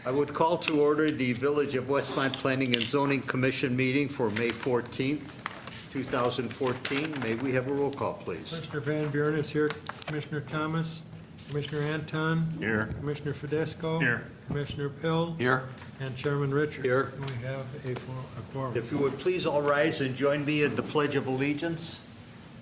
I would call to order the Village of Westmont Planning and Zoning Commission meeting for May 14th, 2014. May we have a roll call, please? Commissioner Van Buren is here. Commissioner Thomas. Commissioner Anton. Here. Commissioner Fidesco. Here. Commissioner Pill. Here. And Chairman Richard. Here. And we have a quorum. If you would please all rise and join me in the Pledge of Allegiance.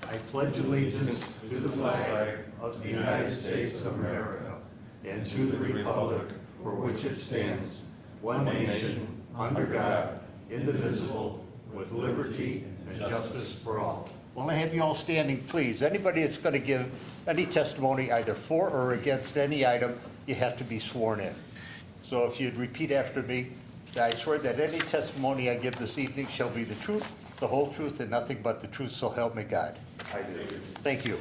I pledge allegiance to the flag of the United States of America and to the republic for which it stands, one nation, under God, indivisible, with liberty and justice for all. Well, I have you all standing, please. Anybody that's going to give any testimony either for or against any item, you have to be sworn in. So if you'd repeat after me, I swear that any testimony I give this evening shall be the truth, the whole truth, and nothing but the truth, so help me God. I do. Thank you.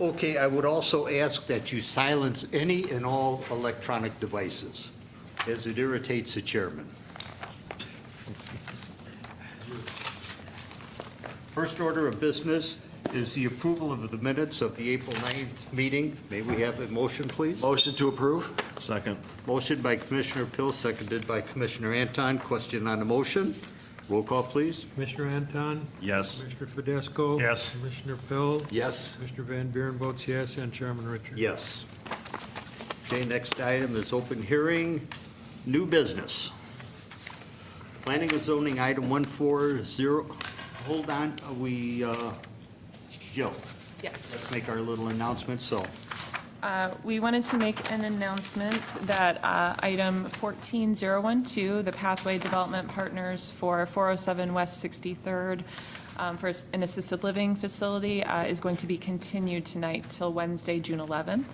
Okay, I would also ask that you silence any and all electronic devices, as it irritates the chairman. First order of business is the approval of the minutes of the April 9th meeting. May we have a motion, please? Motion to approve. Second. Motion by Commissioner Pill, seconded by Commissioner Anton. Question on the motion? Roll call, please. Commissioner Anton. Yes. Commissioner Fidesco. Yes. Commissioner Pill. Yes. Commissioner Van Buren votes yes, and Chairman Richard. Yes. Okay, next item is open hearing, new business. Planning and zoning, item 140. Hold on, Jill, Yes. let's make our little announcement, so. We wanted to make an announcement that item 14012, the Pathway Development Partners for 407 West 63rd, for an assisted living facility, is going to be continued tonight till Wednesday, June 11th.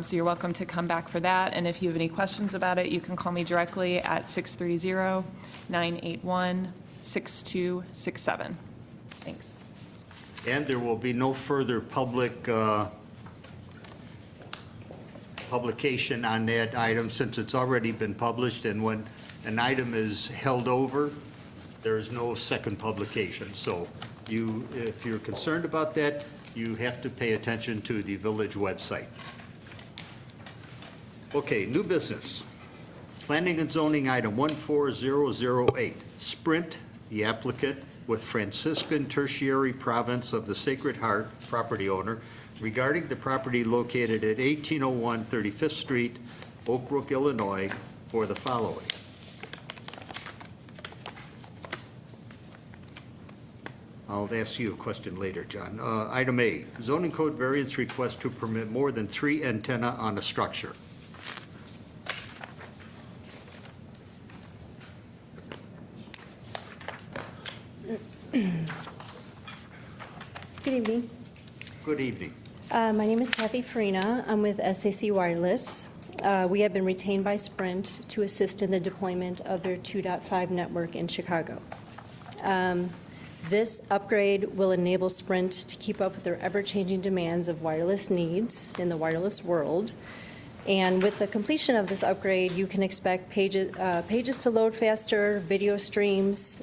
So you're welcome to come back for that. And if you have any questions about it, you can call me directly at 630-981-6267. Thanks. And there will be no further publication on that item since it's already been published, and when an item is held over, there is no second publication. So if you're concerned about that, you have to pay attention to the village website. Okay, new business. Planning and zoning item 14008, Sprint, the applicant with Franciscan Tertiary Province of the Sacred Heart property owner regarding the property located at 1801 35th Street, Oak Brook, Illinois, for the following. I'll ask you a question later, John. Item A, zoning code variance request to permit more than 3 antenna on a structure. Good evening. Good evening. My name is Kathy Farina. I'm with SAC Wireless. We have been retained by Sprint to assist in the deployment of their 2.5 network in Chicago. This upgrade will enable Sprint to keep up with their ever-changing demands of wireless needs in the wireless world. And with the completion of this upgrade, you can expect pages to load faster, video streams,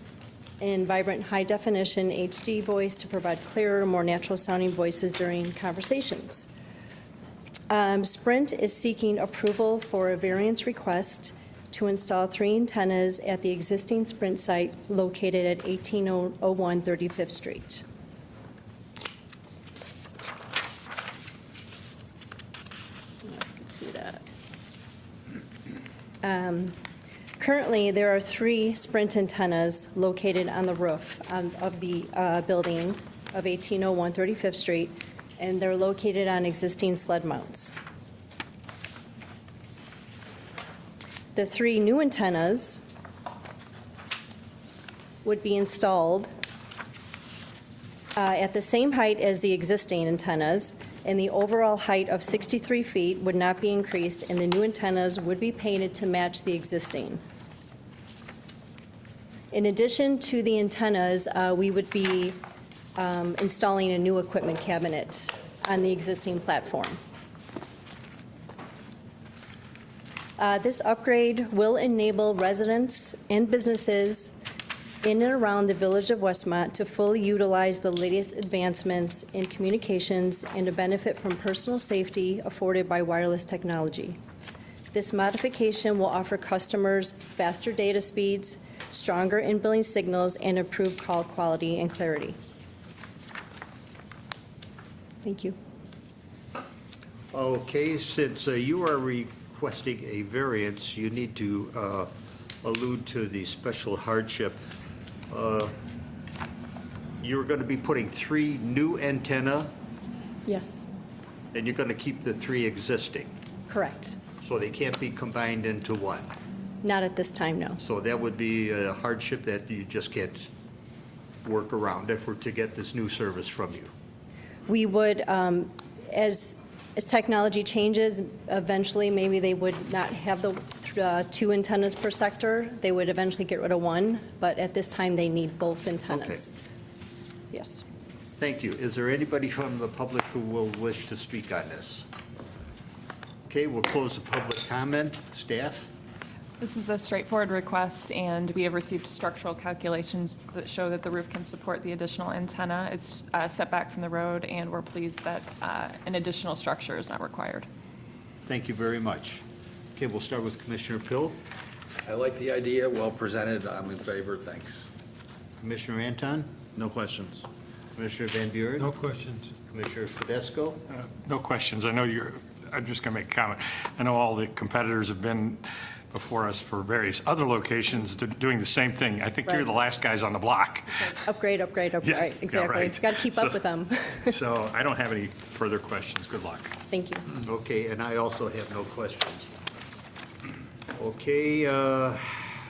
in vibrant high-definition HD voice to provide clearer, more natural-sounding voices during conversations. Sprint is seeking approval for a variance request to install 3 antennas at the existing Sprint site located at 1801 35th Street. You can see that. Currently, there are 3 Sprint antennas located on the roof of the building of 1801 35th Street, and they're located on existing sled mounts. The 3 new antennas would be installed at the same height as the existing antennas, and the overall height of 63 feet would not be increased, and the new antennas would be painted to match the existing. In addition to the antennas, we would be installing a new equipment cabinet on the existing platform. This upgrade will enable residents and businesses in and around the village of Westmont to fully utilize the latest advancements in communications and to benefit from personal safety afforded by wireless technology. This modification will offer customers faster data speeds, stronger in-building signals, and improved call quality and clarity. Thank you. Okay, since you are requesting a variance, you need to allude to the special hardship. You're going to be putting 3 new antenna, Yes, and you're going to keep the 3 existing, correct. so they can't be combined into one. Not at this time, no. So that would be a hardship that you just can't work around if we're to get this new service from you. We would, as technology changes, eventually, maybe they would not have the 2 antennas per sector. They would eventually get rid of 1, but at this time, they need both antennas. Yes. Thank you. Is there anybody from the public who will wish to speak on this? Okay, we'll close the public comment. Staff? This is a straightforward request, and we have received structural calculations that show that the roof can support the additional antenna. It's set back from the road, and we're pleased that an additional structure is not required. Thank you very much. Okay, we'll start with Commissioner Pill. I like the idea, well presented, I'm in favor, thanks. Commissioner Anton? No questions. Commissioner Van Buren? No questions. Commissioner Fidesco? No questions. I know I'm just going to make a comment. I know all the competitors have been before us for various other locations doing the same thing. I think you're Right. the last guys on the block. Upgrade, upgrade, upgrade. Yeah, Right, exactly. right. Got to keep up So- with them. So I don't have any further questions. Good luck. Thank you. Okay, and I also have no questions. Okay,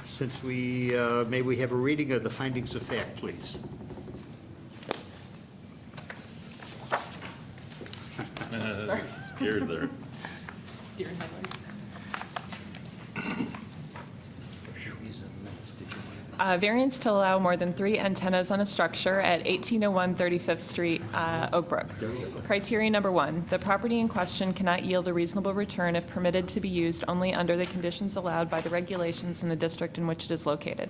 since may we have a reading of the findings of fact, please? Scared there. Variance to allow more than 3 antennas on a structure at 1801 35th Street, Oak Brook. Criteria number 1, the property in question cannot yield a reasonable return if permitted to be used only under the conditions allowed by the regulations in the district in which it is located.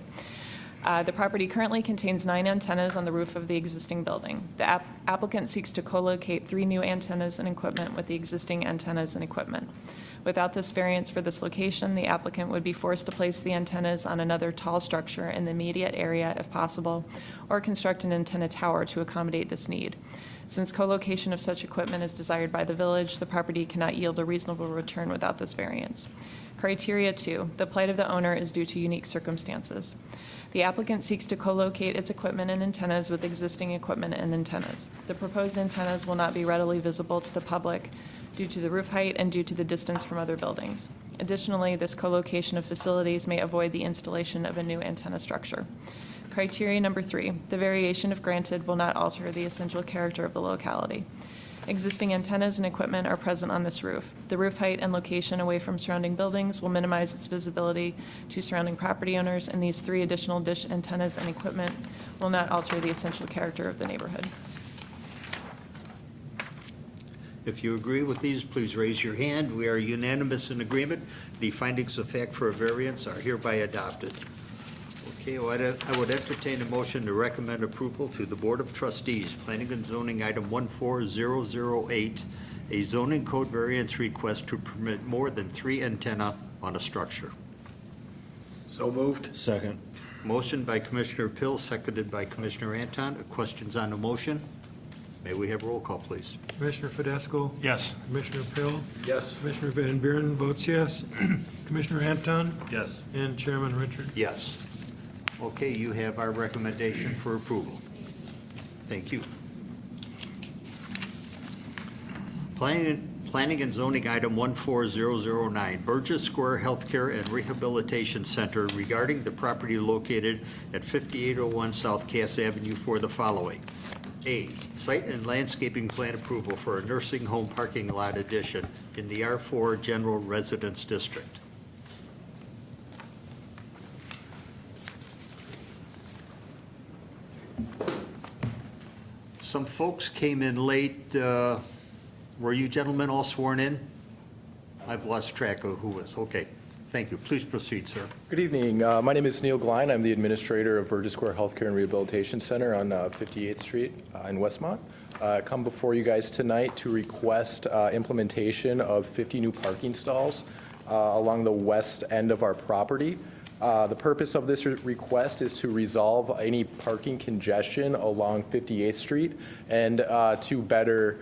The property currently contains 9 antennas on the roof of the existing building. The applicant seeks to co-locate 3 new antennas and equipment with the existing antennas and equipment. Without this variance for this location, the applicant would be forced to place the antennas on another tall structure in the immediate area if possible, or construct an antenna tower to accommodate this need. Since co-location of such equipment is desired by the village, the property cannot yield a reasonable return without this variance. Criteria 2, the plight of the owner is due to unique circumstances. The applicant seeks to co-locate its equipment and antennas with existing equipment and antennas. The proposed antennas will not be readily visible to the public due to the roof height and due to the distance from other buildings. Additionally, this co-location of facilities may avoid the installation of a new antenna structure. Criteria number 3, the variation if granted will not alter the essential character of the locality. Existing antennas and equipment are present on this roof. The roof height and location away from surrounding buildings will minimize its visibility to surrounding property owners, and these 3 additional dish antennas and equipment will not alter the essential character of the neighborhood. If you agree with these, please raise your hand. We are unanimous in agreement. The findings of fact for a variance are hereby adopted. Okay, I would entertain a motion to recommend approval to the Board of Trustees, Planning and Zoning Item 14008, a zoning code variance request to permit more than 3 antenna on a structure. So moved. Second. Motion by Commissioner Pill, seconded by Commissioner Anton. Questions on the motion? May we have roll call, please? Commissioner Fidesco? Yes. Commissioner Pill? Yes. Commissioner Van Buren votes yes. Commissioner Anton? Yes. And Chairman Richard? Yes. Okay, you have our recommendation for approval. Thank you. Planning and Zoning Item 14009, Burgess Square Healthcare and Rehabilitation Center regarding the property located at 5801 South Cass Avenue for the following. A, site and landscaping plan approval for a nursing home parking lot addition in the R4 General Residence District. Some folks came in late. Were you gentlemen all sworn in? I've lost track of who was. Okay, thank you. Please proceed, sir. Good evening. My name is Neil Glein. I'm the administrator of Burgess Square Healthcare and Rehabilitation Center on 58th Street in Westmont. I come before you guys tonight to request implementation of 50 new parking stalls along the west end of our property. The purpose of this request is to resolve any parking congestion along 58th Street and to better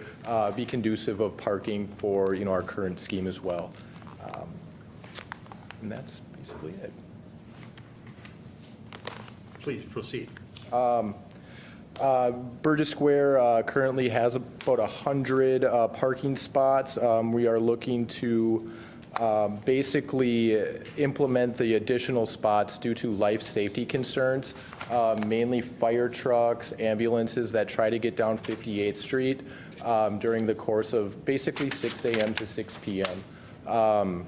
be conducive of parking for, our current scheme as well. And that's basically it. Please proceed. Burgess Square currently has about 100 parking spots. We are looking to basically implement the additional spots due to life safety concerns, mainly fire trucks, ambulances that try to get down 58th Street during the course of basically 6 a.m. to 6 p.m.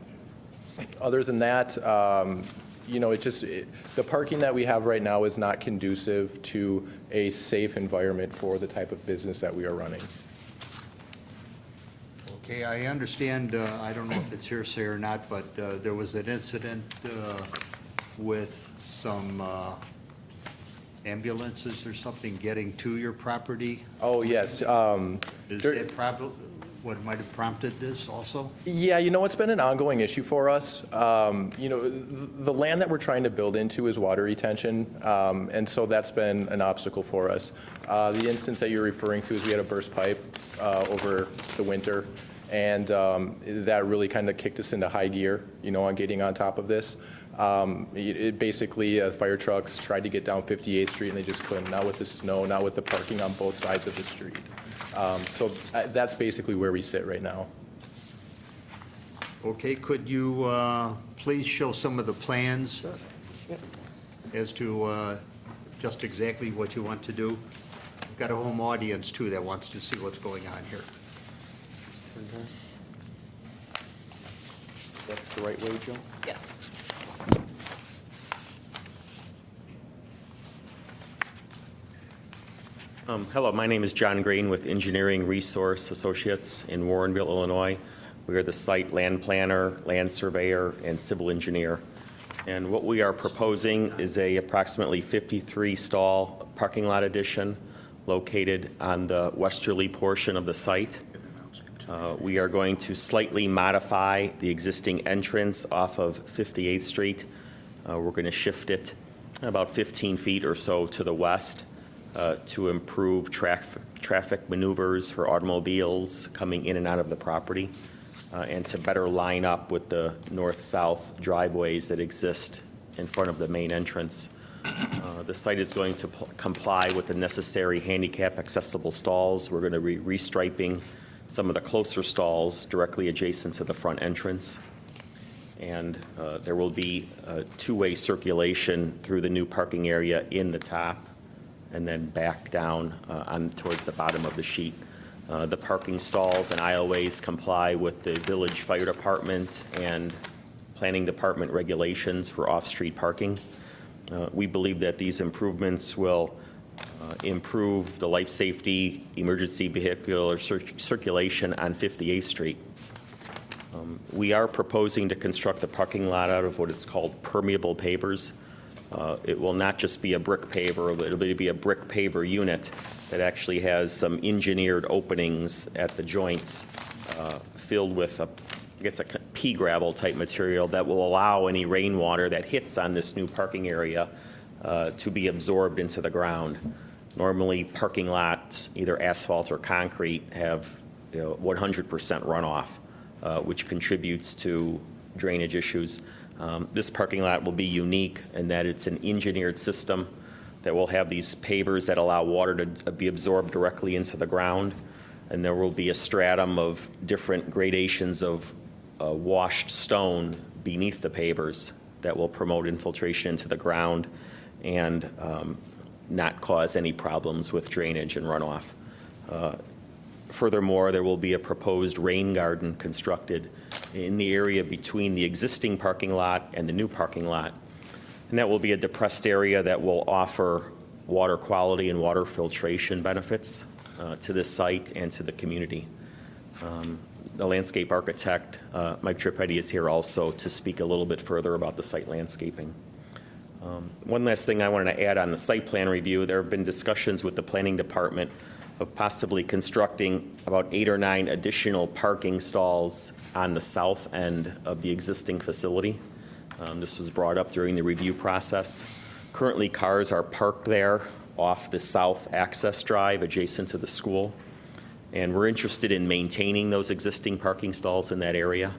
Other than that, the parking that we have right now is not conducive to a safe environment for the type of business that we are running. Okay, I understand, I don't know if it's hearsay or not, but there was an incident with some ambulances or something getting to your property. Oh, yes. Is that probably what might have prompted this also? Yeah, it's been an ongoing issue for us. The land that we're trying to build into is water retention, and so that's been an obstacle for us. The instance that you're referring to is we had a burst pipe over the winter, and that really kind of kicked us into high gear, on getting on top of this. It basically, fire trucks tried to get down 58th Street, and they just couldn't, not with the snow, not with the parking on both sides of the street. So that's basically where we sit right now. Okay, could you please show some of the plans as to just exactly what you want to do? We've got a home audience, too, that wants to see what's going on here. That's the right way, Joe? Yes. Hello, my name is John Green with Engineering Resource Associates in Warrenville, Illinois. We are the site land planner, land surveyor, and civil engineer. And what we are proposing is a approximately 53-stall parking lot addition located on the westerly portion of the site. We are going to slightly modify the existing entrance off of 58th Street. We're going to shift it about 15 feet or so to the west to improve traffic maneuvers for automobiles coming in and out of the property, and to better line up with the north-south driveways that exist in front of the main entrance. The site is going to comply with the necessary handicap accessible stalls. We're going to be restriping some of the closer stalls directly adjacent to the front entrance. And there will be two-way circulation through the new parking area in the top and then back down towards the bottom of the sheet. The parking stalls and aisleways comply with the village fire department and planning department regulations for off-street parking. We believe that these improvements will improve the life safety, emergency vehicular circulation on 58th Street. We are proposing to construct a parking lot out of what is called permeable pavers. It will not just be a brick paver, but it'll be a brick paver unit that actually has some engineered openings at the joints filled with a pea gravel type material that will allow any rainwater that hits on this new parking area to be absorbed into the ground. Normally, parking lots, either asphalt or concrete, have 100% runoff, which contributes to drainage issues. This parking lot will be unique in that it's an engineered system that will have these pavers that allow water to be absorbed directly into the ground, and there will be a stratum of different gradations of washed stone beneath the pavers that will promote infiltration into the ground and not cause any problems with drainage and runoff. Furthermore, there will be a proposed rain garden constructed in the area between the existing parking lot and the new parking lot. And that will be a depressed area that will offer water quality and water filtration benefits to this site and to the community. The landscape architect, Mike Trippetti, is here also to speak a little bit further about the site landscaping. One last thing I wanted to add on the site plan review. There have been discussions with the planning department of possibly constructing about 8 or 9 additional parking stalls on the south end of the existing facility. This was brought up during the review process. Currently, cars are parked there off the south access drive adjacent to the school. And we're interested in maintaining those existing parking stalls in that area.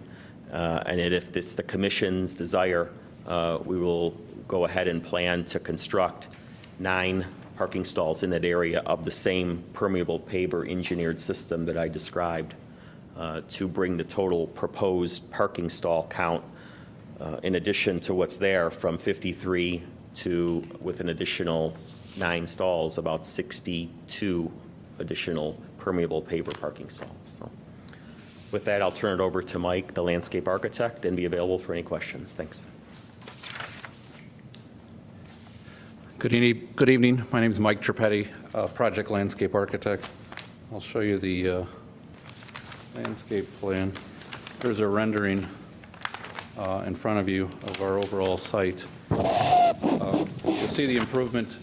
And if it's the commission's desire, we will go ahead and plan to construct 9 parking stalls in that area of the same permeable paver engineered system that I described to bring the total proposed parking stall count in addition to what's there from 53 to, with an additional 9 stalls, about 62 additional permeable paver parking stalls. So with that, I'll turn it over to Mike, the landscape architect, and be available for any questions. Thanks. Good evening. My name is Mike Trippetti, project landscape architect. I'll show you the landscape plan. There's a rendering in front of you of our overall site. You'll see the improvement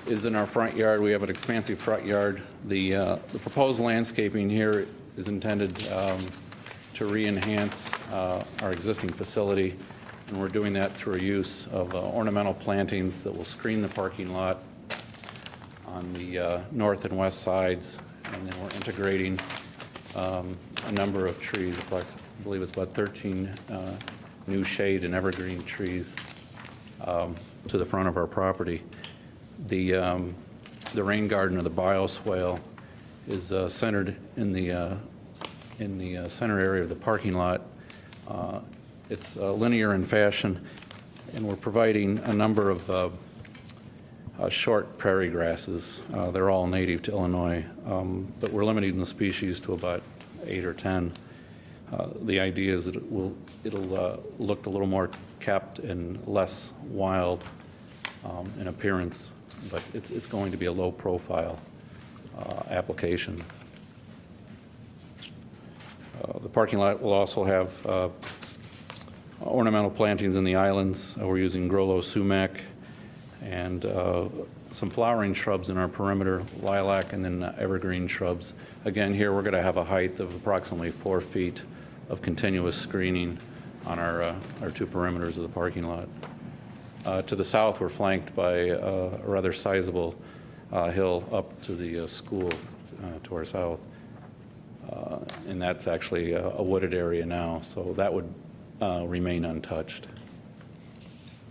is in our front yard. We have an expansive front yard. The proposed landscaping here is intended to re-enhance our existing facility, and we're doing that through a use of ornamental plantings that will screen the parking lot on the north and west sides, and then we're integrating a number of trees. I believe it's about 13 new shade and evergreen trees to the front of our property. The rain garden or the bioswale is centered in the center area of the parking lot. It's linear in fashion, and we're providing a number of short prairie grasses. They're all native to Illinois, but we're limiting the species to about 8 or 10. The idea is that it'll look a little more kept and less wild in appearance, but it's going to be a low-profile application. The parking lot will also have ornamental plantings in the islands. We're using Grollo sumac and some flowering shrubs in our perimeter, lilac and then evergreen shrubs. Again, here we're going to have a height of approximately 4 feet of continuous screening on our 2 perimeters of the parking lot. To the south, we're flanked by a rather sizable hill up to the school to our south. And that's actually a wooded area now, so that would remain untouched.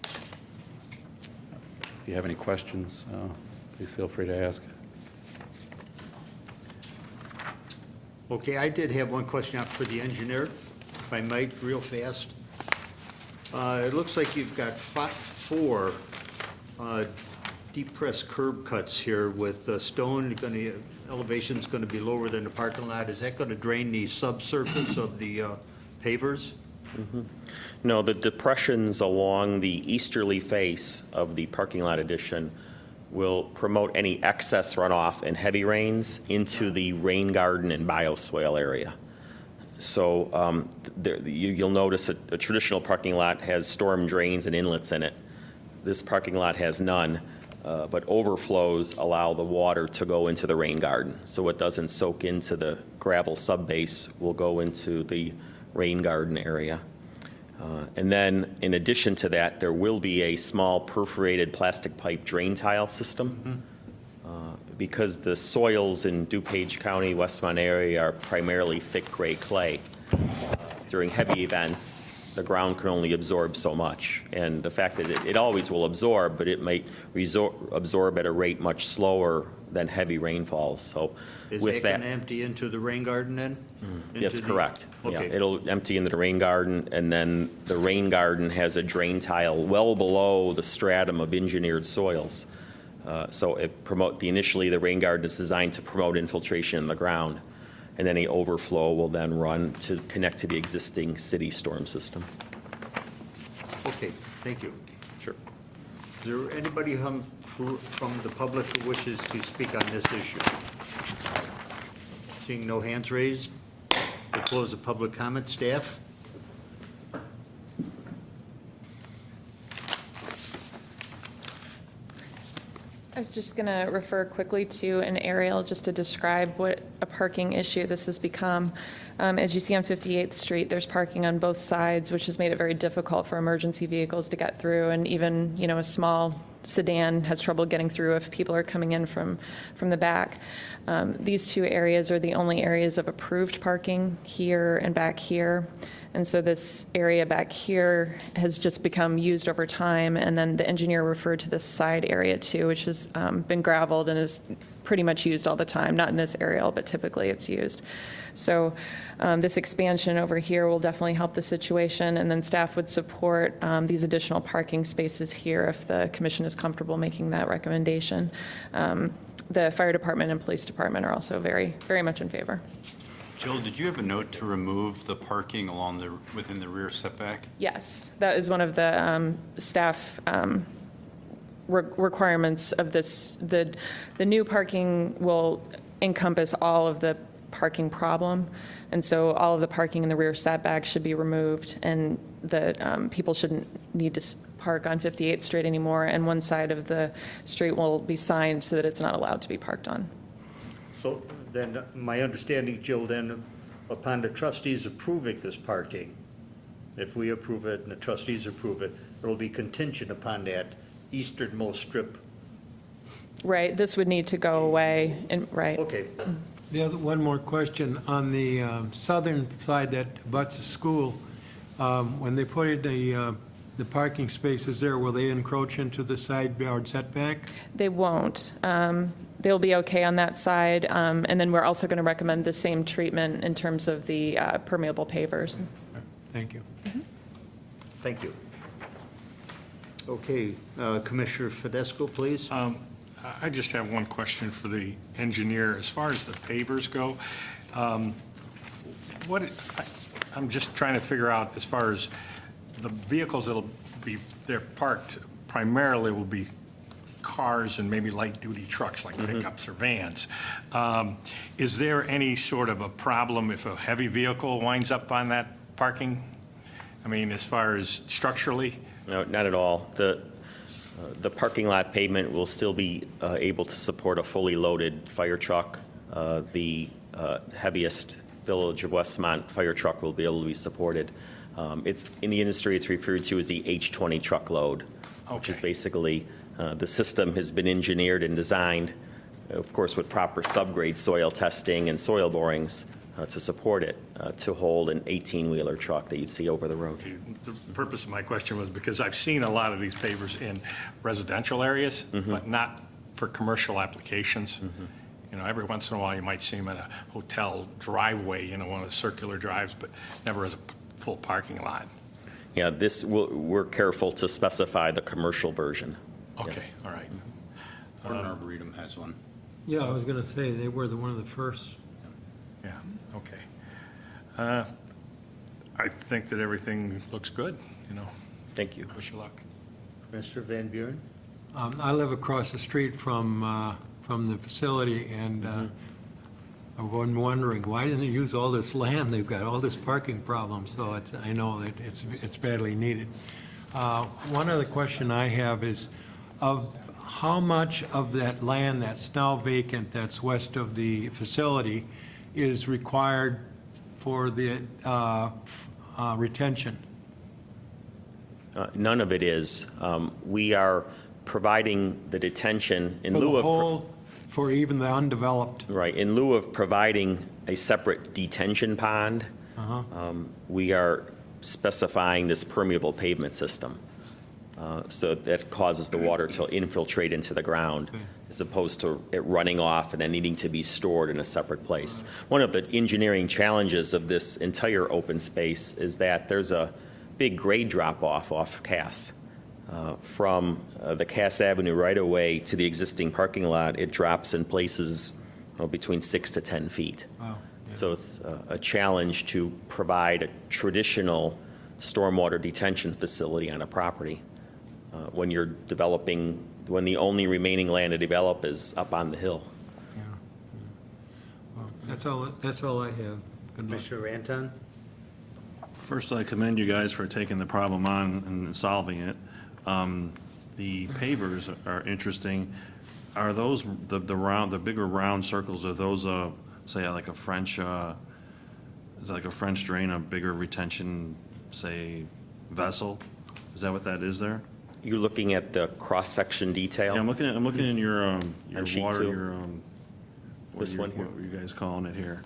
If you have any questions, please feel free to ask. Okay, I did have one question out for the engineer, if I might, real fast. It looks like you've got 4 deep-pressed curb cuts here with stone. Elevation's going to be lower than the parking lot. Is that going to drain the subsurface of the pavers? Mm-hmm. No, the depressions along the easterly face of the parking lot addition will promote any excess runoff and heavy rains into the rain garden and bioswale area. So you'll notice a traditional parking lot has storm drains and inlets in it. This parking lot has none, but overflows allow the water to go into the rain garden. So it doesn't soak into the gravel subbase, will go into the rain garden area. And then in addition to that, there will be a small perforated plastic pipe drain tile system. Because the soils in DuPage County, Westmont area are primarily thick gray clay. During heavy events, the ground can only absorb so much. And the fact that it always will absorb, but it might absorb at a rate much slower than heavy rainfalls. So Is with that that, going to empty into the rain garden then? that's correct. Yeah, Okay. it'll empty into the rain garden, and then the rain garden has a drain tile well below the stratum of engineered soils. So initially the rain garden is designed to promote infiltration in the ground, and any overflow will then run to connect to the existing city storm system. Okay, thank you. Sure. Is there anybody from the public who wishes to speak on this issue? Seeing no hands raised, we'll close the public comment. Staff? I was just going to refer quickly to an aerial just to describe what a parking issue this has become. As you see on 58th Street, there's parking on both sides, which has made it very difficult for emergency vehicles to get through, and even, a small sedan has trouble getting through if people are coming in from the back. These two areas are the only areas of approved parking, here and back here. And so this area back here has just become used over time, and then the engineer referred to this side area too, which has been gravelled and is pretty much used all the time, not in this area, but typically it's used. So this expansion over here will definitely help the situation, and then staff would support these additional parking spaces here if the commission is comfortable making that recommendation. The fire department and police department are also very, very much in favor. Jill, did you have a note to remove the parking within the rear setback? Yes, that is one of the staff requirements of this. The new parking will encompass all of the parking problem, and so all of the parking in the rear setback should be removed, and the people shouldn't need to park on 58th Street anymore, and one side of the street will be signed so that it's not allowed to be parked on. So then, my understanding, Jill, then upon the trustees approving this parking, if we approve it and the trustees approve it, it'll be contingent upon that easternmost strip. Right, this would need to go away, and, right. Okay, One more question. On the southern side that butts the school, when they put in the parking spaces there, will they encroach into the side yard setback? They won't. They'll be okay on that side, and then we're also going to recommend the same treatment in terms of the permeable pavers. Thank you. thank you. Okay, Commissioner Fidesco, please. I just have one question for the engineer. As far as the pavers go, I'm just trying to figure out, as far as the vehicles that'll be there parked, primarily will be cars and maybe light-duty trucks like pickups or vans. Is there any sort of a problem if a heavy vehicle winds up on that parking? I mean, as far as structurally? No, not at all. The parking lot pavement will still be able to support a fully loaded fire truck. The heaviest Village of Westmont fire truck will be able to be supported. It's in the industry, it's referred to as the H20 truckload, which is basically the system has been engineered and designed, of course, with proper subgrade soil testing and soil borings to support it, to hold an 18-wheeler truck that you'd see over the road. The purpose of my question was because I've seen a lot of these pavers in residential areas, but not for commercial applications. You know, every once in a while you might see them in a hotel driveway, you know, one of the circular drives, but never as a full parking lot. Yeah, we're careful to specify the commercial version. Okay, Yes. all right. Gordon Arboretum has one. Yeah, I was going to say, they were one of the first. Yeah, okay. I think that everything looks good, you know. Thank you. Wish you luck. Mr. Van Buren? I live across the street from the facility, and I've been wondering, why didn't they use all this land? They've got all this parking problem, so I know that it's badly needed. One other question I have is, of how much of that land that's now vacant, that's west of the facility, is required for the retention? None of it is. We are providing the detention in For lieu the of... whole, for even the undeveloped? Right, in lieu of providing a separate detention pond, we are specifying this permeable pavement system. So that causes the water to infiltrate into the ground, as opposed to it running off and then needing to be stored in a separate place. One of the engineering challenges of this entire open space is that there's a big grade drop-off off Cass. From the Cass Avenue right-of-way to the existing parking lot, it drops in places between 6 to 10 feet. Wow. So it's a challenge to provide a traditional stormwater detention facility on a property when you're developing, when the only remaining land to develop is up on the hill. Yeah. Well, that's all I have. Good luck. Commissioner Anton? First, I commend you guys for taking the problem on and solving it. The pavers are interesting. Are those, the bigger round circles, are those, say, like a French, is it like a French drain, a bigger retention, say, vessel? Is that what that is there? You're looking at the cross-section detail? Yeah, I'm looking in your sheet water, two? your, This one here? what are you guys calling it here?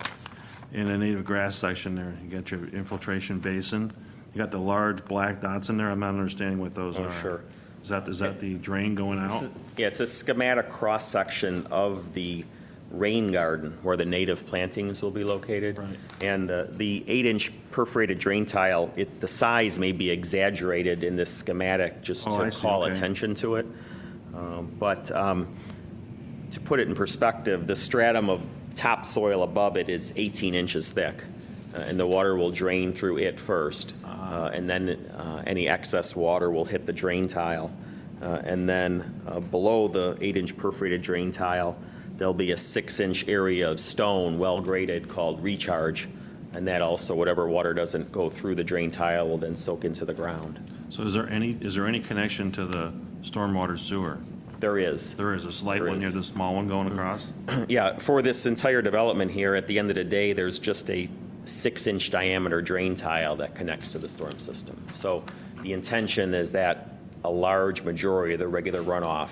In the native grass section there, you got your infiltration basin. You got the large black dots in there. I'm not understanding what those Oh, are. sure. Is that the drain going out? Yeah, it's a schematic cross-section of the rain garden where the native plantings will be located. Right. And the 8-inch perforated drain tile, the size may be exaggerated in this schematic just Oh, I to see, call okay. attention to it. But to put it in perspective, the stratum of topsoil above it is 18 inches thick, and the water will drain through it first. And then any excess water will hit the drain tile. And then below the 8-inch perforated drain tile, there'll be a 6-inch area of stone, well-graded, called recharge. And that also, whatever water doesn't go through the drain tile will then soak into the ground. So is there any connection to the stormwater sewer? There is. There is a slight There one is. near the small one going across? Yeah, for this entire development here, at the end of the day, there's just a 6-inch diameter drain tile that connects to the storm system. So the intention is that a large majority of the regular runoff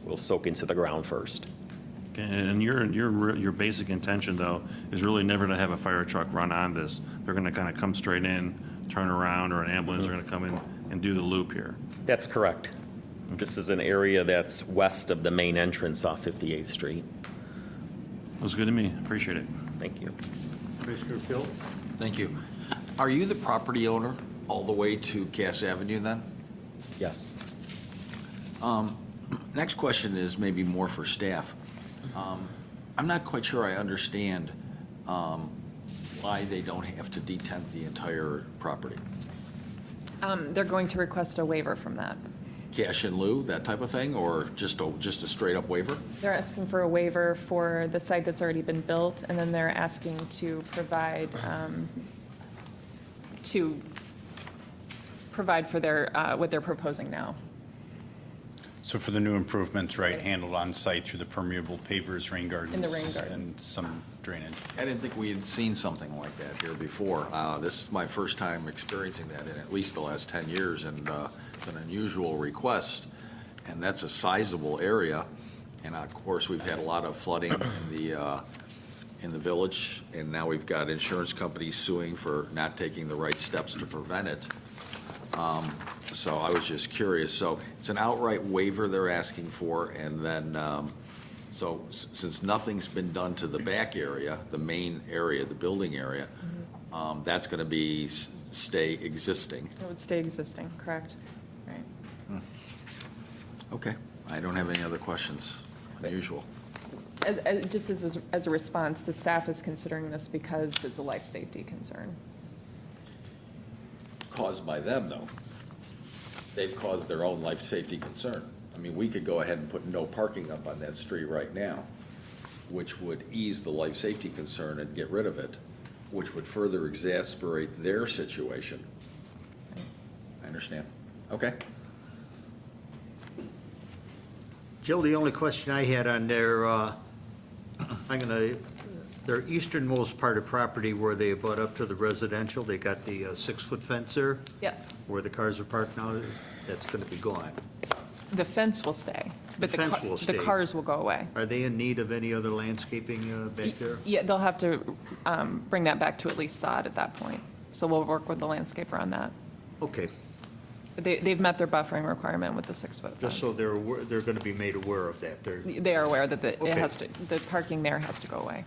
will soak into the ground first. Okay, and your basic intention, though, is really never to have a fire truck run on this. They're going to kind of come straight in, turn around, or an ambulance are going to come in and do the loop here. That's correct. This is an area that's west of the main entrance off 58th Street. Looks good to me. Appreciate it. Thank you. Commissioner Pill? Thank you. Are you the property owner all the way to Cass Avenue then? Yes. Next question is maybe more for staff. I'm not quite sure I understand why they don't have to detent the entire property. They're going to request a waiver from that. Cash in lieu, that type of thing, or just a straight-up waiver? They're asking for a waiver for the site that's already been built, and then they're asking to provide for their, what they're proposing now. So for the new improvements, right, handled on site through the permeable pavers, rain gardens. In the rain gardens. And some drainage. I didn't think we had seen something like that here before. This is my first time experiencing that in at least the last 10 years, and it's an unusual request, and that's a sizable area. And of course, we've had a lot of flooding in the village, and now we've got insurance companies suing for not taking the right steps to prevent it. So I was just curious. So it's an outright waiver they're asking for, and then, since nothing's been done to the back area, the main area, the building area, that's going to stay existing. It would stay existing, correct? Right. Okay. I don't have any other questions. Unusual. Just as a response, the staff is considering this because it's a life safety concern. Caused by them, though. They've caused their own life safety concern. I mean, we could go ahead and put no parking up on that street right now, which would ease the life safety concern and get rid of it, which would further exasperate their situation. I understand. Okay. Jill, the only question I had on their easternmost part of property where they butt up to the residential, they got the 6-foot fence there, Yes, where the cars are parked now, that's gonna be gone. the fence will stay, but The fence will the stay. cars will go away. Are they in need of any other landscaping back there? Yeah, they'll have to bring that back to at least sod at that point. So we'll work with the landscaper on that. Okay, They've met their buffering requirement with the 6-foot fence. just so they're gonna be made aware of that. They are aware that it Okay. has to, the parking there has to go away.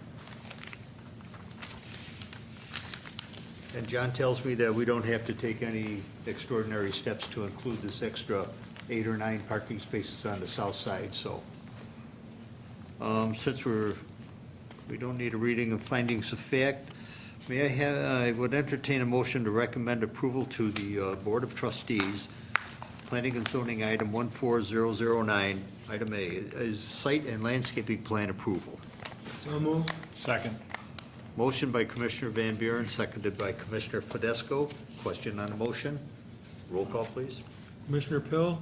And John tells me that we don't have to take any extraordinary steps to include this extra 8 or 9 parking spaces on the south side, so. Since we don't need a reading of findings of fact, I would entertain a motion to recommend approval to the Board of Trustees. Planning and zoning item 14009, item A, is site and landscaping plan approval. Second. Motion by Commissioner Van Buren, seconded by Commissioner Fidesco. Question on the motion? Roll call, please. Commissioner Pill?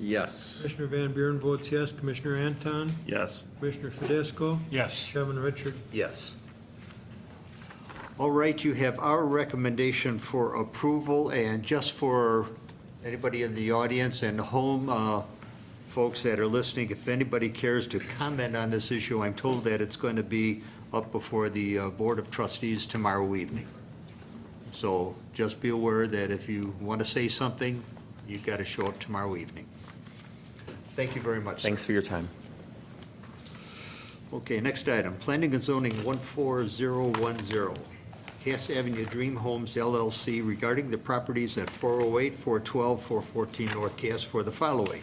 Yes. Commissioner Van Buren votes yes. Commissioner Anton? Yes. Commissioner Fidesco? Yes. Chairman Richard? Yes. All right, you have our recommendation for approval, and just for anybody in the audience and home folks that are listening, if anybody cares to comment on this issue, I'm told that it's going to be up before the Board of Trustees tomorrow evening. So just be aware that if you want to say something, you've got to show up tomorrow evening. Thank you very much, sir. Thanks for your time. Okay, next item, Planning and Zoning 14010, Cass Avenue Dream Homes LLC regarding the properties at 408, 412, 414 North Cass for the following.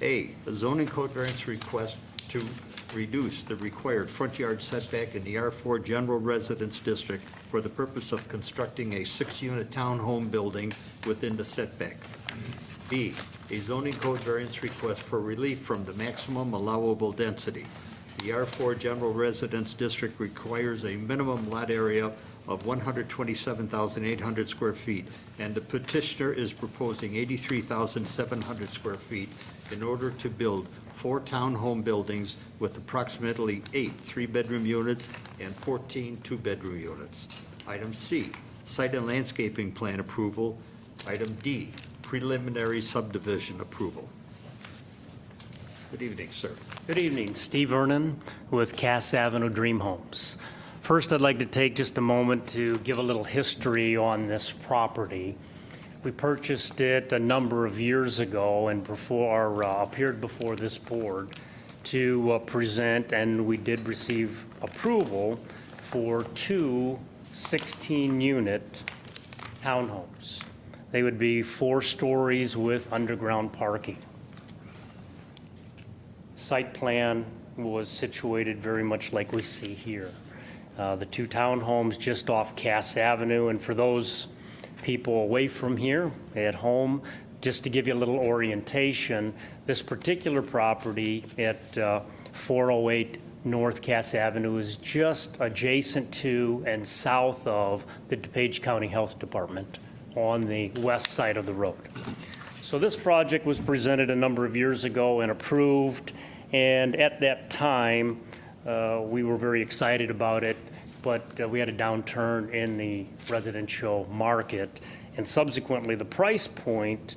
A zoning code variance request to reduce the required front yard setback in the R4 General Residence District for the purpose of constructing a 6-unit townhome building within the setback. B, a zoning code variance request for relief from the maximum allowable density. The R4 General Residence District requires a minimum lot area of 127,800 square feet, and the petitioner is proposing 83,700 square feet in order to build 4 townhome buildings with approximately 8 3-bedroom units and 14 2-bedroom units. Item C, site and landscaping plan approval. Item D, preliminary subdivision approval. Good evening, sir. Good evening, Steve Vernon with Cass Avenue Dream Homes. First, I'd like to take just a moment to give a little history on this property. We purchased it a number of years ago and appeared before this board to present, and we did receive approval for 2 16-unit townhomes. They would be 4 stories with underground parking. Site plan was situated very much like we see here. The 2 townhomes just off Cass Avenue, and for those people away from here at home, just to give you a little orientation, this particular property at 408 North Cass Avenue is just adjacent to and south of the DuPage County Health Department on the west side of the road. So this project was presented a number of years ago and approved, and at that time, we were very excited about it, but we had a downturn in the residential market, and subsequently the price point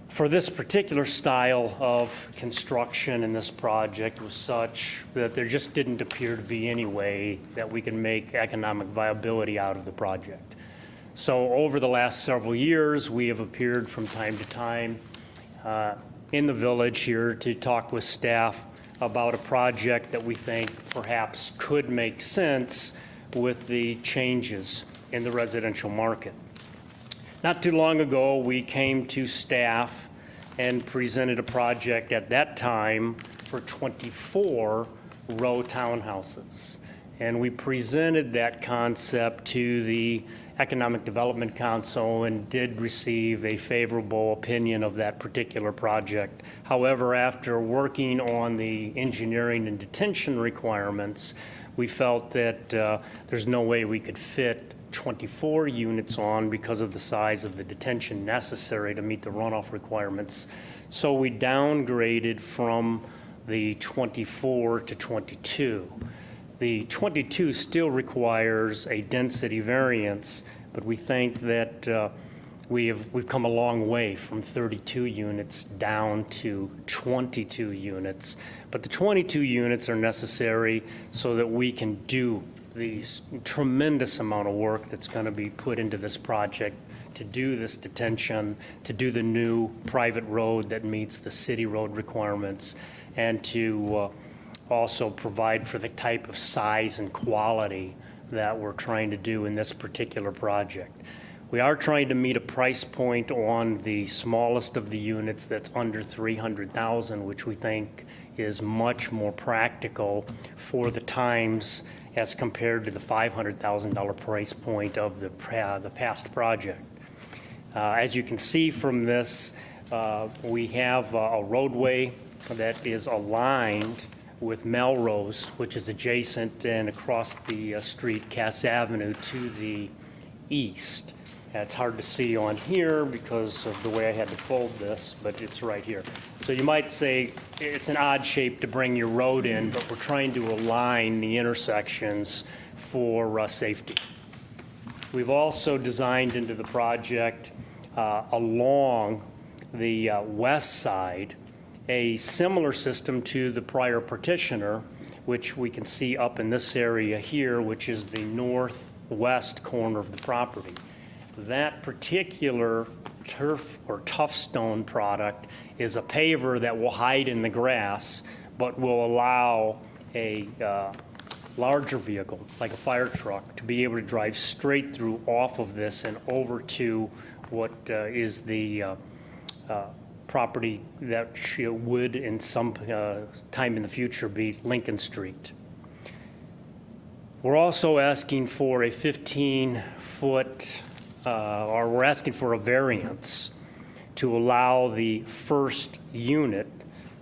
for this particular style of construction in this project was such that there just didn't appear to be any way that we could make economic viability out of the project. So over the last several years, we have appeared from time to time in the village here to talk with staff about a project that we think perhaps could make sense with the changes in the residential market. Not too long ago, we came to staff and presented a project at that time for 24 row townhouses. And we presented that concept to the Economic Development Council and did receive a favorable opinion of that particular project. However, after working on the engineering and detention requirements, we felt that there's no way we could fit 24 units on because of the size of the detention necessary to meet the runoff requirements. So we downgraded from the 24 to 22. The 22 still requires a density variance, but we think that we've come a long way from 32 units down to 22 units. But the 22 units are necessary so that we can do the tremendous amount of work that's going to be put into this project to do this detention, to do the new private road that meets the city road requirements, and to also provide for the type of size and quality that we're trying to do in this particular project. We are trying to meet a price point on the smallest of the units that's under 300,000, which we think is much more practical for the times as compared to the $500,000 price point of the past project. As you can see from this, we have a roadway that is aligned with Melrose, which is adjacent and across the street, Cass Avenue, to the east. It's hard to see on here because of the way I had to fold this, but it's right here. So you might say it's an odd shape to bring your road in, but we're trying to align the intersections for safety. We've also designed into the project along the west side a similar system to the prior petitioner, which we can see up in this area here, which is the northwest corner of the property. That particular turf or tough stone product is a paver that will hide in the grass, but will allow a larger vehicle, like a fire truck, to be able to drive straight through off of this and over to what is the property that would in some time in the future be Lincoln Street. We're also asking for a 15-foot, or we're asking for a variance to allow the first unit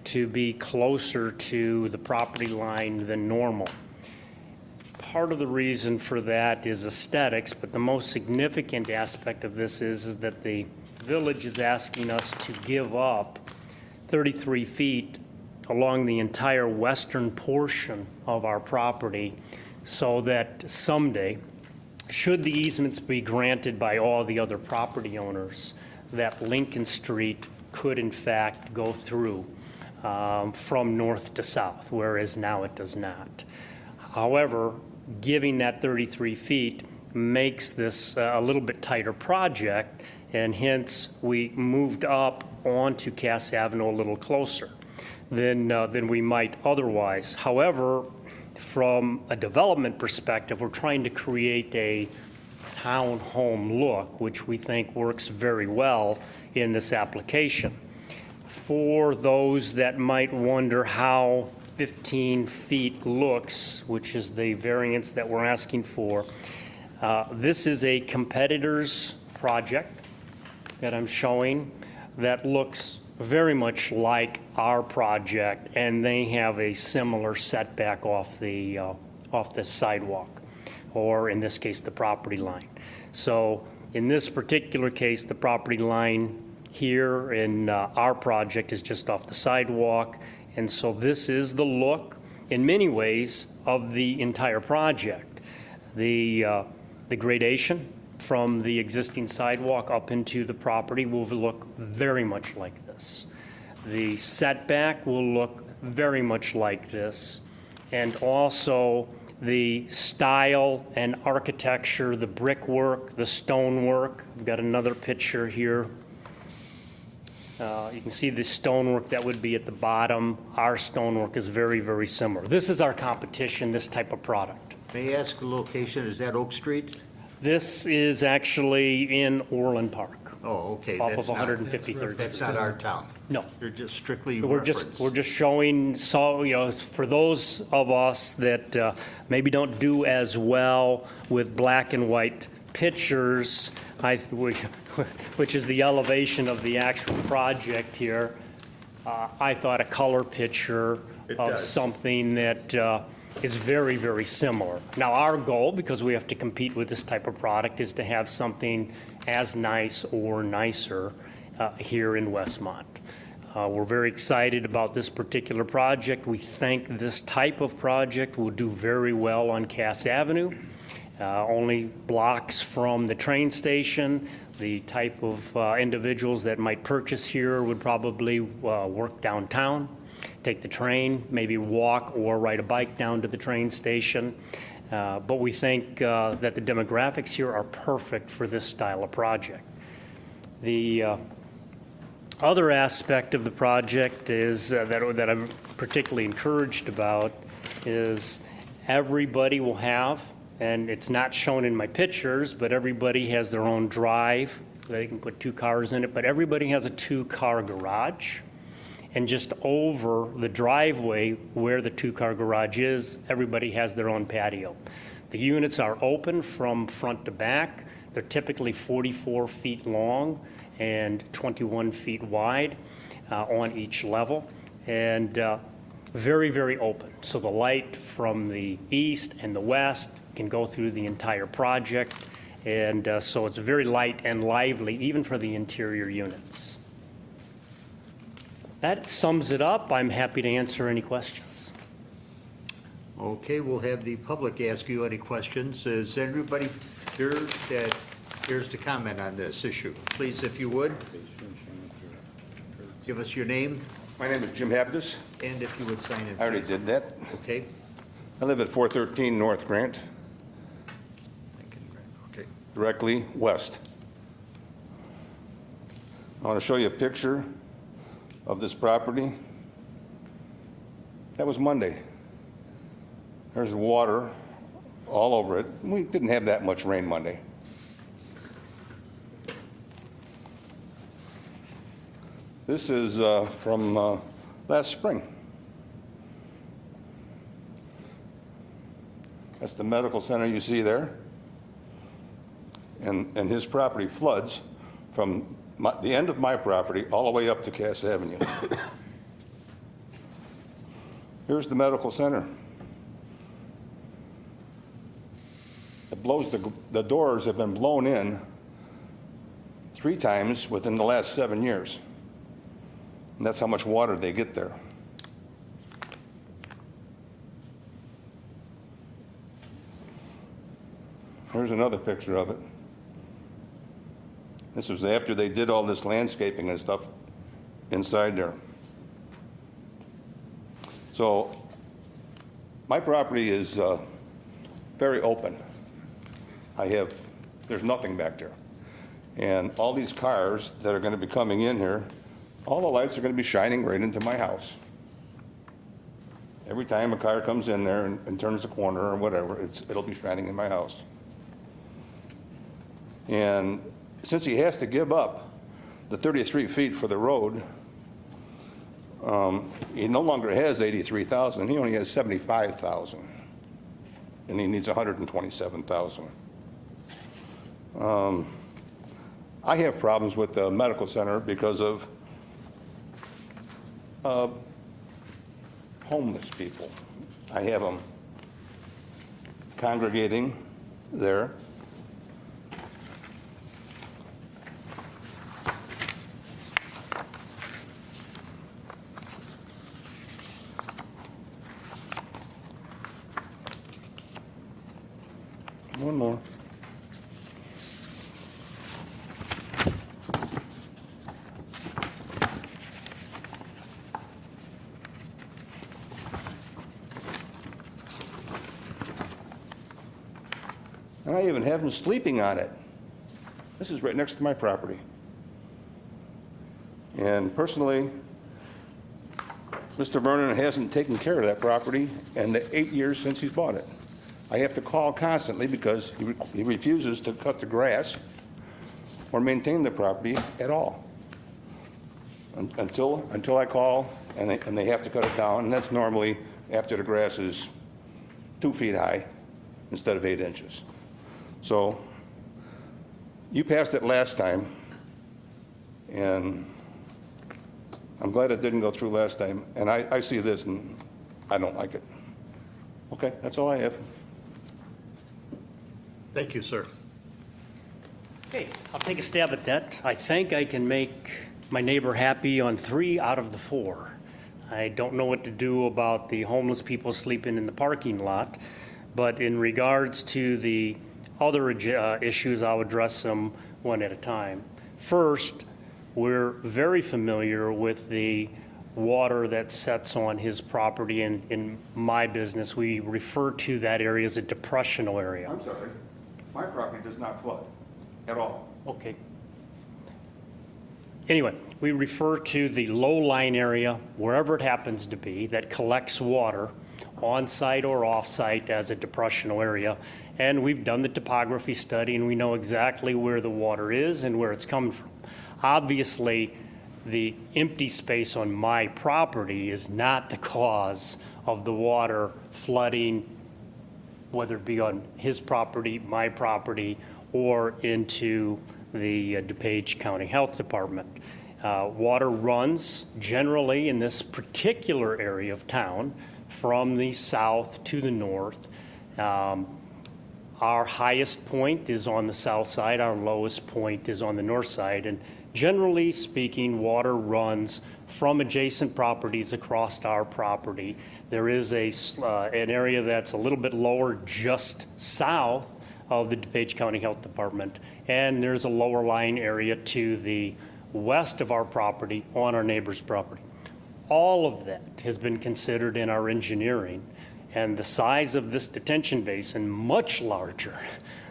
to be closer to the property line than normal. Part of the reason for that is aesthetics, but the most significant aspect of this is that the village is asking us to give up 33 feet along the entire western portion of our property so that someday, should the easements be granted by all the other property owners, that Lincoln Street could in fact go through from north to south, whereas now it does not. However, giving that 33 feet makes this a little bit tighter project, and hence we moved up onto Cass Avenue a little closer than we might otherwise. However, from a development perspective, we're trying to create a townhome look, which we think works very well in this application. For those that might wonder how 15 feet looks, which is the variance that we're asking for, this is a competitor's project that I'm showing that looks very much like our project, and they have a similar setback off the sidewalk, or in this case, the property line. So in this particular case, the property line here in our project is just off the sidewalk, and so this is the look, in many ways, of the entire project. The gradation from the existing sidewalk up into the property will look very much like this. The setback will look very much like this. And also the style and architecture, the brickwork, the stonework. I've got another picture here. You can see the stonework that would be at the bottom. Our stonework is very, very similar. This is our competition, this type of product. May I ask the location, is that Oak Street? This is actually in Orland Park. Oh, okay. Off that's of not- 153rd. That's not our town. No. You're just strictly We're reference. just showing, so, you know, for those of us that maybe don't do as well with black and white pictures, which is the elevation of the actual project here, I thought a color picture It of does. something that is very, very similar. Now, our goal, because we have to compete with this type of product, is to have something as nice or nicer here in Westmont. We're very excited about this particular project. We think this type of project will do very well on Cass Avenue, only blocks from the train station. The type of individuals that might purchase here would probably work downtown, take the train, maybe walk or ride a bike down to the train station. But we think that the demographics here are perfect for this style of project. The other aspect of the project is that I'm particularly encouraged about is everybody will have, and it's not shown in my pictures, but everybody has their own drive. They can put 2 cars in it, but everybody has a 2-car garage. And just over the driveway where the 2-car garage is, everybody has their own patio. The units are open from front to back. They're typically 44 feet long and 21 feet wide on each level, and very, very open. So the light from the east and the west can go through the entire project, And so it's very light and lively, even for the interior units. That sums it up. I'm happy to answer any questions. Okay, we'll have the public ask you any questions. Is anybody here that cares to comment on this issue? Please, if you would, give us your name, My name is Jim Habdas. and if you would sign in. I already please. did that. Okay. I live at 413 North Grant, Okay. directly west. I want to show you a picture of this property. That was Monday. There's water all over it. We didn't have that much rain Monday. This is from last spring. That's the medical center you see there. And his property floods from the end of my property all the way up to Cass Avenue. Here's the medical center. It blows, the doors have been blown in 3 times within the last 7 years. And that's how much water they get there. Here's another picture of it. This was after they did all this landscaping and stuff inside there. So my property is very open. There's nothing back there. And all these cars that are going to be coming in here, all the lights are going to be shining right into my house. Every time a car comes in there and turns the corner or whatever, it'll be shining in my house. And since he has to give up the 33 feet for the road, he no longer has 83,000. He only has 75,000, and he needs 127,000. I have problems with the medical center because of homeless people. I have them congregating there. One more. And I even have them sleeping on it. This is right next to my property. And personally, Mr. Vernon hasn't taken care of that property in the 8 years since he's bought it. I have to call constantly because he refuses to cut the grass or maintain the property at all. Until I call and they have to cut it down, and that's normally after the grass is 2 feet high instead of 8 inches. So you passed it last time, and I'm glad it didn't go through last time. And I see this and I don't like it. Okay, that's all I have. Thank you, sir. Okay, I'll take a stab at that. I think I can make my neighbor happy on 3 out of the 4. I don't know what to do about the homeless people sleeping in the parking lot, but in regards to the other issues, I'll address them one at a time. First, we're very familiar with the water that sets on his property. In my business, we refer to that area as a depressional area. I'm sorry. My property does not flood at all. Okay. Anyway, we refer to the low-lying area, wherever it happens to be, that collects water on-site or off-site as a depressional area. And we've done the topography study, and we know exactly where the water is and where it's coming from. Obviously, the empty space on my property is not the cause of the water flooding, whether it be on his property, my property, or into the DuPage County Health Department. Water runs generally in this particular area of town from the south to the north. Our highest point is on the south side, our lowest point is on the north side, and generally speaking, water runs from adjacent properties across our property. There is an area that's a little bit lower just south of the DuPage County Health Department, and there's a lower lying area to the west of our property on our neighbor's property. All of that has been considered in our engineering, and the size of this detention basin, much larger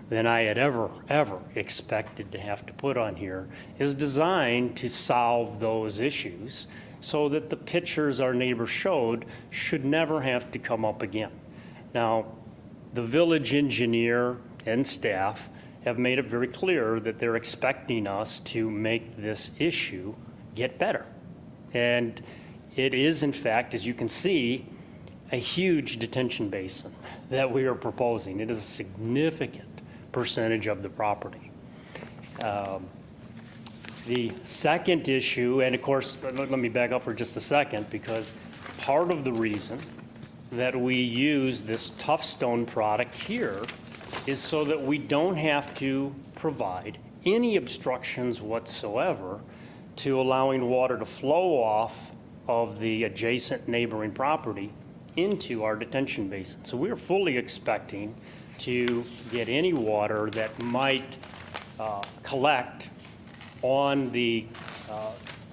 than I had ever expected to have to put on here, is designed to solve those issues so that the pictures our neighbor showed should never have to come up again. Now, the village engineer and staff have made it very clear that they're expecting us to make this issue get better. And it is, in fact, as you can see, a huge detention basin that we are proposing. It is a significant percentage of the property. The second issue, and of course, let me back up for just a second, because part of the reason that we use this tough stone product here is so that we don't have to provide any obstructions whatsoever to allowing water to flow off of the adjacent neighboring property into our detention basin. So we are fully expecting to get any water that might collect on the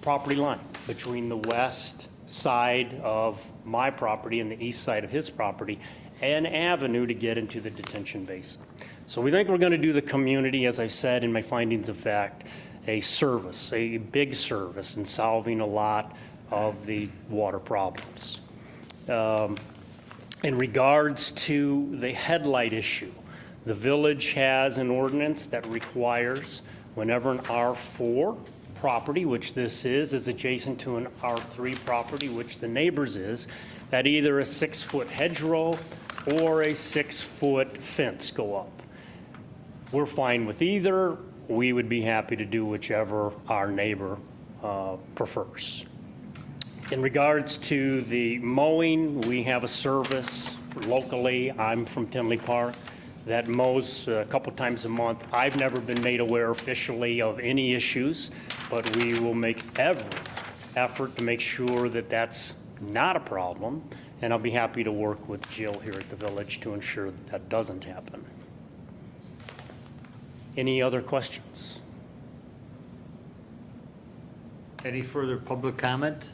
property line between the west side of my property and the east side of his property, an avenue to get into the detention basin. So we think we're going to do the community, as I said in my findings of fact, a service, a big service in solving a lot of the water problems. In regards to the headlight issue, the village has an ordinance that requires whenever an R4 property, which this is adjacent to an R3 property, which the neighbors is, that either a 6-foot hedgerow or a 6-foot fence go up. We're fine with either. We would be happy to do whichever our neighbor prefers. In regards to the mowing, we have a service locally. I'm from Tinley Park that mows a couple times a month. I've never been made aware officially of any issues, but we will make every effort to make sure that that's not a problem, and I'll be happy to work with Jill here at the village to ensure that that doesn't happen. Any other questions? Any further public comment?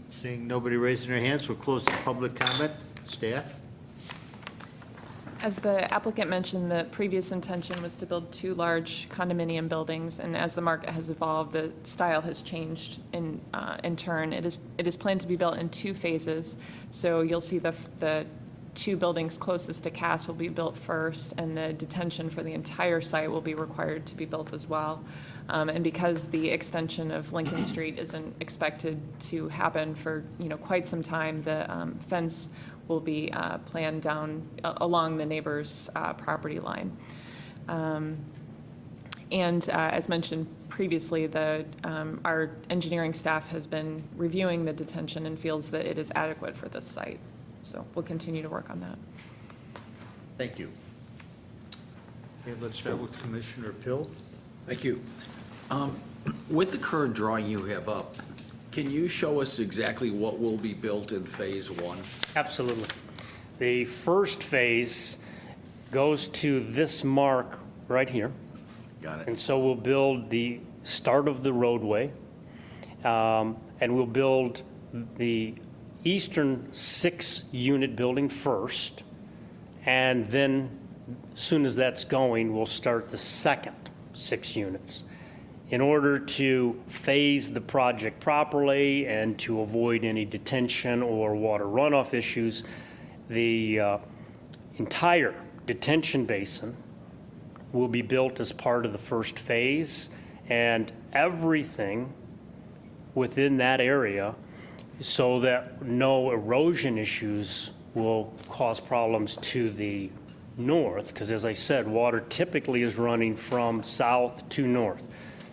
Seeing nobody raising their hands, we'll close the public comment. Staff? As the applicant mentioned, the previous intention was to build 2 large condominium buildings, and as the market has evolved, the style has changed in turn. It is planned to be built in 2 phases, so you'll see the 2 buildings closest to Cass will be built first, and the detention for the entire site will be required to be built as well. And because the extension of Lincoln Street isn't expected to happen for quite some time, the fence will be planned down along the neighbor's property line. And as mentioned previously, our engineering staff has been reviewing the detention and feels that it is adequate for this site. So we'll continue to work on that. Thank you. Okay, let's start with Commissioner Pill. Thank you. With the current drawing you have up, can you show us exactly what will be built in Phase 1? Absolutely. The first phase goes to this mark right here. Got it. And so we'll build the start of the roadway, and we'll build the eastern 6-unit building first, and then as soon as that's going, we'll start the second 6 units. In order to phase the project properly and to avoid any detention or water runoff issues, the entire detention basin will be built as part of the first phase, and everything within that area so that no erosion issues will cause problems to the north, because as I said, water typically is running from south to north.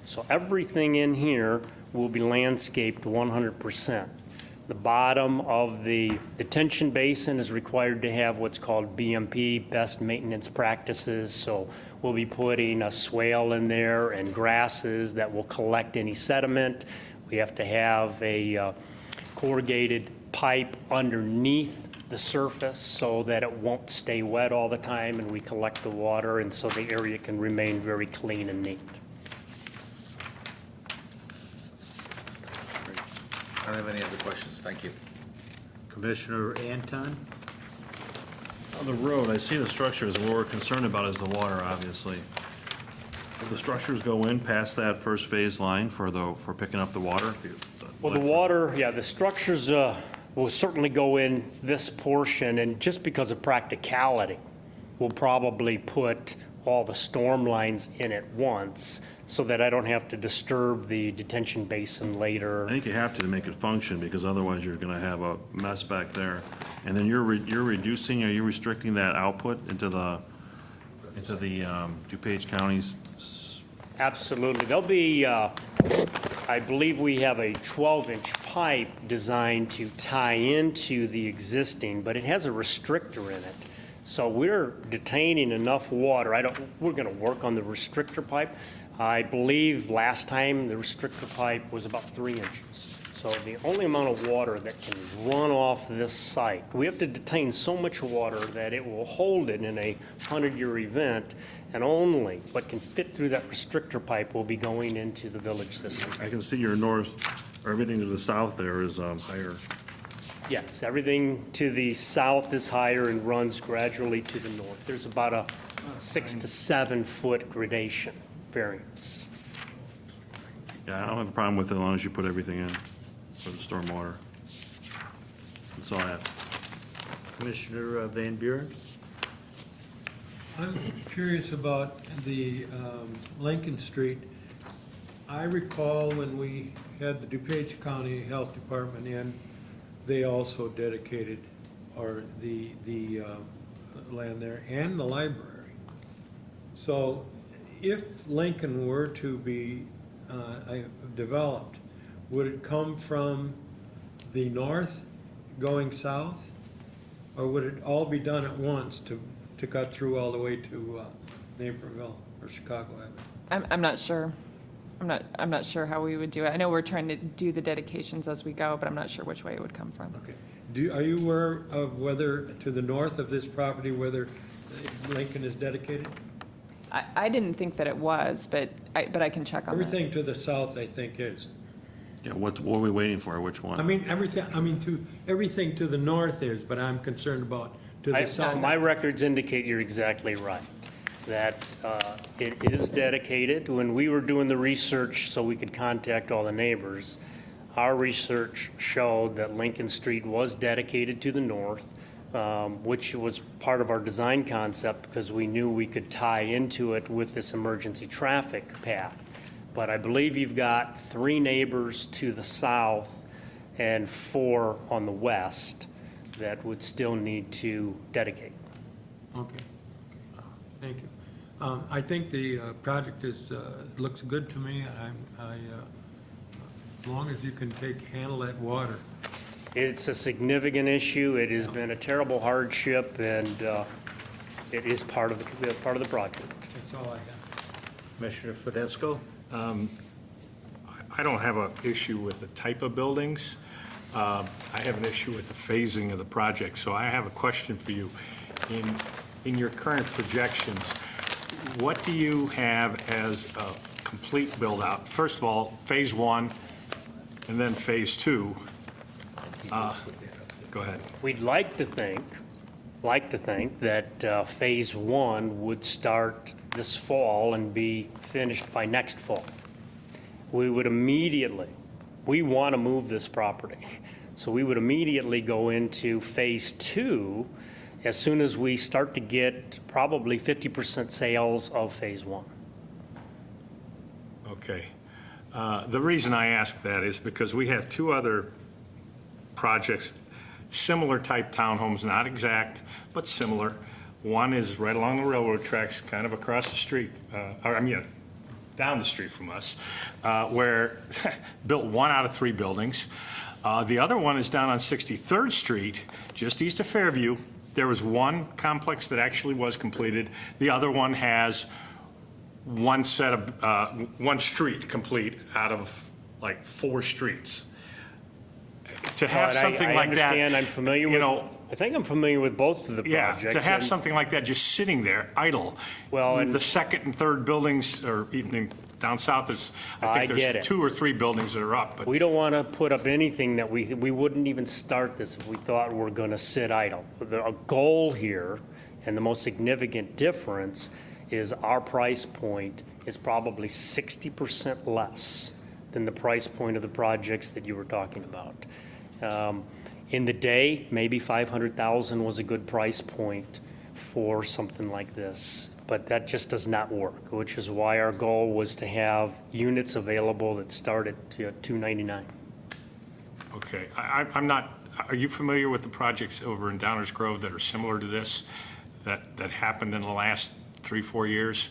So everything in here will be landscaped 100%. The bottom of the detention basin is required to have what's called BMP, best maintenance practices. So we'll be putting a swale in there and grasses that will collect any sediment. We have to have a corrugated pipe underneath the surface so that it won't stay wet all the time, and we collect the water, and so the area can remain very clean and neat. I don't have any other questions, thank you. Commissioner Anton? On the road, I see the structures, and what we're concerned about is the water, obviously. Will the structures go in past that first phase line for picking up the water? Well, the water, yeah, the structures will certainly go in this portion, and just because of practicality, we'll probably put all the storm lines in at once so that I don't have to disturb the detention basin later. I think you have to make it function, because otherwise you're gonna have a mess back there. And then you're reducing, are you restricting that output into the DuPage County's? Absolutely. There'll be, I believe we have a 12-inch pipe designed to tie into the existing, but it has a restrictor in it. So we're detaining enough water. We're going to work on the restrictor pipe. I believe last time the restrictor pipe was about 3 inches. So the only amount of water that can run off this site, we have to detain so much water that it will hold it in a 100-year event, and only what can fit through that restrictor pipe will be going into the village system. I can see your north, or everything to the south there is higher. Yes, everything to the south is higher and runs gradually to the north. There's about a 6 to 7 foot gradation variance. Yeah, I don't have a problem with it as long as you put everything in for the stormwater. That's all I have. Commissioner Van Buren? I'm curious about the Lincoln Street. I recall when we had the DuPage County Health Department in, they also dedicated, or the land there, and the library. So if Lincoln were to be developed, would it come from the north going south? Or would it all be done at once to cut through all the way to Naperville or Chicago Avenue? I'm not sure. I'm not sure how we would do it. I know we're trying to do the dedications as we go, but I'm not sure which way it would come from. Okay. Are you aware of whether, to the north of this property, whether Lincoln is dedicated? I didn't think that it was, but I can check on that. Everything to the south, I think, is. Yeah, what are we waiting for? Which one? Everything to the north is, but I'm concerned about to the south. My records indicate you're exactly right, that it is dedicated. When we were doing the research so we could contact all the neighbors, our research showed that Lincoln Street was dedicated to the north, which was part of our design concept because we knew we could tie into it with this emergency traffic path. But I believe you've got 3 neighbors to the south and 4 on the west that would still need to dedicate. Okay. Thank you. I think the project looks good to me. As long as you can handle that water. It's a significant issue. It has been a terrible hardship, and it is part of the project. That's all I have. Commissioner Fidesco? I don't have an issue with the type of buildings. I have an issue with the phasing of the project. So I have a question for you. In your current projections, what do you have as a complete build-out? First of all, phase 1, and then phase 2. Go ahead. We'd like to think that phase 1 would start this fall and be finished by next fall. We want to move this property. So we would immediately go into phase 2 as soon as we start to get probably 50% sales of phase 1. Okay. The reason I ask that is because we have 2 other projects, similar type townhomes, not exact, but similar. One is right along the railroad tracks, kind of across the street, down the street from us, where built 1 out of 3 buildings. The other one is down on 63rd Street, just east of Fairview. There was one complex that actually was completed. The other one has one street complete out of like 4 streets. To have But something I like that, understand, I'm familiar with, I think I'm familiar with both of the yeah, projects. to have and- something like that just sitting there idle. Well, and- the second and third buildings, or even down south, there's, I I think get there's it. 2 or 3 buildings that are up. But We don't want to put up anything that we wouldn't even start this if we thought we're going to sit idle. A goal here, and the most significant difference, is our price point is probably 60% less than the price point of the projects that you were talking about. In the day, maybe 500,000 was a good price point for something like this, but that just does not work, which is why our goal was to have units available that start at $299. Okay, I'm not, are you familiar with the projects over in Downers Grove that are similar to this, that happened in the last 3-4 years?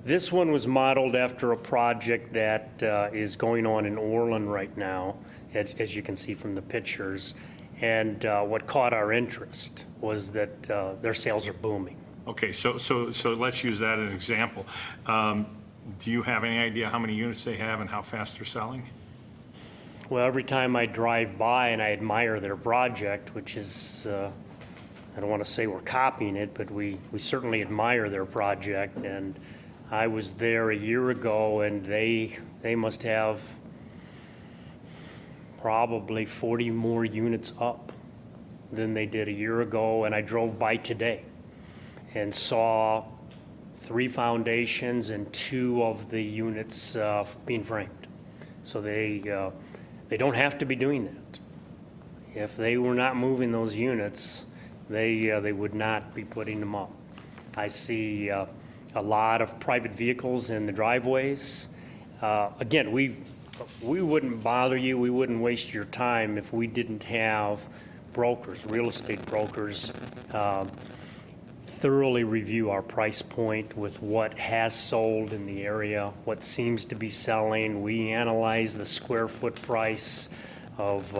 This one was modeled after a project that is going on in Orland right now, as you can see from the pictures. And what caught our interest was that their sales are booming. Okay, so let's use that as an example. Do you have any idea how many units they have and how fast they're selling? Well, every time I drive by and I admire their project, which is, I don't want to say we're copying it, but we certainly admire their project. And I was there a year ago, and they must have probably 40 more units up than they did a year ago. And I drove by today and saw 3 foundations and 2 of the units being framed. So they don't have to be doing that. If they were not moving those units, they would not be putting them up. I see a lot of private vehicles in the driveways. Again, we wouldn't bother you, we wouldn't waste your time if we didn't have brokers, real estate brokers, thoroughly review our price point with what has sold in the area, what seems to be selling. We analyze the square foot price of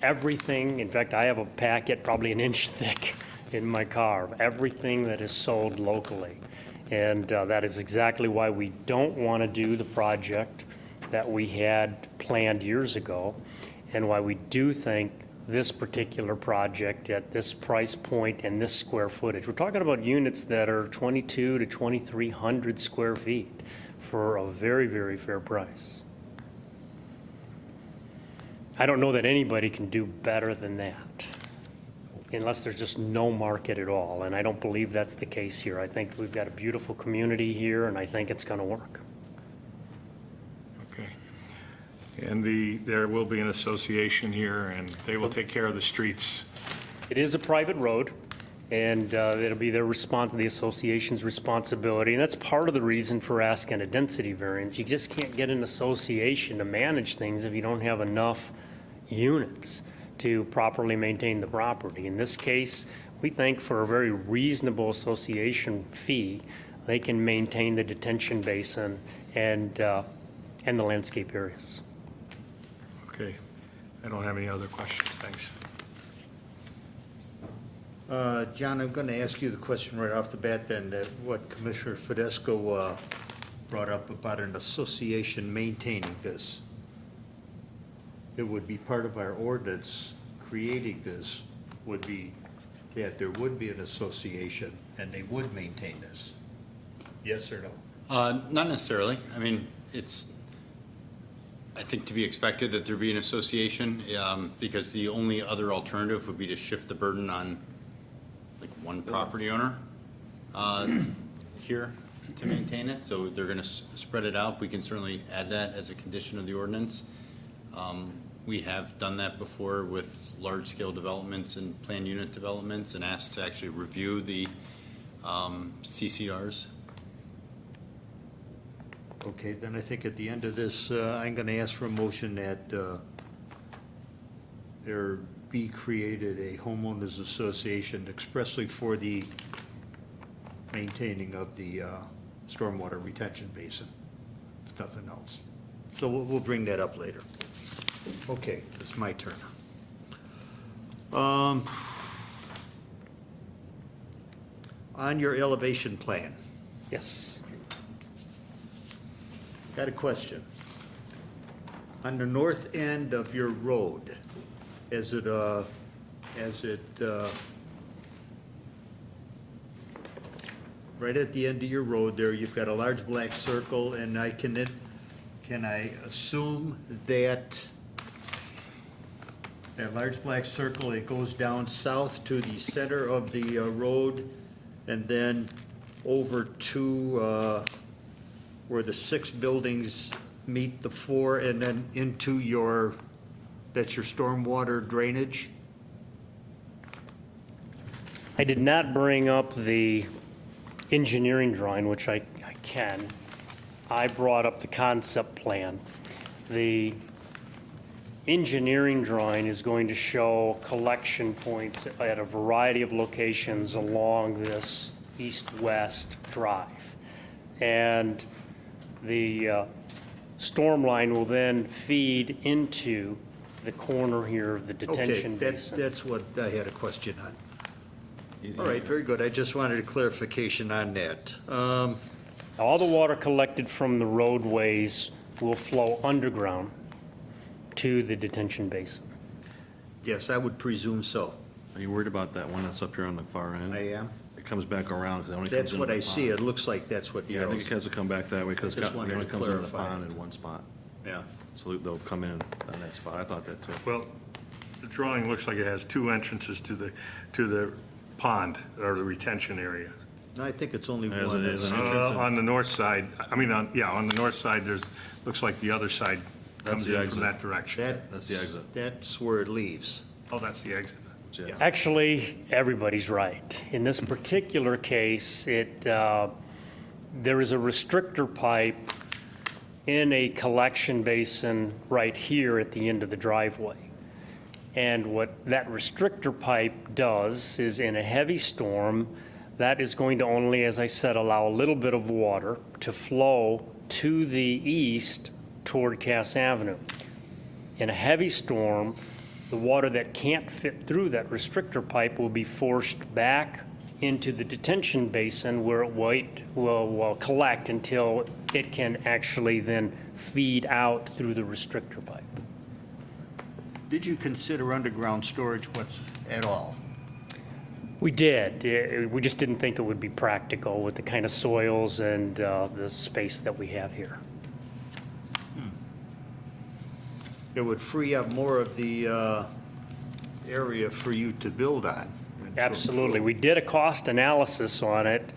everything. In fact, I have a packet probably an inch thick in my car of everything that is sold locally. And that is exactly why we don't want to do the project that we had planned years ago, and why we do think this particular project at this price point and this square footage. We're talking about units that are 2,200 to 2,300 square feet for a very, very fair price. I don't know that anybody can do better than that, unless there's just no market at all, and I don't believe that's the case here. I think we've got a beautiful community here, and I think it's going to work. Okay. And there will be an association here, and they will take care of the streets. It is a private road, and it'll be the association's responsibility, and that's part of the reason for asking a density variance. You just can't get an association to manage things if you don't have enough units to properly maintain the property. In this case, we think for a very reasonable association fee, they can maintain the detention basin and the landscape areas. Okay. I don't have any other questions. Thanks. John, I'm going to ask you the question right off the bat then, that what Commissioner Fidesco brought up about an association maintaining this. It would be part of our ordinance creating this would be that there would be an association and they would maintain this. Yes or no? Not necessarily. I mean, it's, I think, to be expected that there be an association, because the only other alternative would be to shift the burden on like one property owner here to maintain it. So they're going to spread it out. We can certainly add that as a condition of the ordinance. We have done that before with large-scale developments and planned unit developments and asked to actually review the CCRs. Okay, then I think at the end of this, I'm going to ask for a motion that there be created a homeowners association expressly for the maintaining of the stormwater retention basin. It's nothing else. So we'll bring that up later. Okay, it's my turn. On your elevation plan, Yes. got a question. On the north end of your road, right at the end of your road there, you've got a large black circle, and can I assume that that large black circle, it goes down south to the center of the road, and then over to where the 6 buildings meet the 4, and then into that's your stormwater drainage? I did not bring up the engineering drawing, which I can. I brought up the concept plan. The engineering drawing is going to show collection points at a variety of locations along this east-west drive. And the storm line will then feed into the corner here of the detention Okay, basin. that's what I had a question on. All right, very good. I just wanted a clarification on that. All the water collected from the roadways will flow underground to the detention basin. Yes, I would presume so. Are you worried about that one that's up here on the far end? I am. It comes back around because it only comes That's into what the I see. pond. It looks like that's what the Yeah, I think arrows. it has to come back that way because I just it wanted only to comes into the clarify. pond in one spot. Yeah. So they'll come in on that spot. I thought that too. Well, the drawing looks like it has 2 entrances to the pond, or the retention area. No, I think it's only As one. it is That's- an entrance. On the north side, on the north side, looks like the other side comes the in exit. from that direction. That's the exit. That's where it leaves. Oh, that's the exit. Yeah. Actually, everybody's right. In this particular case, there is a restrictor pipe in a collection basin right here at the end of the driveway. And what that restrictor pipe does is in a heavy storm, that is going to only, as I said, allow a little bit of water to flow to the east toward Cass Avenue. In a heavy storm, the water that can't fit through that restrictor pipe will be forced back into the detention basin where it will collect until it can actually then feed out through the restrictor pipe. Did you consider underground storage at all? We did. We just didn't think it would be practical with the kind of soils and the space that we have here. It would free up more of the area for you to build on. and to Absolutely. improve. We did a cost analysis on it,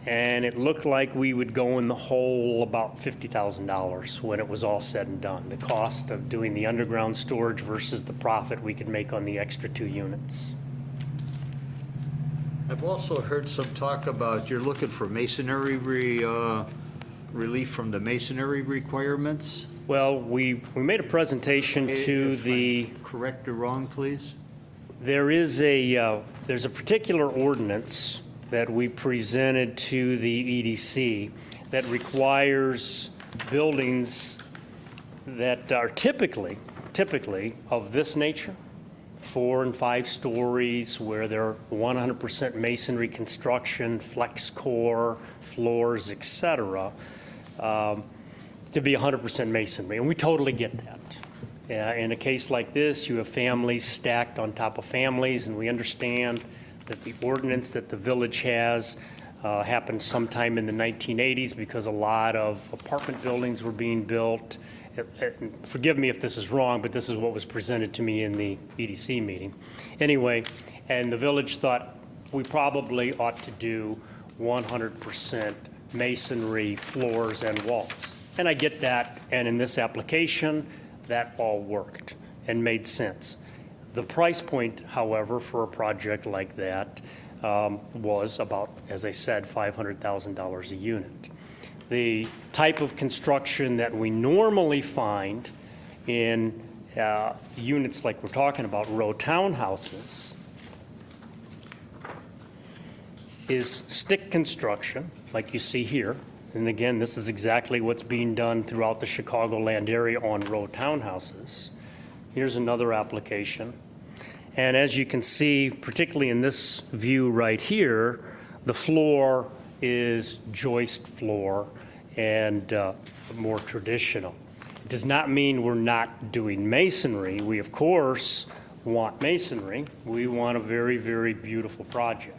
and it looked like we would go in the hole about $50,000 when it was all said and done. The cost of doing the underground storage versus the profit we could make on the extra 2 units. I've also heard some talk about you're looking for masonry relief from the masonry requirements. Well, we made a presentation to If the, I'm correct or wrong, please? there's a particular ordinance that we presented to the EDC that requires buildings that are typically of this nature, 4 and 5 stories, where they're 100% masonry construction, flex core, floors, et cetera, to be 100% masonry, and we totally get that. In a case like this, you have families stacked on top of families, and we understand that the ordinance that the village has happened sometime in the 1980s because a lot of apartment buildings were being built. Forgive me if this is wrong, but this is what was presented to me in the EDC meeting. Anyway, and the village thought we probably ought to do 100% masonry floors and walls. And I get that, and in this application, that all worked and made sense. The price point, however, for a project like that was about, as I said, $500,000 a unit. The type of construction that we normally find in units like we're talking about, row townhouses, is stick construction, like you see here, and again, this is exactly what's being done throughout the Chicagoland area on row townhouses. Here's another application. And as you can see, particularly in this view right here, the floor is joist floor and more traditional. It does not mean we're not doing masonry. We, of course, want masonry. We want a very, very beautiful project.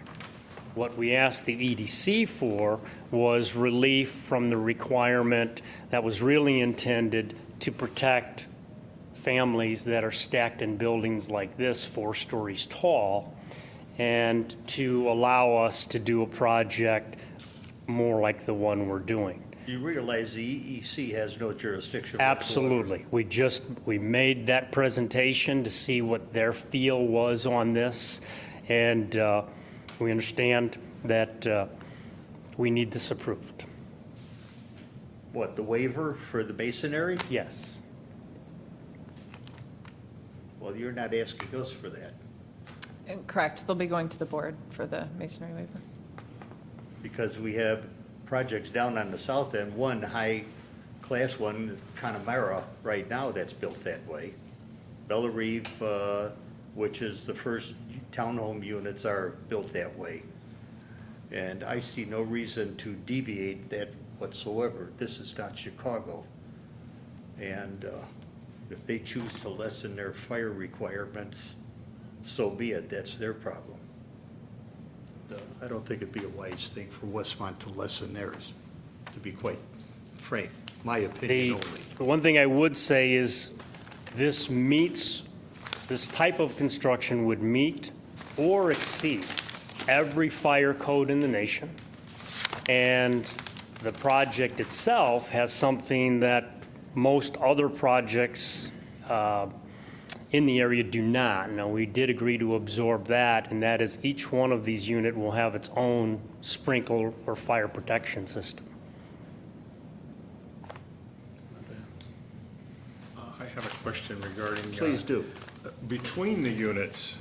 What we asked the EDC for was relief from the requirement that was really intended to protect families that are stacked in buildings like this, 4 stories tall, and to allow us to do a project more like the one we're doing. You realize the EEC has no jurisdiction whatsoever. Absolutely. We made that presentation to see what their feel was on this, and we understand that we need this approved. What, the waiver for the masonry? Yes. Well, you're not asking us for that, Correct, they'll be going to the board for the masonry waiver. because we have projects down on the south end, one high class one, Connemara, right now that's built that way. Bella Reeve, which is the first townhome units are built that way. And I see no reason to deviate that whatsoever. This is not Chicago. And if they choose to lessen their fire requirements, so be it, that's their problem. I don't think it'd be a wise thing for Westmont to lessen theirs, to be quite frank, my opinion only. The one thing I would say is this type of construction would meet or exceed every fire code in the nation. And the project itself has something that most other projects in the area do not. Now, we did agree to absorb that, and that is each one of these units will have its own sprinkler or fire protection system. I have a question regarding. Please do. Between the units,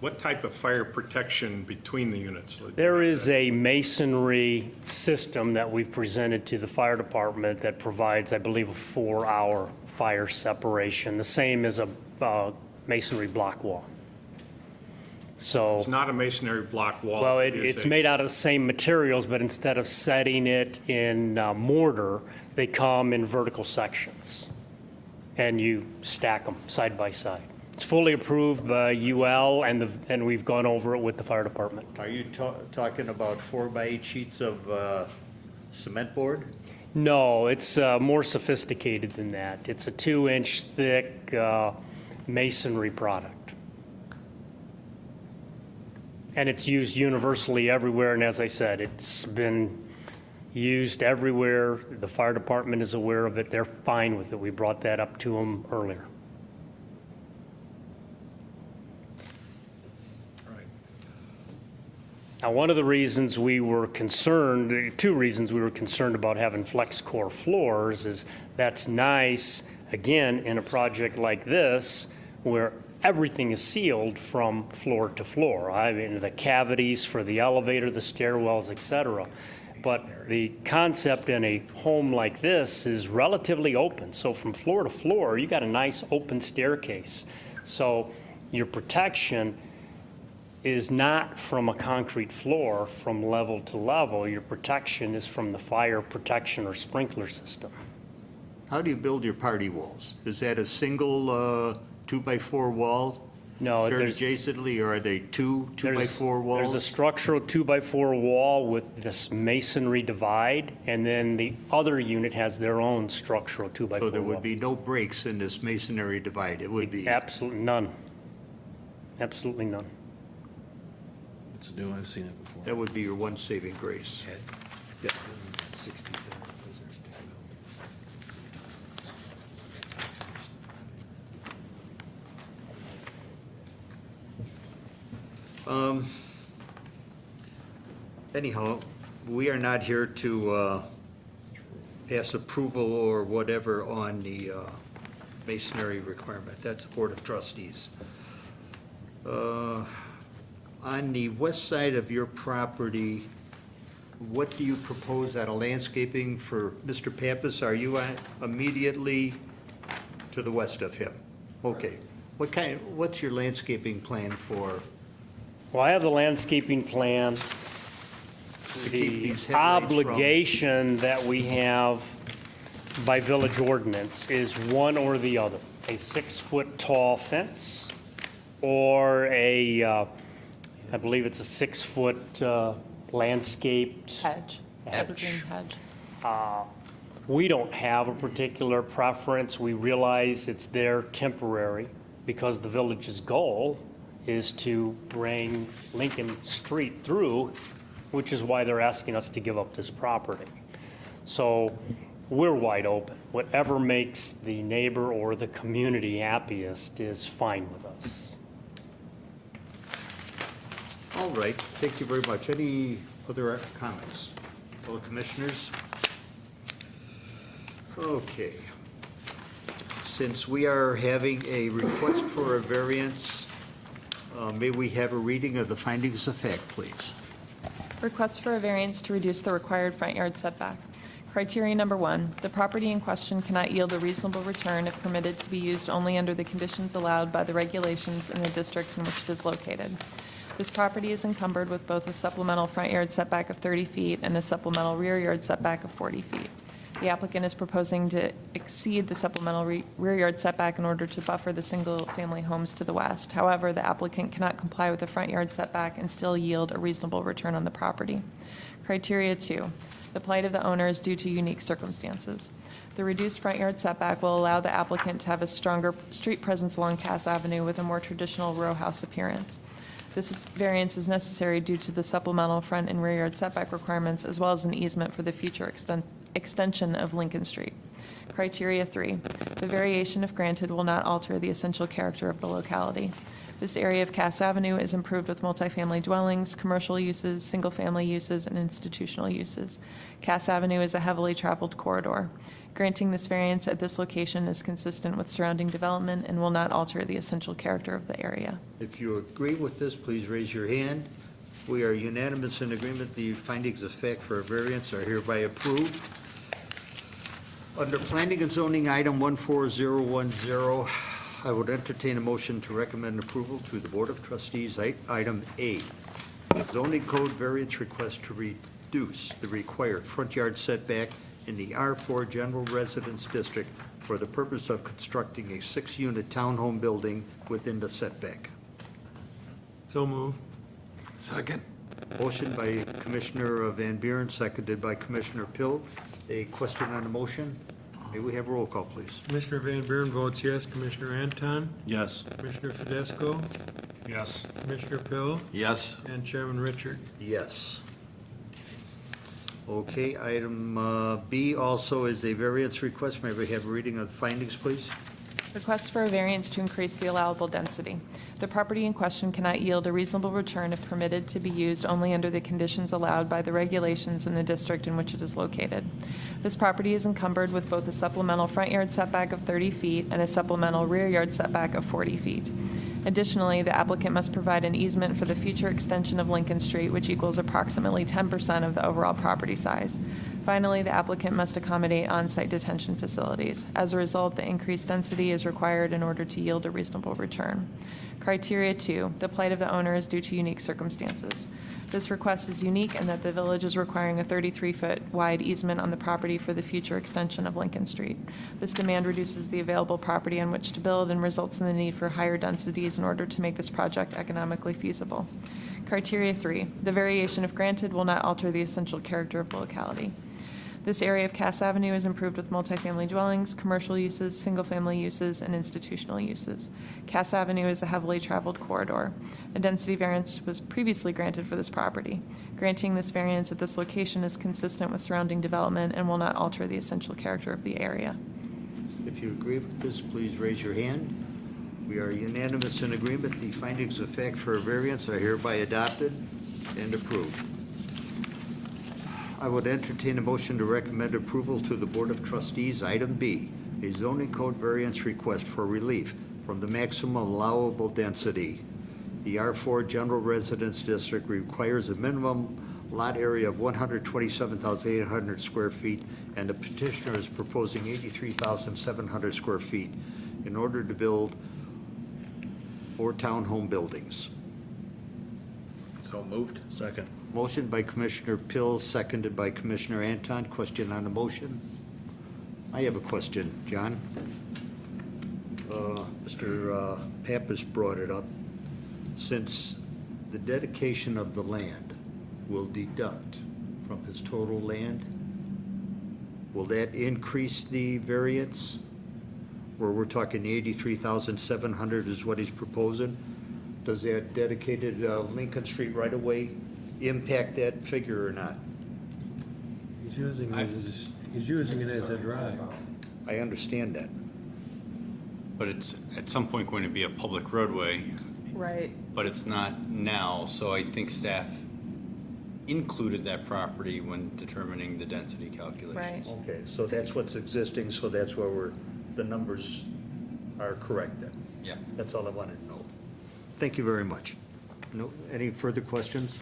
what type of fire protection between the units? There is a masonry system that we've presented to the fire department that provides, I believe, a 4-hour fire separation, the same as a masonry block wall. So, It's not a masonry block wall. well, it is it's a- made out of the same materials, but instead of setting it in mortar, they come in vertical sections, and you stack them side by side. It's fully approved by UL, and we've gone over it with the fire department. Are you talking about 4x8 sheets of cement board? No, it's more sophisticated than that. It's a 2-inch thick masonry product. And it's used universally everywhere, and as I said, it's been used everywhere. The fire department is aware of it. They're fine with it. We brought that up to them earlier. Now, one of the reasons we were concerned, 2 reasons we were concerned about having flex core floors is that's nice, again, in a project like this, where everything is sealed from floor to floor. I mean, the cavities for the elevator, the stairwells, et cetera. But the concept in a home like this is relatively open. So from floor to floor, you got a nice open staircase. So your protection is not from a concrete floor from level to level. Your protection is from the fire protection or sprinkler system. How do you build your party walls? Is that a single 2x4 wall? No, Shared there's- adjacently, or are they two There's 2x4 walls? There's a structural 2x4 wall with this masonry divide, and then the other unit has their own structural 2x4 wall. So there would be no breaks in this masonry divide, it would be. Absolutely none. Absolutely none. It's new, I've seen it before. That would be your one saving grace. Yeah. 63rd was their state building. Anyhow, we are not here to pass approval or whatever on the masonry requirement. That's the Board of Trustees. On the west side of your property, what do you propose out of landscaping for Mr. Pappas? Are you immediately to the west of him? Okay. What's your landscaping plan for? Well, I have the landscaping plan. To keep The these headlights from- obligation that we have by village ordinance is one or the other, a 6-foot tall fence or I believe it's a 6-foot landscaped. Hedge, evergreen hedge. We don't have a particular preference. We realize it's there temporary because the village's goal is to bring Lincoln Street through, which is why they're asking us to give up this property. So we're wide open. Whatever makes the neighbor or the community happiest is fine with us. All right, thank you very much. Any other comments? Fellow commissioners? Okay. Since we are having a request for a variance, may we have a reading of the findings of fact, please? Request for a variance to reduce the required front yard setback. Criteria number 1, the property in question cannot yield a reasonable return if permitted to be used only under the conditions allowed by the regulations in the district in which it is located. This property is encumbered with both a supplemental front yard setback of 30 feet and a supplemental rear yard setback of 40 feet. The applicant is proposing to exceed the supplemental rear yard setback in order to buffer the single-family homes to the west. However, the applicant cannot comply with the front yard setback and still yield a reasonable return on the property. Criteria 2, the plight of the owner is due to unique circumstances. The reduced front yard setback will allow the applicant to have a stronger street presence along Cass Avenue with a more traditional row house appearance. This variance is necessary due to the supplemental front and rear yard setback requirements, as well as an easement for the future extension of Lincoln Street. Criteria 3, the variation, if granted, will not alter the essential character of the locality. This area of Cass Avenue is improved with multifamily dwellings, commercial uses, single-family uses, and institutional uses. Cass Avenue is a heavily traveled corridor. Granting this variance at this location is consistent with surrounding development and will not alter the essential character of the area. If you agree with this, please raise your hand. We are unanimous in agreement. The findings of fact for a variance are hereby approved. Under Planning and Zoning, item 14010, I would entertain a motion to recommend approval to the Board of Trustees. Item A, zoning code variance request to reduce the required front yard setback in the R4 General Residence District for the purpose of constructing a 6-unit townhome building within the setback. So move. Second. Motion by Commissioner Van Buren, seconded by Commissioner Pill. A question on the motion? May we have a roll call, please? Commissioner Van Buren votes yes. Commissioner Anton? Yes. Commissioner Fidesco? Yes. Commissioner Pill? Yes. And Chairman Richard? Yes. Okay, item B also is a variance request. May we have a reading of the findings, please? Request for a variance to increase the allowable density. The property in question cannot yield a reasonable return if permitted to be used only under the conditions allowed by the regulations in the district in which it is located. This property is encumbered with both a supplemental front yard setback of 30 feet and a supplemental rear yard setback of 40 feet. Additionally, the applicant must provide an easement for the future extension of Lincoln Street, which equals approximately 10% of the overall property size. Finally, the applicant must accommodate on-site detention facilities. As a result, the increased density is required in order to yield a reasonable return. Criteria 2, the plight of the owner is due to unique circumstances. This request is unique in that the village is requiring a 33-foot wide easement on the property for the future extension of Lincoln Street. This demand reduces the available property on which to build and results in the need for higher densities in order to make this project economically feasible. Criteria 3, the variation, if granted, will not alter the essential character of the locality. This area of Cass Avenue is improved with multifamily dwellings, commercial uses, single-family uses, and institutional uses. Cass Avenue is a heavily traveled corridor. A density variance was previously granted for this property. Granting this variance at this location is consistent with surrounding development and will not alter the essential character of the area. If you agree with this, please raise your hand. We are unanimous in agreement. The findings of fact for a variance are hereby adopted and approved. I would entertain a motion to recommend approval to the Board of Trustees. Item B, a zoning code variance request for relief from the maximum allowable density. The R4 General Residence District requires a minimum lot area of 127,800 square feet, and the petitioner is proposing 83,700 square feet in order to build 4 townhome buildings. So moved? Second. Motion by Commissioner Pill, seconded by Commissioner Anton. Question on the motion? I have a question, John. Mr. Pappas brought it up. Since the dedication of the land will deduct from his total land, will that increase the variance? Where we're talking 83,700 is what he's proposing? Does that dedicated Lincoln Street right-of-way impact that figure or not? He's using it as a drive. I understand that. But it's at some point going to be a public roadway, Right. but it's not now, so I think staff included that property when determining the density calculations. Right. Okay, so that's what's existing, so that's where the numbers are correct then. Yeah. That's all I wanted to know. Thank you very much. No, any further questions?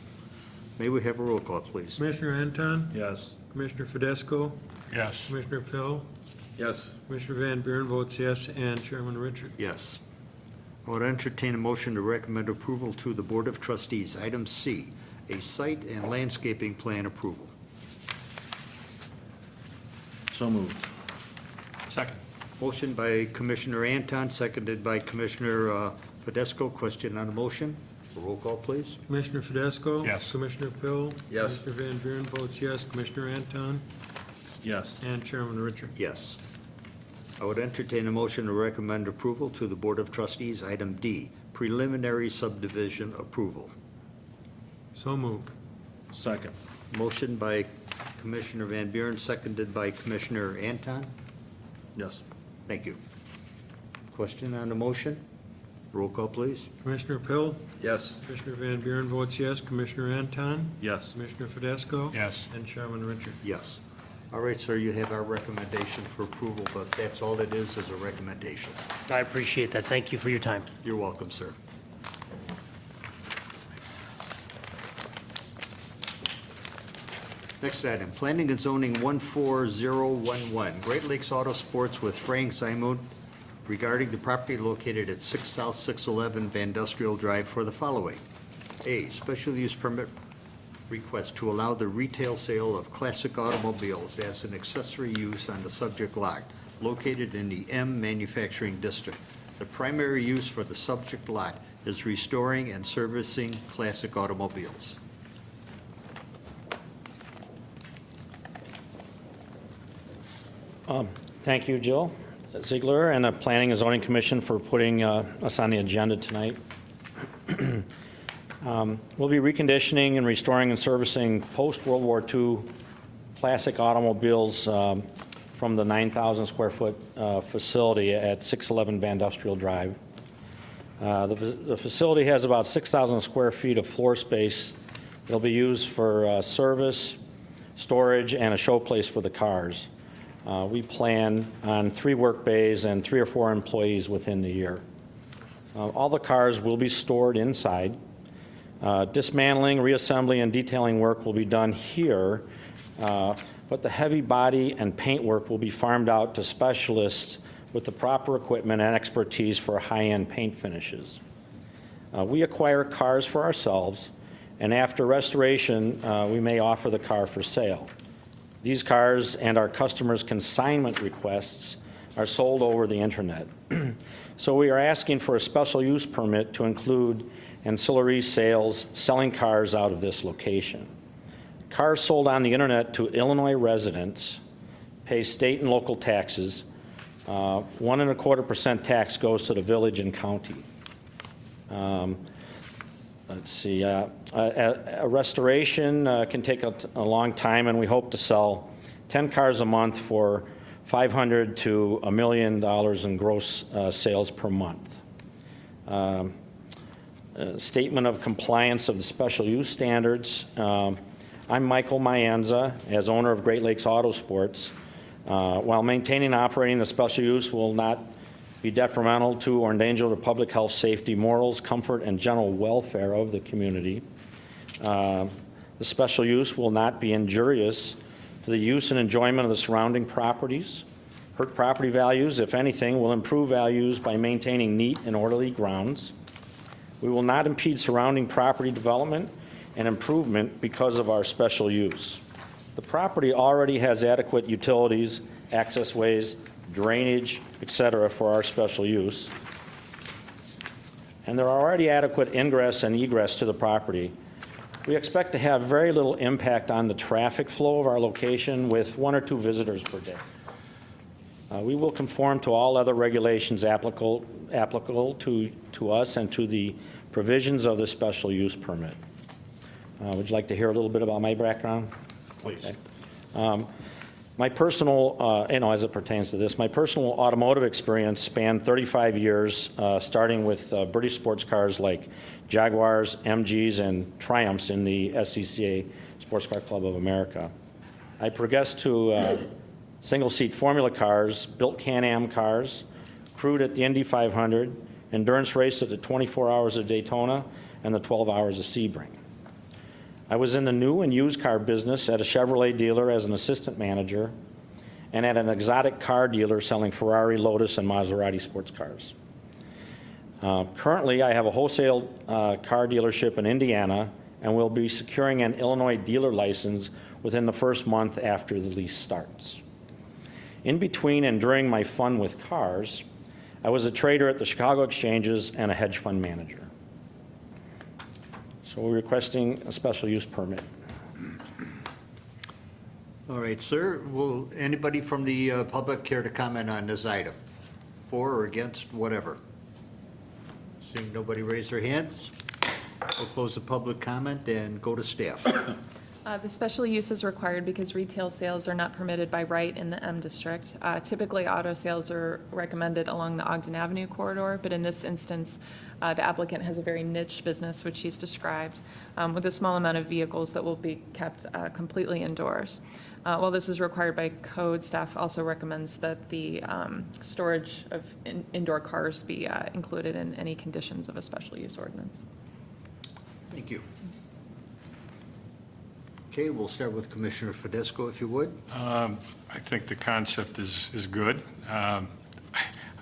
May we have a roll call, please? Commissioner Anton? Yes. Commissioner Fidesco? Yes. Commissioner Pill? Yes. Commissioner Van Buren votes yes, and Chairman Richard. Yes. I would entertain a motion to recommend approval to the Board of Trustees. Item C, a site and landscaping plan approval. So moved. Second. Motion by Commissioner Anton, seconded by Commissioner Fidesco. Question on the motion? Roll call, please. Commissioner Fidesco? Yes. Commissioner Pill? Yes. Commissioner Van Buren votes yes. Commissioner Anton? Yes. And Chairman Richard. Yes. I would entertain a motion to recommend approval to the Board of Trustees. Item D, preliminary subdivision approval. So moved. Second. Motion by Commissioner Van Buren, seconded by Commissioner Anton. Yes. Thank you. Question on the motion? Roll call, please. Commissioner Pill? Yes. Commissioner Van Buren votes yes. Commissioner Anton? Yes. Commissioner Fidesco? Yes. And Chairman Richard. Yes. All right, sir, you have our recommendation for approval, but that's all it is a recommendation. I appreciate that. Thank you for your time. You're welcome, sir. Next item, Planning and Zoning 14011, Great Lakes Auto Sports with Frank Zymut regarding the property located at 6 South 611 Van Industrial Drive for the following. A, special use permit request to allow the retail sale of classic automobiles as an accessory use on the subject lot located in the M Manufacturing District. The primary use for the subject lot is restoring and servicing classic automobiles. Thank you, Jill Ziegler, and the Planning and Zoning Commission for putting us on the agenda tonight. We'll be reconditioning and restoring and servicing post-World War II classic automobiles from the 9,000 square foot facility at 611 Van Industrial Drive. The facility has about 6,000 square feet of floor space. It'll be used for service, storage, and a showplace for the cars. We plan on 3 work bays and 3 or 4 employees within the year. All the cars will be stored inside. Dismantling, reassembly, and detailing work will be done here, but the heavy body and paint work will be farmed out to specialists with the proper equipment and expertise for high-end paint finishes. We acquire cars for ourselves, and after restoration, we may offer the car for sale. These cars and our customers' consignment requests are sold over the internet. So we are asking for a special use permit to include ancillary sales, selling cars out of this location. Cars sold on the internet to Illinois residents pay state and local taxes. 1.25% tax goes to the village and county. Let's see, a restoration can take a long time, and we hope to sell 10 cars a month for $500,000 to $1 million in gross sales per month. Statement of compliance of the special use standards. I'm Michael Mayanza, as owner of Great Lakes Auto Sports. While maintaining and operating the special use will not be detrimental to or endanger the public health, safety, morals, comfort, and general welfare of the community. The special use will not be injurious to the use and enjoyment of the surrounding properties. Hurt property values, if anything, will improve values by maintaining neat and orderly grounds. We will not impede surrounding property development and improvement because of our special use. The property already has adequate utilities, access ways, drainage, etc. for our special use. And there are already adequate ingress and egress to the property. We expect to have very little impact on the traffic flow of our location with 1 or 2 visitors per day. We will conform to all other regulations applicable to us and to the provisions of the special use permit. Would you like to hear a little bit about my background? Please. Okay. My personal, as it pertains to this, my personal automotive experience spanned 35 years, starting with British sports cars like Jaguars, MGs, and Triumphs in the SCCA Sports Car Club of America. I progressed to single-seat Formula cars, built Can-Am cars, crewed at the Indy 500, endurance raced at the 24 Hours of Daytona and the 12 Hours of Sebring. I was in the new and used car business at a Chevrolet dealer as an assistant manager and at an exotic car dealer selling Ferrari, Lotus, and Maserati sports cars. Currently, I have a wholesale car dealership in Indiana and will be securing an Illinois dealer license within the first month after the lease starts. In between and during my fun with cars, I was a trader at the Chicago exchanges and a hedge fund manager. So we're requesting a special use permit. All right, sir. Will anybody from the public care to comment on this item? For or against, whatever? Seeing nobody raise their hands, we'll close the public comment and go to staff. The special use is required because retail sales are not permitted by right in the M district. Typically, auto sales are recommended along the Ogden Avenue corridor, but in this instance, the applicant has a very niche business, which he's described, with a small amount of vehicles that will be kept completely indoors. While this is required by code, staff also recommends that the storage of indoor cars be included in any conditions of a special use ordinance. Thank you. Okay, we'll start with Commissioner Fidesco, if you would. I think the concept is good. I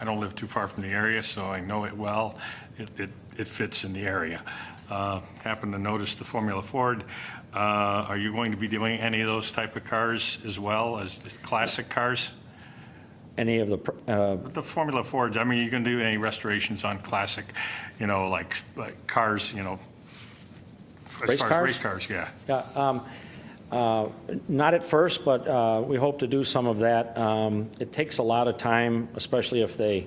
don't live too far from the area, so I know it well. It fits in the area. Happened to notice the Formula Ford. Are you going to be doing any of those type of cars as well as the classic cars? Any of The Formula Fords, I mean, you can do any restorations on classic, like cars, as Race far cars? as race cars, yeah. Yeah, not at first, but we hope to do some of that. It takes a lot of time, especially if the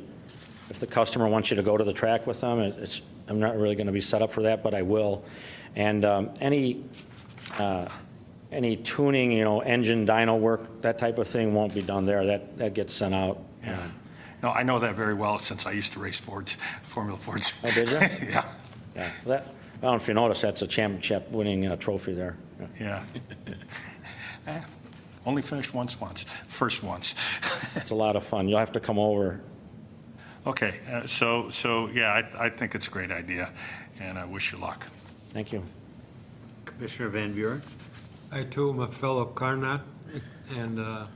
customer wants you to go to the track with them. I'm not really going to be set up for that, but I will. And any tuning, engine, dyno work, that type of thing won't be done there. That gets sent out. Yeah. No, I know that very well since I used to race Fords, Formula Fords. Oh, did you? Yeah. Yeah. I don't know if you noticed, that's a championship winning trophy there. Yeah. Only finished first once. It's a lot of fun. You'll have to come over. Okay, so yeah, I think it's a great idea, and I wish you luck. Thank you. Commissioner Van Buren. I too am a fellow car nut and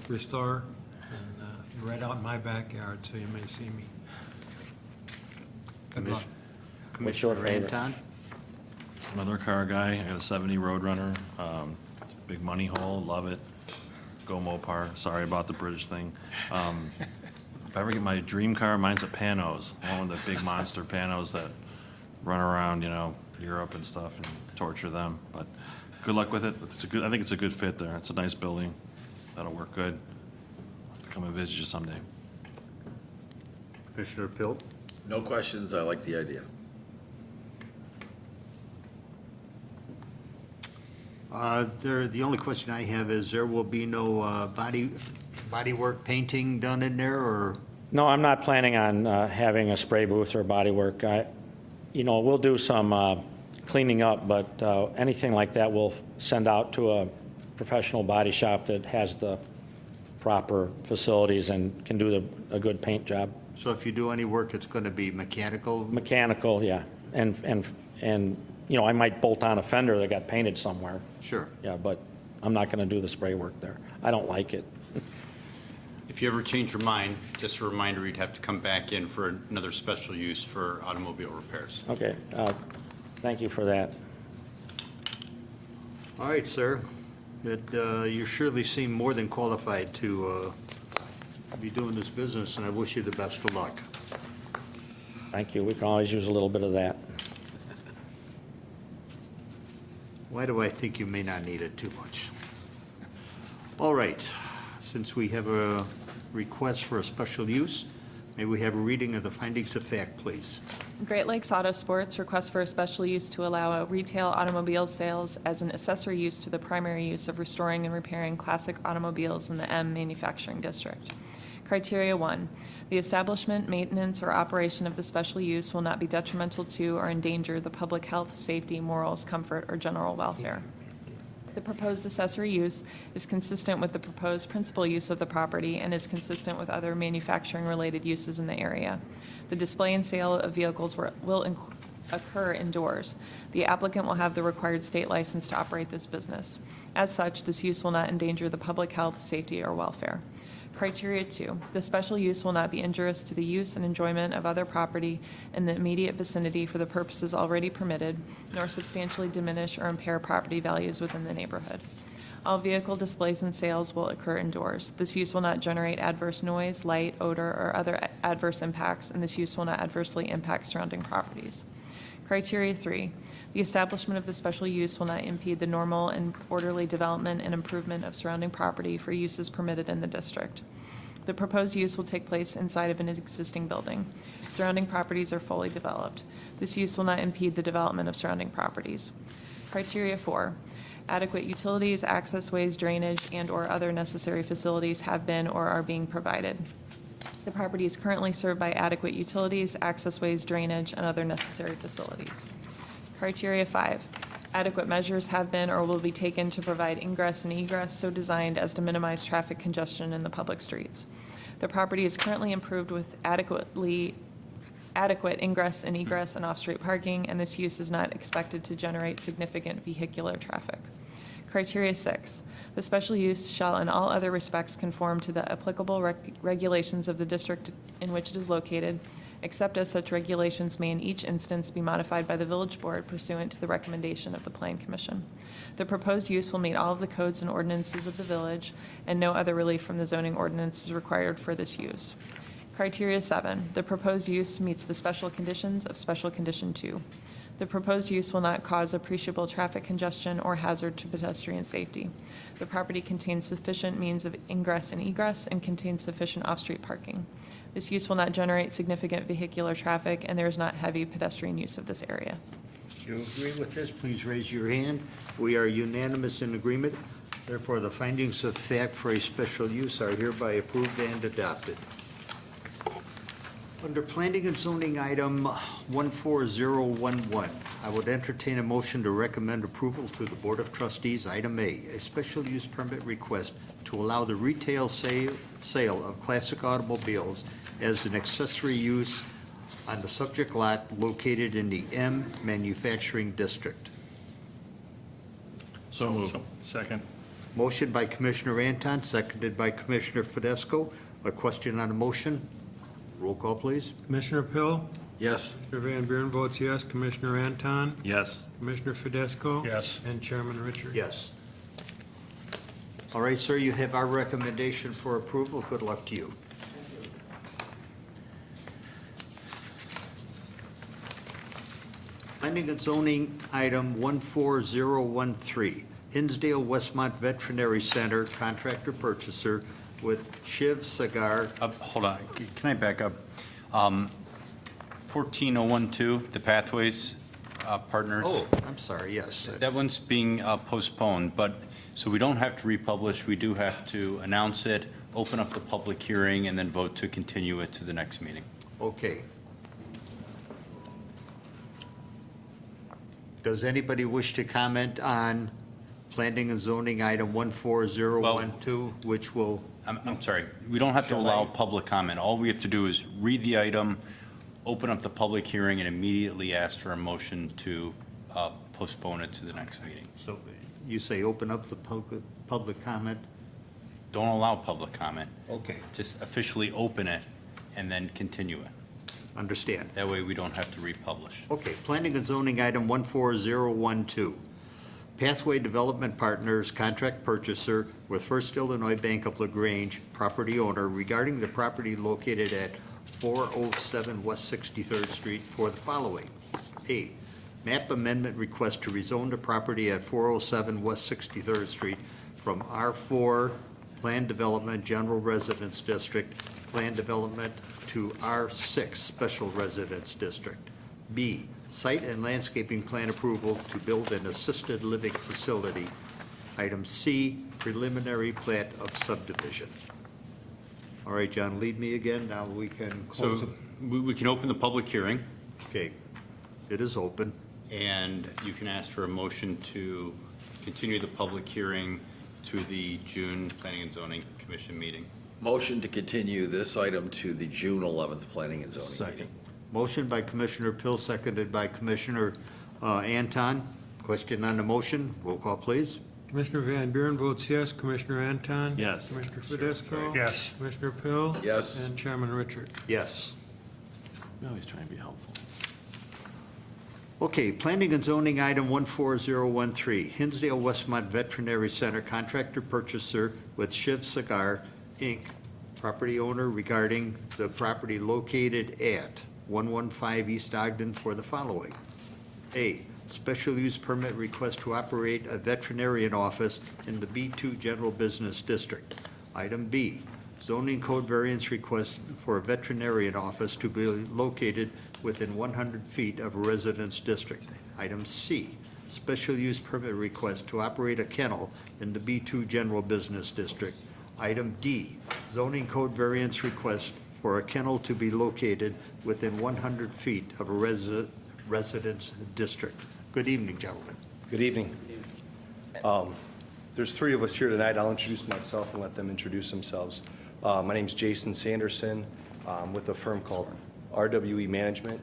restorer, and right out in my backyard, so you may see me. Good luck. Commissioner Anton. Another car guy. I got a 70 Roadrunner. Big money hole. Love it. Go Mopar. Sorry about the British thing. If I ever get my dream car, mine's a Panos. One of the big monster Panos that run around, Europe and stuff and torture them. But good luck with it. I think it's a good fit there. It's a nice building. That'll work good. I'll have to come and visit you someday. Commissioner Pilt. No questions, I like the idea. The only question I have is there will be no body work painting done in there, or? No, I'm not planning on having a spray booth or body work. We'll do some cleaning up, but anything like that we'll send out to a professional body shop that has the proper facilities and can do a good paint job. So if you do any work, it's going to be mechanical? Mechanical, yeah, and I might bolt on a fender that got painted somewhere. Sure. Yeah, but I'm not going to do the spray work there. I don't like it. If you ever change your mind, just a reminder, you'd have to come back in for another special use for automobile repairs. Okay, thank you for that. All right, sir. You surely seem more than qualified to be doing this business, and I wish you the best of luck. Thank you. We can always use a little bit of that. Why do I think you may not need it too much? All right, since we have a request for a special use, may we have a reading of the findings of fact, please? Great Lakes Auto Sports requests for a special use to allow retail automobile sales as an accessory use to the primary use of restoring and repairing classic automobiles in the M Manufacturing District. Criteria 1, the establishment, maintenance, or operation of the special use will not be detrimental to or endanger the public health, safety, morals, comfort, or general welfare. The proposed accessory use is consistent with the proposed principal use of the property and is consistent with other manufacturing-related uses in the area. The display and sale of vehicles will occur indoors. The applicant will have the required state license to operate this business. As such, this use will not endanger the public health, safety, or welfare. Criteria 2, the special use will not be injurious to the use and enjoyment of other property in the immediate vicinity for the purposes already permitted, nor substantially diminish or impair property values within the neighborhood. All vehicle displays and sales will occur indoors. This use will not generate adverse noise, light, odor, or other adverse impacts, and this use will not adversely impact surrounding properties. Criteria 3, the establishment of the special use will not impede the normal and orderly development and improvement of surrounding property for uses permitted in the district. The proposed use will take place inside of an existing building. Surrounding properties are fully developed. This use will not impede the development of surrounding properties. Criteria 4, adequate utilities, access ways, drainage, and/or other necessary facilities have been or are being provided. The property is currently served by adequate utilities, access ways, drainage, and other necessary facilities. Criteria 5, adequate measures have been or will be taken to provide ingress and egress so designed as to minimize traffic congestion in the public streets. The property is currently improved with adequate ingress and egress and off-street parking, and this use is not expected to generate significant vehicular traffic. Criteria 6, the special use shall in all other respects conform to the applicable regulations of the district in which it is located, except as such regulations may in each instance be modified by the village board pursuant to the recommendation of the Plan Commission. The proposed use will meet all of the codes and ordinances of the village, and no other relief from the zoning ordinance is required for this use. Criteria 7, the proposed use meets the special conditions of Special Condition 2. The proposed use will not cause appreciable traffic congestion or hazard to pedestrian safety. The property contains sufficient means of ingress and egress and contains sufficient off-street parking. This use will not generate significant vehicular traffic, and there is not heavy pedestrian use of this area. Do you agree with this? Please raise your hand. We are unanimous in agreement. Therefore, the findings of fact for a special use are hereby approved and adopted. Under Planning and Zoning Item 14011, I would entertain a motion to recommend approval to the Board of Trustees. Item A, a special use permit request to allow the retail sale of classic automobiles as an accessory use on the subject lot located in the M Manufacturing District. So moved. Second. Motion by Commissioner Anton, seconded by Commissioner Fidesco. A question on the motion? Roll call, please. Commissioner Pill? Yes. Commissioner Van Buren votes yes. Commissioner Anton? Yes. Commissioner Fidesco? Yes. And Chairman Richard? Yes. All right, sir, you have our recommendation for approval. Good luck to you. Planning and Zoning Item 14013, Hinsdale Westmont Veterinary Center, contractor purchaser with Shiv Cigar. Hold on, can I back up? 14012, the Pathways Partners. Oh, I'm sorry, yes. That one's being postponed, but, so we don't have to republish, we do have to announce it, open up the public hearing, and then vote to continue it to the next meeting. Okay. Does anybody wish to comment on Planning and Zoning Item 14012, which will... I'm sorry, we don't have to Shall allow I- public comment. All we have to do is read the item, open up the public hearing, and immediately ask for a motion to postpone it to the next meeting. So you say open up the public comment? Don't allow public comment. Okay, Just officially open it and then continue it. understand. That way we don't have to republish. Okay, planning and zoning item 14012. Pathway Development Partners, contract purchaser with First Illinois Bank of LaGrange, property owner, regarding the property located at 407 West 63rd Street for the following. A, map amendment request to rezone the property at 407 West 63rd Street from R4 Plan Development General Residence District, Plan Development to R6 Special Residence District. B, site and landscaping plan approval to build an assisted living facility. Item C, preliminary plat of subdivision. All right, John, lead me again. Now we can close. So we can open the public hearing, Okay, it is open. and you can ask for a motion to continue the public hearing to the June Planning and Zoning Commission meeting. Motion to continue this item to the June 11th Planning and Zoning meeting. Motion by Commissioner Pill, seconded by Commissioner Anton. Question on the motion. Roll call, please. Commissioner Van Buren votes yes. Commissioner Anton? Yes. Commissioner Fidesco? Yes. Commissioner Pill? Yes. And Chairman Richard. Yes. I'm always trying to be helpful. Okay, planning and zoning item 14013, Hinsdale Westmont Veterinary Center contractor purchaser with Shiv Cigar, Inc., property owner regarding the property located at 115 East Ogden for the following. A, special use permit request to operate a veterinarian office in the B2 General Business District. Item B, zoning code variance request for a veterinarian office to be located within 100 feet of a residence district. Item C, special use permit request to operate a kennel in the B2 General Business District. Item D, zoning code variance request for a kennel to be located within 100 feet of a residence district. Good evening, gentlemen. Good evening. There's three of us here tonight. I'll introduce myself and let them introduce themselves. My name's Jason Sanderson. I'm with a firm called RWE Management,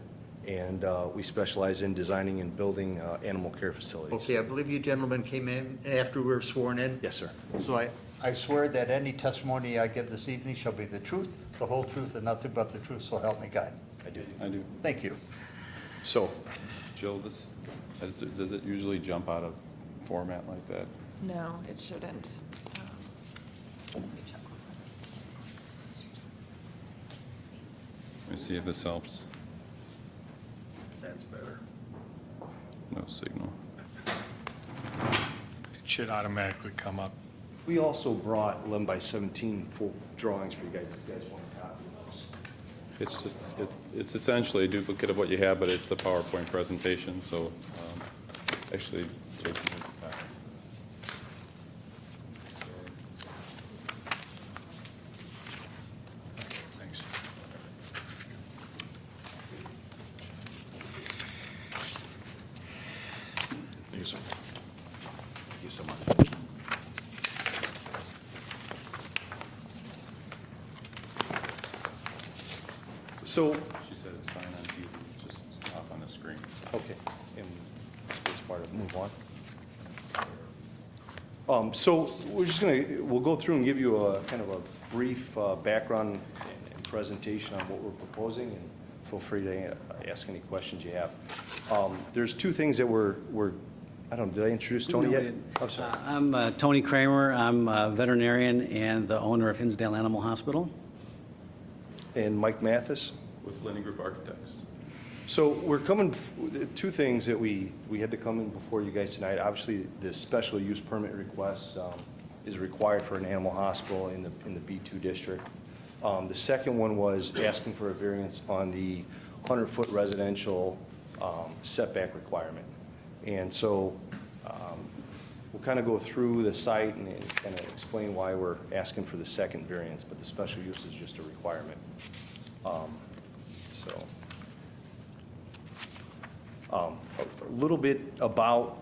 and we specialize in designing and building animal care facilities. Okay, I believe you gentlemen came in after we were sworn in. Yes, sir. So I swear that any testimony I give this evening shall be the truth, the whole truth, and nothing but the truth, so help me God. I do. I do. Thank you. So, Jill, does it usually jump out of format like that? No, it shouldn't. Let me check. Let me see if this helps. That's better. No signal. It should automatically come up. we also brought 11 by 17 full drawings for you guys, if you guys want a copy of those. It's just, it's essentially a duplicate of what you have, but it's the PowerPoint presentation, so actually, Jason has a copy. Thanks. Thank you, sir. Thank you so much. So, She said it's fine on TV, just off on the screen. okay, and it's part of, move on. So we're just we'll go through and give you a kind of a brief background and presentation on what we're proposing, and feel free to ask any questions you have. There's two things that we're I don't know, did I introduce Tony yet? I'm sorry. I'm Tony Kramer. I'm a veterinarian and the owner of Hinsdale Animal Hospital. And Mike Mathis. With Lenny Group Architects. So we're coming, two things that we had to come in before you guys tonight. Obviously, the special use permit request is required for an animal hospital in the B2 district. The second one was asking for a variance on the 100-foot residential setback requirement. And so we'll kind of go through the site and kind of explain why we're asking for the second variance, but the special use is just a requirement. A little bit about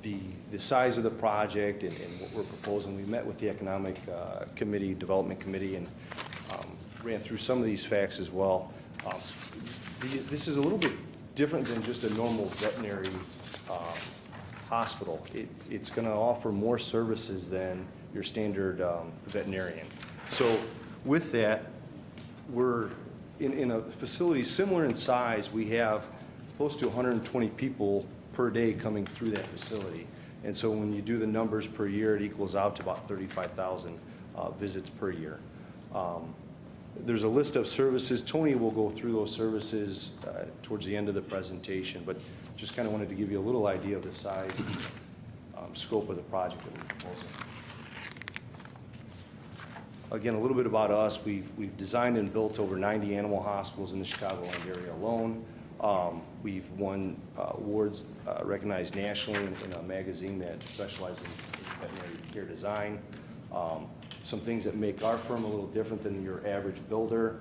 the size of the project and what we're proposing. We met with the Economic Committee, Development Committee, and ran through some of these facts as well. This is a little bit different than just a normal veterinary hospital. It's going to offer more services than your standard veterinarian. So with that, we're in a facility similar in size, we have close to 120 people per day coming through that facility. And so when you do the numbers per year, it equals out to about 35,000 visits per year. There's a list of services. Tony will go through those services towards the end of the presentation, but just kind of wanted to give you a little idea of the size and scope of the project that we're proposing. Again, a little bit about us. We've designed and built over 90 animal hospitals in the Chicagoland area alone. We've won awards recognized nationally in a magazine that specializes in veterinary care design. Some things that make our firm a little different than your average builder.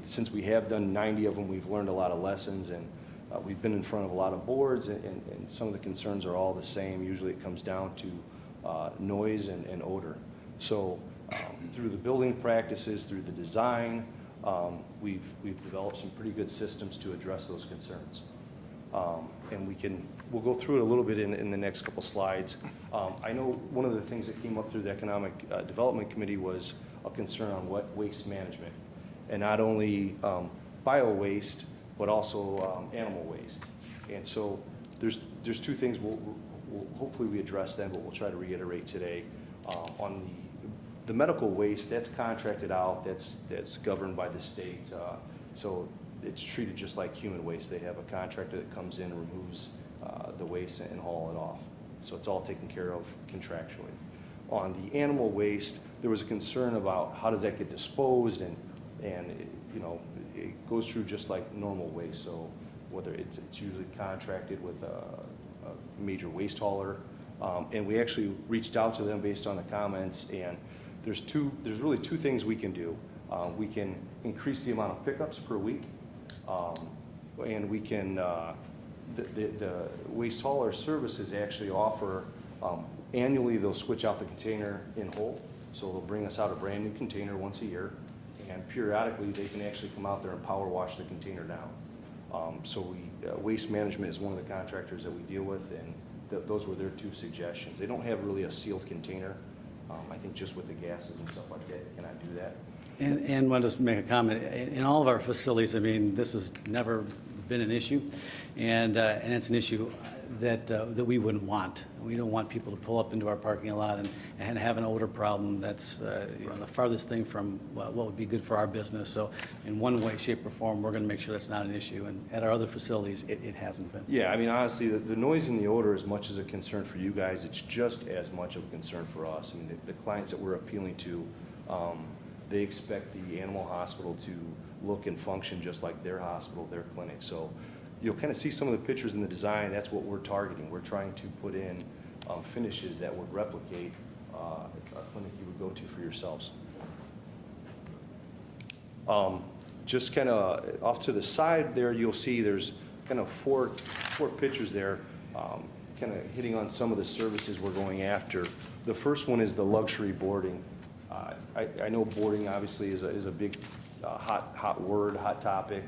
Since we have done 90 of them, we've learned a lot of lessons, and we've been in front of a lot of boards, and some of the concerns are all the same. Usually it comes down to noise and odor. So through the building practices, through the design, we've developed some pretty good systems to address those concerns. And we'll go through it a little bit in the next couple slides. I know one of the things that came up through the Economic Development Committee was a concern on waste management, and not only bio-waste, but also animal waste. And so there's two things we'll hopefully we address them, but we'll try to reiterate today. On the medical waste, that's contracted out, that's governed by the state. So it's treated just like human waste. They have a contractor that comes in and removes the waste and haul it off. So it's all taken care of contractually. On the animal waste, there was a concern about how does that get disposed, and it goes through just like normal waste. So whether it's usually contracted with a major waste hauler, and we actually reached out to them based on the comments, and there's really two things we can do. We can increase the amount of pickups per week, and we can, the waste hauler services actually offer, annually they'll switch out the container in whole, so they'll bring us out a brand new container once a year, and periodically they can actually come out there and power wash the container down. So waste management is one of the contractors that we deal with, and those were their two suggestions. They don't have really a sealed container. I think just with the gases and stuff like that, they cannot do that. And want to just make a comment. In all of our facilities, I mean, this has never been an issue, and it's an issue that we wouldn't want. We don't want people to pull up into our parking lot and have an odor problem. That's the farthest thing from what would be good for our business. So in one way, shape, or form, we're going to make sure that's not an issue. And at our other facilities, it hasn't been. Yeah, I mean, honestly, the noise and the odor, as much as a concern for you guys, it's just as much of a concern for us. I mean, the clients that we're appealing to, they expect the animal hospital to look and function just like their hospital, their clinic. So you'll kind of see some of the pictures in the design. That's what we're targeting. We're trying to put in finishes that would replicate a clinic you would go to for yourselves. Just kind of off to the side there, you'll see there's kind of four pictures there, kind of hitting on some of the services we're going after. The first one is the luxury boarding. I know boarding obviously is a big hot word, hot topic.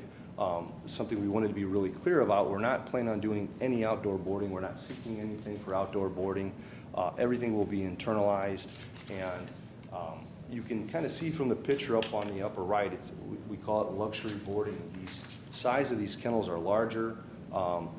Something we wanted to be really clear about. We're not planning on doing any outdoor boarding. We're not seeking anything for outdoor boarding. Everything will be internalized, and you can kind of see from the picture up on the upper right, we call it luxury boarding. The size of these kennels are larger.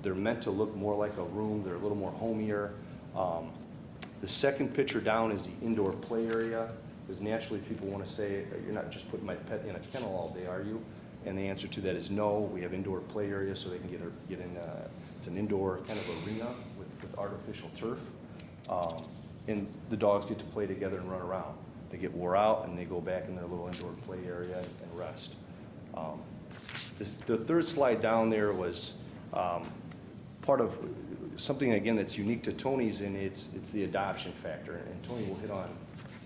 They're meant to look more like a room. They're a little more homier. The second picture down is the indoor play area, because naturally people want to say, you're not just putting my pet in a kennel all day, are you? And the answer to that is no. We have indoor play areas so they can get in. It's an indoor kind of arena with artificial turf, and the dogs get to play together and run around. They get wore out and they go back in their little indoor play area and rest. The third slide down there was part of something again that's unique to Tony's, and it's the adoption factor. And Tony will hit on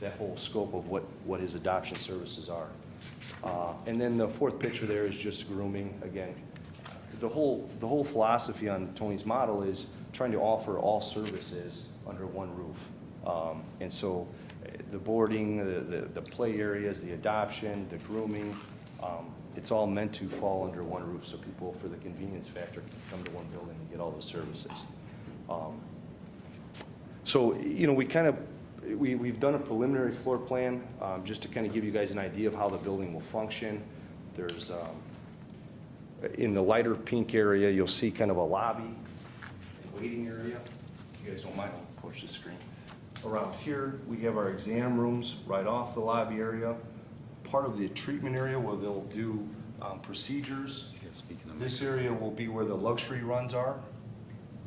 that whole scope of what his adoption services are. And then the fourth picture there is just grooming. Again, the whole philosophy on Tony's model is trying to offer all services under one roof. And so the boarding, the play areas, the adoption, the grooming, it's all meant to fall under one roof, so people, for the convenience factor, can come to one building and get all those services. So, you know, we've done a preliminary floor plan, just to kind of give you guys an idea of how the building will function. There's, in the lighter pink area, you'll see kind of a lobby and waiting area. If you guys don't mind, I'll push the screen. Around here, we have our exam rooms right off the lobby area. Part of the treatment area where they'll do procedures. This area will be where the luxury runs are.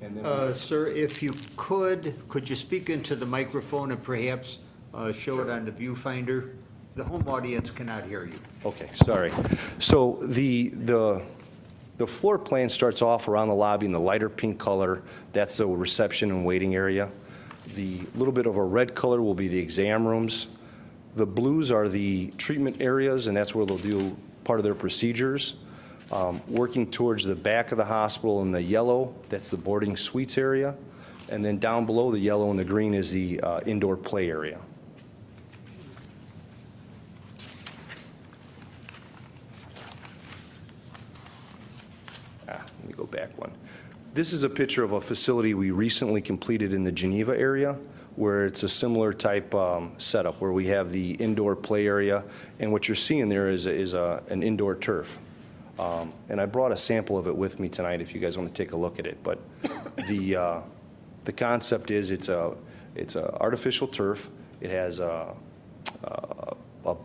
And then Sir, if you could you speak into the microphone and perhaps show it on the viewfinder? The home audience cannot hear you. Okay, sorry. So the floor plan starts off around the lobby in the lighter pink color. That's the reception and waiting area. The little bit of a red color will be the exam rooms. The blues are the treatment areas, and that's where they'll do part of their procedures. Working towards the back of the hospital in the yellow, that's the boarding suites area. And then down below the yellow and the green is the indoor play area. Let me go back one. This is a picture of a facility we recently completed in the Geneva area, where it's a similar type setup, where we have the indoor play area, and what you're seeing there is an indoor turf. And I brought a sample of it with me tonight if you guys want to take a look at it. But the concept is it's a artificial turf. It has a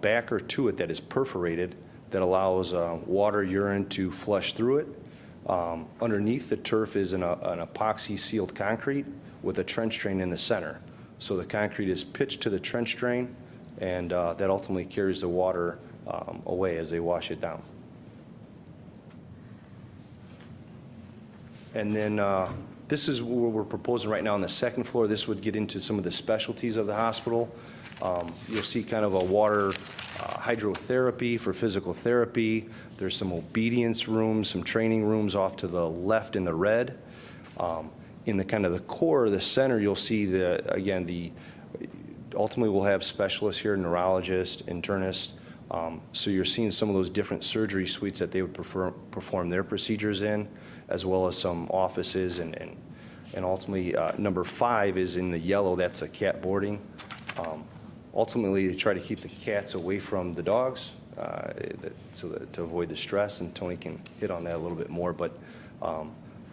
backer to it that is perforated that allows water, urine to flush through it. Underneath the turf is an epoxy sealed concrete with a trench drain in the center. So the concrete is pitched to the trench drain, and that ultimately carries the water away as they wash it down. And then this is what we're proposing right now on the second floor. This would get into some of the specialties of the hospital. You'll see kind of a water hydrotherapy for physical therapy. There's some obedience rooms, some training rooms off to the left in the red. In the kind of the core, the center, you'll see ultimately we'll have specialists here, neurologists, internists. So you're seeing some of those different surgery suites that they would perform their procedures in, as well as some offices, and ultimately number 5 is in the yellow. That's a cat boarding. Ultimately, they try to keep the cats away from the dogs, to avoid the stress, and Tony can hit on that a little bit more. But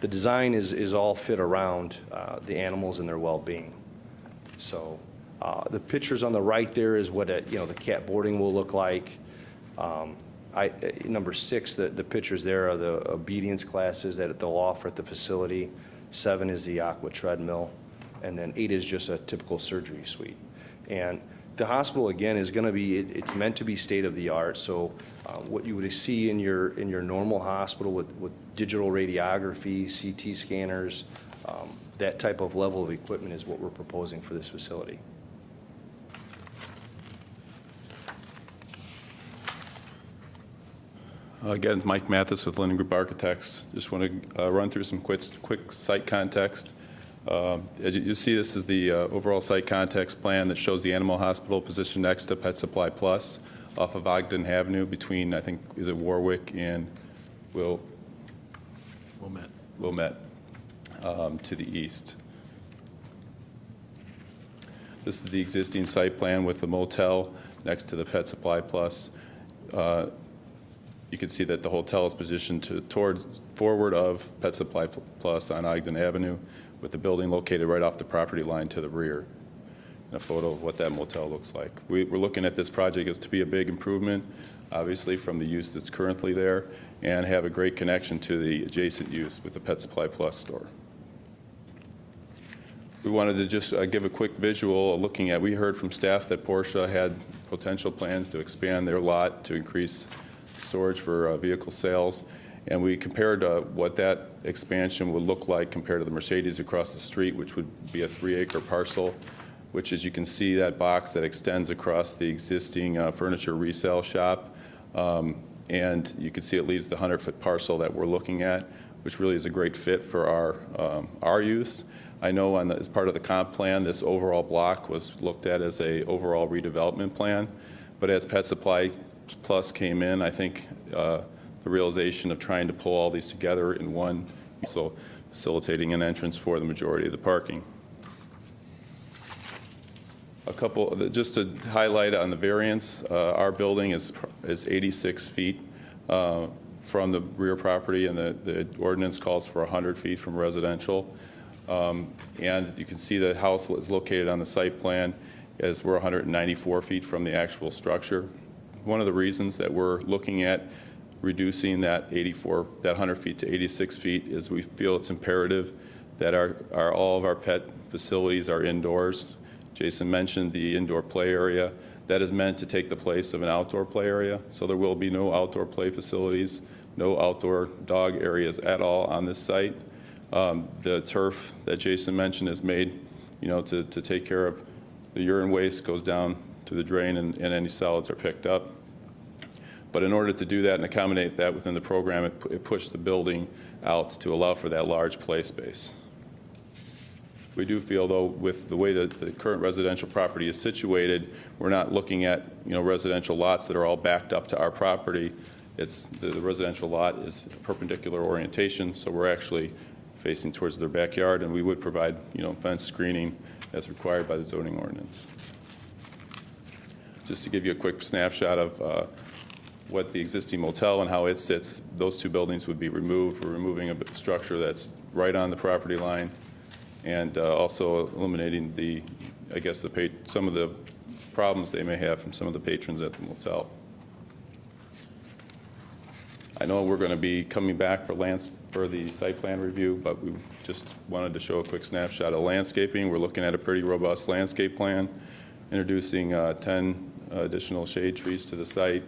the design is all fit around the animals and their well-being. So the pictures on the right there is what the cat boarding will look like. Number 6, the pictures there are the obedience classes that they'll offer at the facility. 7 is the aqua treadmill, and then 8 is just a typical surgery suite. And the hospital, again, is going to be, it's meant to be state-of-the-art. So what you would see in your normal hospital with digital radiography, CT scanners, that type of level of equipment is what we're proposing for this facility. Again, Mike Mathis with Linden Group Architects. Just want to run through some quick site context. As you see, this is the overall site context plan that shows the animal hospital positioned next to Pet Supply Plus off of Ogden Avenue between, I think, is it Warwick and Wilmette to the east. This is the existing site plan with the motel next to the Pet Supply Plus. You can see that the hotel is positioned forward of Pet Supply Plus on Ogden Avenue, with the building located right off the property line to the rear. And a photo of what that motel looks like. We're looking at this project as to be a big improvement, obviously, from the use that's currently there, and have a great connection to the adjacent use with the Pet Supply Plus store. We wanted to just give a quick visual looking at, we heard from staff that Porsche had potential plans to expand their lot to increase storage for vehicle sales. And we compared what that expansion would look like compared to the Mercedes across the street, which would be a 3-acre parcel, which, as you can see, that box that extends across the existing furniture resale shop. And you can see it leaves the 100-foot parcel that we're looking at, which really is a great fit for our use. I know as part of the comp plan, this overall block was looked at as a overall redevelopment plan. But as Pet Supply Plus came in, I think the realization of trying to pull all these together in one, so facilitating an entrance for the majority of the parking. A couple, just to highlight on the variance, our building is 86 feet from the rear property, and the ordinance calls for 100 feet from residential. And you can see the house is located on the site plan as we're 194 feet from the actual structure. One of the reasons that we're looking at reducing that 100 feet to 86 feet is we feel it's imperative that all of our pet facilities are indoors. Jason mentioned the indoor play area. That is meant to take the place of an outdoor play area, so there will be no outdoor play facilities, no outdoor dog areas at all on this site. The turf that Jason mentioned is made, to take care of the urine waste goes down to the drain and any solids are picked up. But in order to do that and accommodate that within the program, it pushed the building out to allow for that large play space. We do feel, though, with the way that the current residential property is situated, we're not looking at, residential lots that are all backed up to our property. It's the residential lot is perpendicular orientation, so we're actually facing towards their backyard, and we would provide, fence screening as required by the zoning ordinance. Just to give you a quick snapshot of what the existing motel and how it sits, those two buildings would be removed. We're removing a structure that's right on the property line, and also eliminating some of the problems they may have from some of the patrons at the motel. I know we're going to be coming back for the site plan review, but we just wanted to show a quick snapshot of landscaping. We're looking at a pretty robust landscape plan, introducing 10 additional shade trees to the site.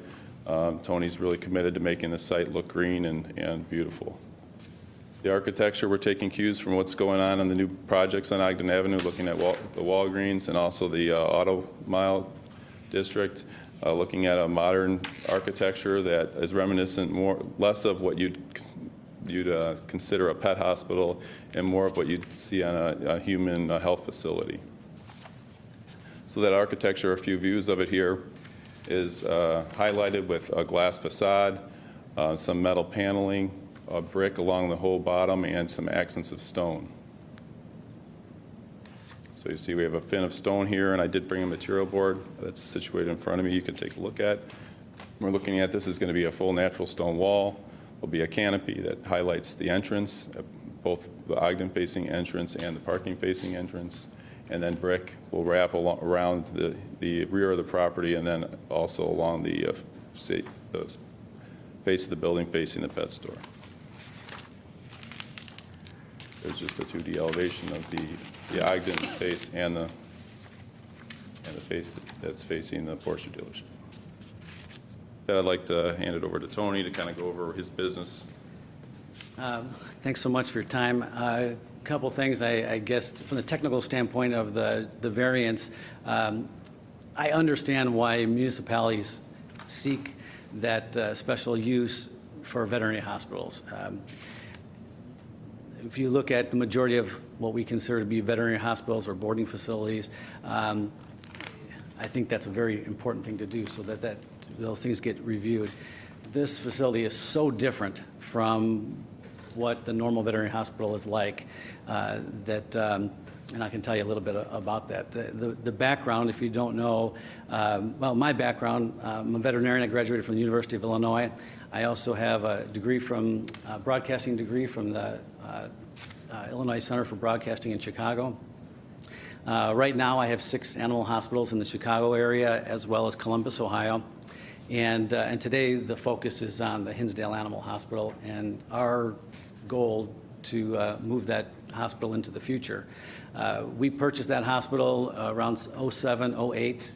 Tony's really committed to making the site look green and beautiful. The architecture, we're taking cues from what's going on in the new projects on Ogden Avenue, looking at the Walgreens and also the Auto Mile District, looking at a modern architecture that is reminiscent less of what you'd consider a pet hospital and more of what you'd see on a human health facility. So that architecture, a few views of it here, is highlighted with a glass facade, some metal paneling, a brick along the whole bottom, and some accents of stone. So you see we have a fin of stone here, and I did bring a material board that's situated in front of me you can take a look at. We're looking at this is going to be a full natural stone wall. There'll be a canopy that highlights the entrance, both the Ogden-facing entrance and the parking-facing entrance. And then brick will wrap around the rear of the property and then also along the face of the building facing the pet store. There's just a 2D elevation of the Ogden face and the face that's facing the Porsche dealership. Then I'd like to hand it over to Tony to kind of go over his business. Thanks so much for your time. A couple things, I guess, from the technical standpoint of the variance, I understand why municipalities seek that special use for veterinary hospitals. If you look at the majority of what we consider to be veterinary hospitals or boarding facilities, I think that's a very important thing to do so that those things get reviewed. This facility is so different from what the normal veterinary hospital is like and I can tell you a little bit about that. The background, if you don't know, my background, I'm a veterinarian. I graduated from the University of Illinois. I also have a degree broadcasting degree from the Illinois Center for Broadcasting in Chicago. Right now I have 6 animal hospitals in the Chicago area as well as Columbus, Ohio. And today the focus is on the Hinsdale Animal Hospital and our goal to move that hospital into the future. We purchased that hospital around 07, 08,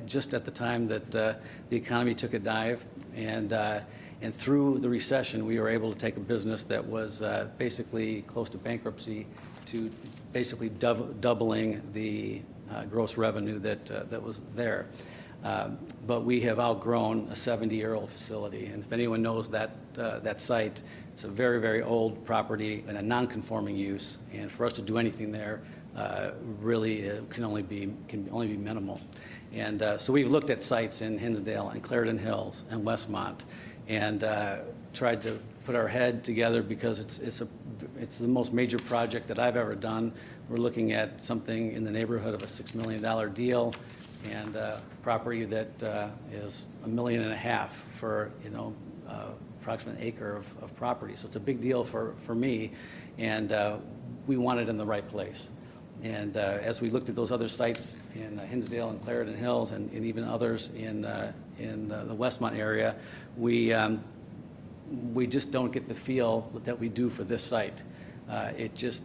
just at the time that the economy took a dive. And through the recession, we were able to take a business that was basically close to bankruptcy to basically doubling the gross revenue that was there. But we have outgrown a 70-year-old facility. And if anyone knows that site, it's a very, very old property and a non-conforming use. And for us to do anything there really can only be minimal. And so we've looked at sites in Hinsdale and Clarendon Hills and Westmont. and tried to put our head together because it's the most major project that I've ever done. We're looking at something in the neighborhood of a $6 million deal, and property that is $1.5 million for, approximately an acre of property. So it's a big deal for me, and we want it in the right place. And as we looked at those other sites in Hinsdale and Clarendon Hills and even others in the Westmont area, we just don't get the feel that we do for this site. It just,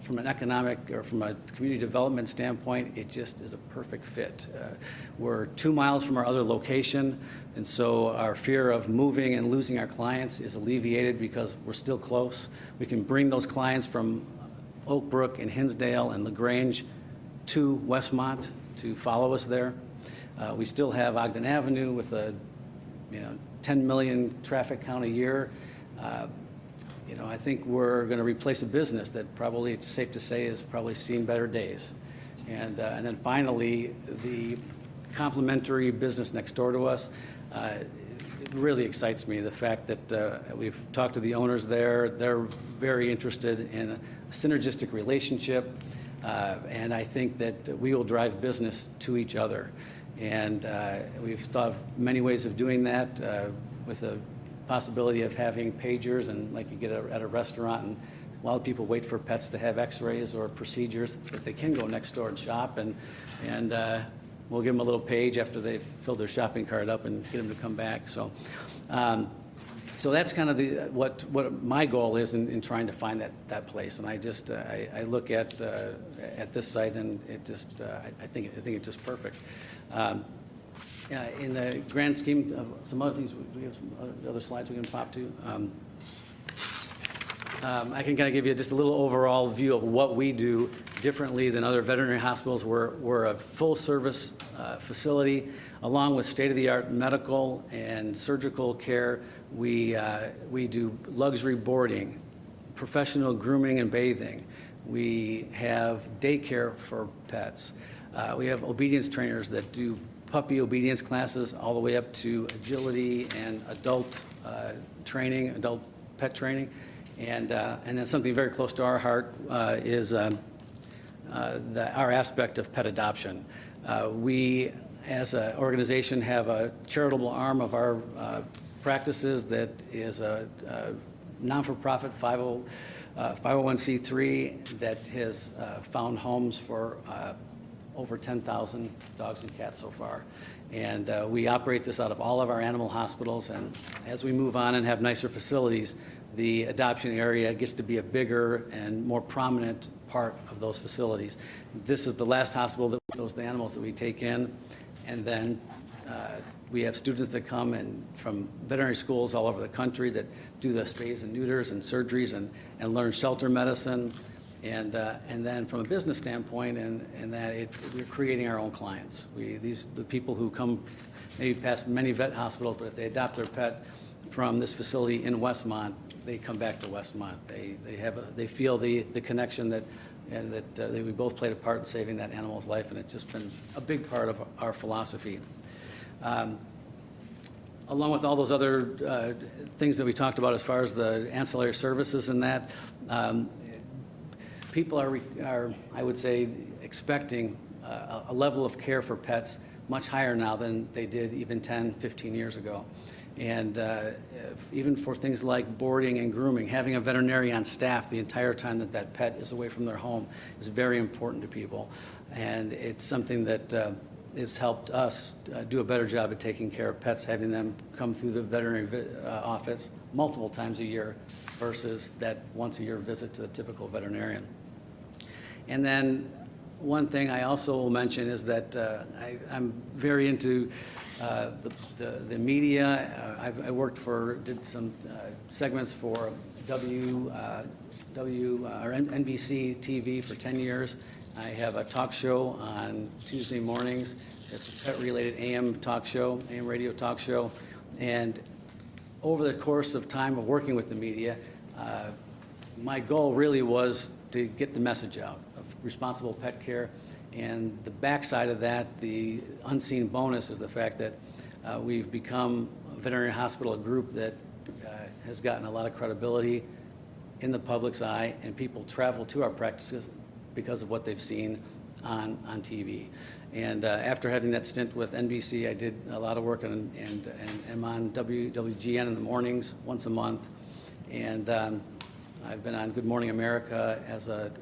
from an economic or from a community development standpoint, it just is a perfect fit. We're 2 miles from our other location, and so our fear of moving and losing our clients is alleviated because we're still close. We can bring those clients from Oak Brook and Hinsdale and LaGrange to Westmont to follow us there. We still have Ogden Avenue with a 10 million traffic count a year. I think we're going to replace a business that probably, it's safe to say, has probably seen better days. And then finally, the complementary business next door to us, it really excites me, the fact that we've talked to the owners there. They're very interested in a synergistic relationship, and I think that we will drive business to each other. And we've thought of many ways of doing that, with the possibility of having pagers, and like you get at a restaurant, and while people wait for pets to have x-rays or procedures, that they can go next door and shop, and we'll give them a little page after they've filled their shopping cart up and get them to come back. So so that's kind of what my goal is in trying to find that place. And I look at this site, and it just I think it's just perfect. In the grand scheme of some other things, we have some other slides we can pop to. I can kind of give you just a little overall view of what we do differently than other veterinary hospitals. We're a full-service facility, along with state-of-the-art medical and surgical care. We do luxury boarding, professional grooming and bathing. We have daycare for pets. We have obedience trainers that do puppy obedience classes all the way up to agility and adult training, adult pet training. And then something very close to our heart is our aspect of pet adoption. We, as an organization, have a charitable arm of our practices that is a non-for-profit 501c3 that has found homes for over 10,000 dogs and cats so far. And we operate this out of all of our animal hospitals, and as we move on and have nicer facilities, the adoption area gets to be a bigger and more prominent part of those facilities. This is the last hospital that those animals that we take in, and then we have students that come in from veterinary schools all over the country that do the spays and neuters and surgeries and learn shelter medicine. And then from a business standpoint, we're creating our own clients. The people who come maybe past many vet hospitals, but if they adopt their pet from this facility in Westmont, they come back to Westmont. They feel the connection that we both played a part in saving that animal's life, and it's just been a big part of our philosophy. Along with all those other things that we talked about as far as the ancillary services and that, people are, I would say, expecting a level of care for pets much higher now than they did even 10, 15 years ago. And even for things like boarding and grooming, having a veterinarian on staff the entire time that pet is away from their home is very important to people. And it's something that has helped us do a better job at taking care of pets, having them come through the veterinary office multiple times a year versus that once-a-year visit to the typical veterinarian. And then one thing I also will mention is that I'm very into the media. I did some segments for NBC TV for 10 years. I have a talk show on Tuesday mornings. It's a pet-related AM talk show, AM radio talk show. And over the course of time of working with the media, my goal really was to get the message out of responsible pet care. And the backside of that, the unseen bonus, is the fact that we've become veterinary hospital, a group that has gotten a lot of credibility in the public's eye, and people travel to our practices because of what they've seen on TV. And after having that stint with NBC, I did a lot of work and am on WGN in the mornings once a month. And I've been on Good Morning America as a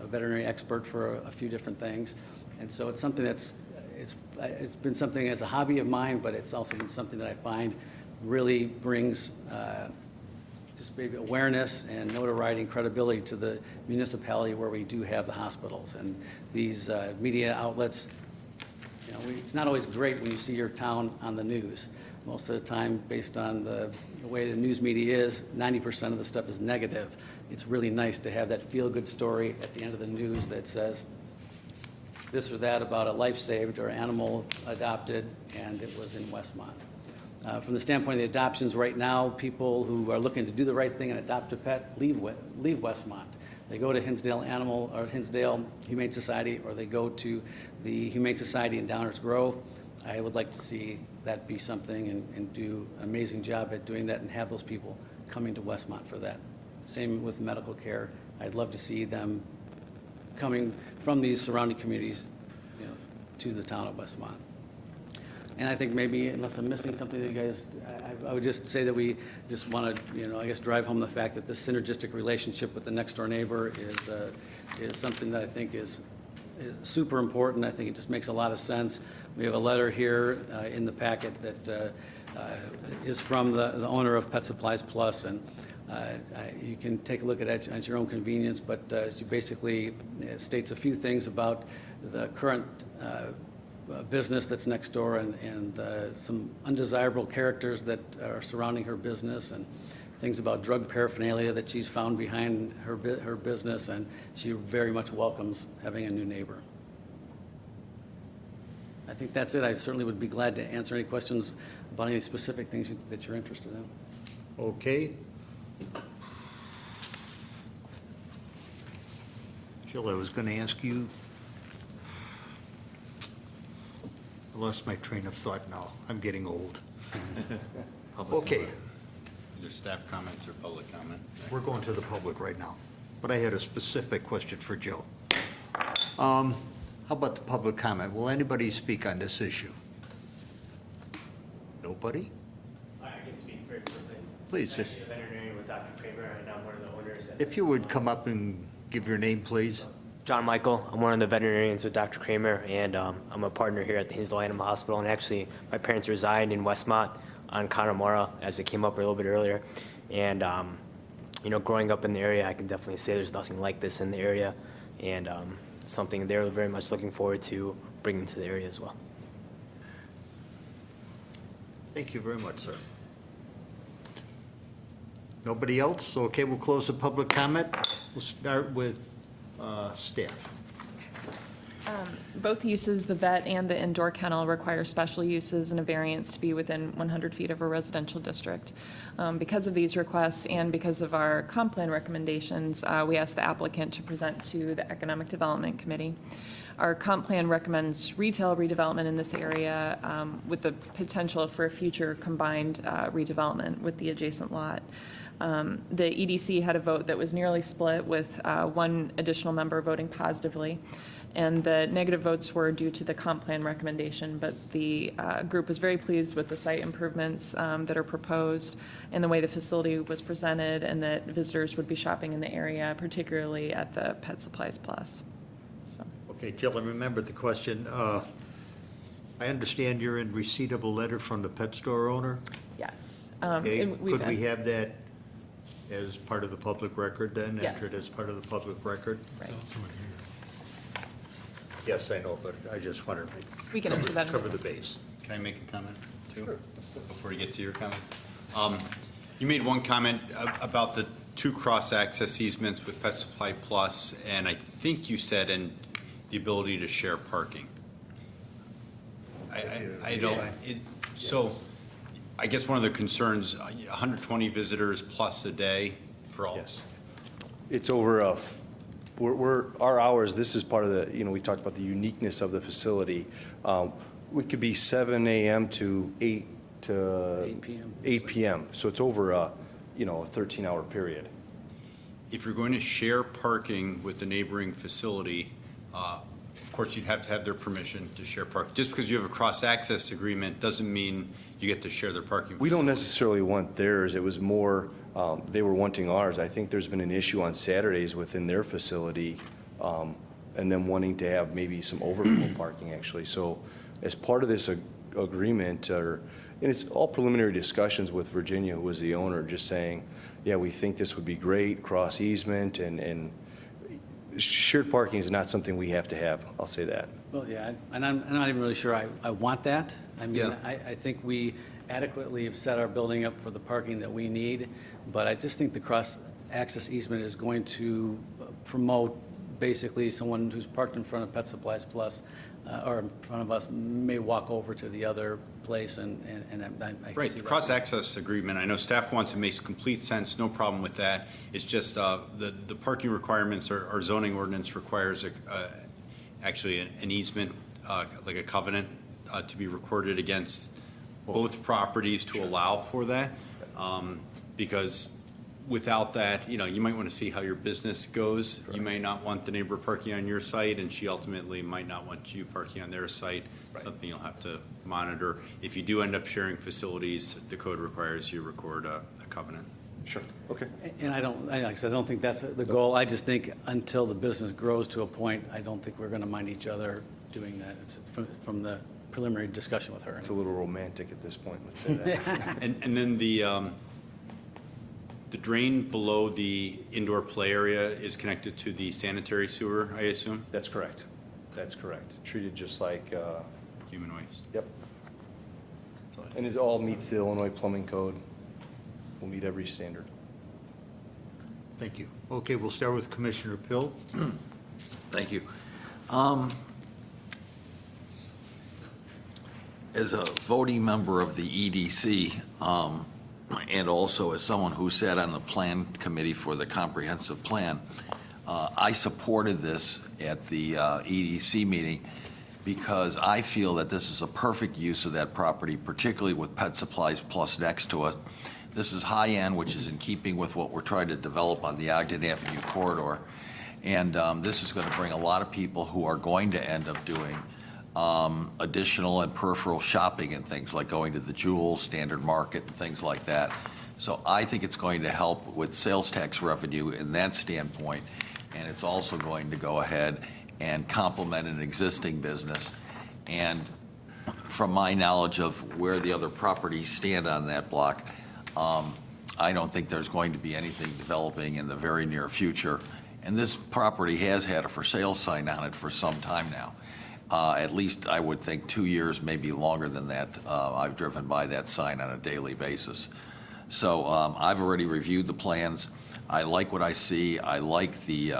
veterinary expert for a few different things. And so it's something it's been something as a hobby of mine, but it's also been something that I find really brings just maybe awareness and notoriety and credibility to the municipality where we do have the hospitals. And these media outlets, you know, it's not always great when you see your town on the news. Most of the time, based on the way the news media is, 90% of the stuff is negative. It's really nice to have that feel-good story at the end of the news that says this or that about a life saved or animal adopted, and it was in Westmont. From the standpoint of the adoptions right now, people who are looking to do the right thing and adopt a pet leave Westmont. They go to Hinsdale Humane Society, or they go to the Humane Society in Downers Grove. I would like to see that be something and do an amazing job at doing that and have those people coming to Westmont for that. Same with medical care. I'd love to see them coming from these surrounding communities, you know, to the town of Westmont. And I think maybe, unless I'm missing something that you guys, I would just say that we just want to, you know, I guess drive home the fact that this synergistic relationship with the next door neighbor is something that I think is super important. I think it just makes a lot of sense. We have a letter here in the packet that is from the owner of Pet Supplies Plus, and you can take a look at it at your own convenience, but she basically states a few things about the current business that's next door and some undesirable characters that are surrounding her business, and things about drug paraphernalia that she's found behind her business, and she very much welcomes having a new neighbor. I think that's it. I certainly would be glad to answer any questions about any specific things that you're interested in. Okay. Jill, I was going to ask you, I lost my train of thought now. I'm getting old. Okay, Either staff comments or public comment. we're going to the public right now, but I had a specific question for Jill. How about the public comment? Will anybody speak on this issue? Nobody? I can speak very quickly. Please, I'm actually a veterinarian with Dr. Kramer, and I'm one of the owners. if you would come up and give your name, please. John Michael, I'm one of the veterinarians with Dr. Kramer, and I'm a partner here at the Hinsdale Animal Hospital. And actually, my parents reside in Westmont on Connemara, as it came up a little bit earlier. And you know, growing up in the area, I can definitely say there's nothing like this in the area, and something they're very much looking forward to bringing to the area as well. Thank you very much, sir. Nobody else? Okay, we'll close the public comment. We'll start with staff. Both uses, the vet and the indoor kennel, require special uses and a variance to be within 100 feet of a residential district. Because of these requests and because of our comp plan recommendations, we asked the applicant to present to the Economic Development Committee. Our comp plan recommends retail redevelopment in this area with the potential for a future combined redevelopment with the adjacent lot. The EDC had a vote that was nearly split, with one additional member voting positively. And the negative votes were due to the comp plan recommendation, but the group was very pleased with the site improvements that are proposed and the way the facility was presented, and that visitors would be shopping in the area, particularly at the Pet Supplies Plus. So. Okay, Jill, I remember the question. I understand you're in receipt of a letter from the pet store owner? Yes. Okay, and could we have that as part of the public record then? Yes. Enter it as part of the public record? Right. Yes, I know, but I just wanted We can enter that. cover the base. Can I make a comment too? Sure. Before you get to your comments? You made one comment about the 2 cross-access easements with Pet Supply Plus, and I think you said, and the ability to share parking. I don't, so I guess one of the concerns, 120 visitors plus a day for all. Yes. It's over, our hours, this is part of the, we talked about the uniqueness of the facility. We could be 7 a.m. to 8 to 8 p.m. 8 p.m. So it's over a 13-hour period. If you're going to share parking with the neighboring facility, of course, you'd have to have their permission to share parking. Just because you have a cross-access agreement doesn't mean you get to share their parking. We don't facility. necessarily want theirs. It was more, they were wanting ours. I think there's been an issue on Saturdays within their facility, and them wanting to have maybe some overflow parking, actually. So as part of this agreement, and it's all preliminary discussions with Virginia, who was the owner, just saying, yeah, we think this would be great, cross easement, and shared parking is not something we have to have. I'll say that. Well, yeah, and I'm not even really sure I want that. I mean, Yeah. I think we adequately have set our building up for the parking that we need, but I just think the cross-access easement is going to promote basically someone who's parked in front of Pet Supplies Plus, or in front of us, may walk over to the other place, and I can Right, see the that. cross-access agreement, I know staff wants, it makes complete sense, no problem with that. It's just the parking requirements, our zoning ordinance requires actually an easement, like a covenant, to be recorded against both properties to allow for that. Because without that, you might want to see how your business goes. You may not want the neighbor parking on your site, and she ultimately might not want you parking on their site. Something you'll have to monitor. If you do end up sharing facilities, the code requires you record a covenant. Sure. Okay. And like I said, I don't think that's the goal. I just think until the business grows to a point, I don't think we're going to mind each other doing that. It's from the preliminary discussion with her. It's a little romantic at this point, let's say that. And then the drain below the indoor play area is connected to the sanitary sewer, I assume? That's correct. That's correct. Treated just like, Human waste. yep. And it all meets the Illinois Plumbing Code. Will meet every standard. Thank you. Okay, we'll start with Commissioner Pill. Thank you. As a voting member of the EDC, and also as someone who sat on the plan committee for the comprehensive plan, I supported this at the EDC meeting because I feel that this is a perfect use of that property, particularly with Pet Supplies Plus next to it. This is high-end, which is in keeping with what we're trying to develop on the Ogden Avenue corridor. And this is going to bring a lot of people who are going to end up doing additional and peripheral shopping and things like going to the Jewel, Standard Market, and things like that. So I think it's going to help with sales tax revenue in that standpoint, and it's also going to go ahead and complement an existing business. And from my knowledge of where the other properties stand on that block, I don't think there's going to be anything developing in the very near future. And this property has had a for sale sign on it for some time now. At least I would think 2 years, maybe longer than that. I've driven by that sign on a daily basis. So I've already reviewed the plans. I like what I see. I like the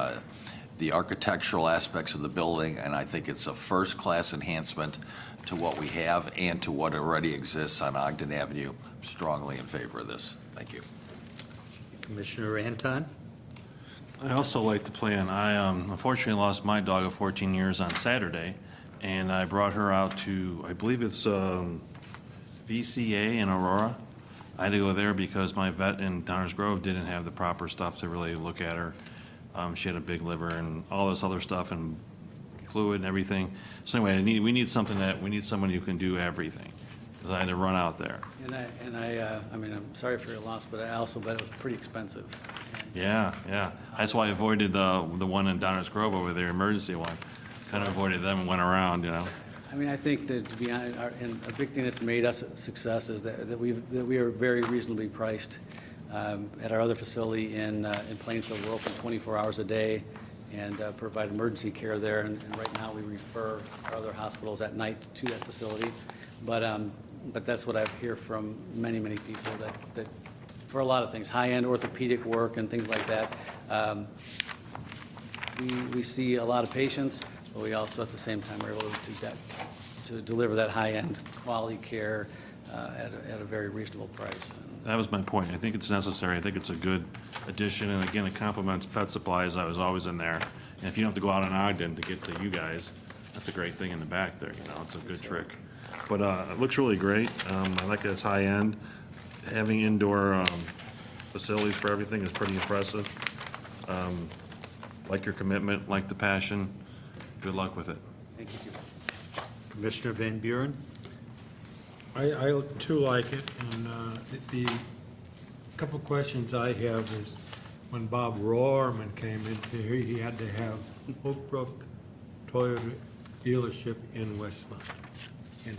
architectural aspects of the building, and I think it's a first-class enhancement to what we have and to what already exists on Ogden Avenue. I'm strongly in favor of this. Thank you. Commissioner Anton? I also like the plan. I unfortunately lost my dog of 14 years on Saturday, and I brought her out to, I believe it's VCA in Aurora. I had to go there because my vet in Downers Grove didn't have the proper stuff to really look at her. She had a big liver and all this other stuff and fluid and everything. So anyway, we need someone who can do everything, because I had to run out there. I mean, I'm sorry for your loss, but I also bet it was pretty expensive. Yeah. That's why I avoided the one in Downers Grove over there, emergency one. Kind of avoided them and went around, I mean, I think that, to be honest, and a big thing that's made us a success is that we are very reasonably priced. At our other facility in Plainsville, we're open 24 hours a day and provide emergency care there. And right now, we refer our other hospitals at night to that facility. But that's what I hear from many people, that for a lot of things, high-end orthopedic work and things like that, we see a lot of patients, but we also, at the same time, are able to deliver that high-end quality care at a very reasonable price. That was my point. I think it's necessary. I think it's a good addition, and again, it complements Pet Supplies. I was always in there. And if you don't have to go out in Ogden to get to you guys, That's a great thing in the back there, it's a good trick. But it looks really great. I like it, it's high-end. Having indoor facilities for everything is pretty impressive. Like your commitment, like the passion. Good luck with it. Thank you. Commissioner Van Buren? I too like it, and the couple questions I have is, when Bob Rohrman came into here, he had to have Oak Brook Toyota dealership in Westmont. And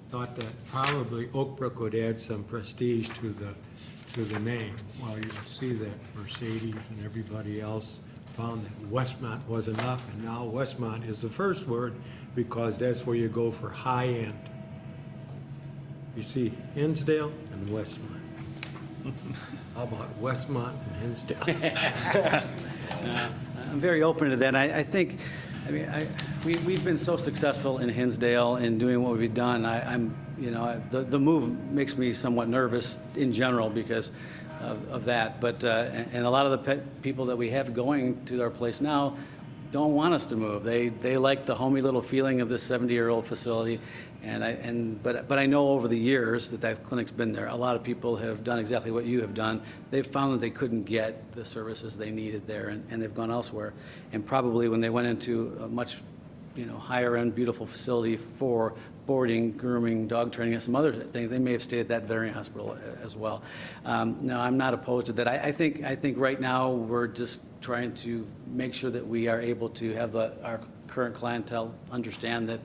thought that probably Oak Brook would add some prestige to the name. Well, you see that Mercedes and everybody else found that Westmont was enough, and now Westmont is the first word because that's where you go for high end. You see Hinsdale and Westmont. How about Westmont and Hinsdale? I'm very open to that. I think, we've been so successful in Hinsdale in doing what we've done. The move makes me somewhat nervous in general because of that. But and a lot of the people that we have going to our place now don't want us to move. They like the homey little feeling of this 70-year-old facility. But I know over the years that clinic's been there, a lot of people have done exactly what you have done. They've found that they couldn't get the services they needed there, and they've gone elsewhere. And probably when they went into a much, higher-end, beautiful facility for boarding, grooming, dog training, and some other things, they may have stayed at that veterinary hospital as well. No, I'm not opposed to that. I think right now we're just trying to make sure that we are able to have our current clientele understand that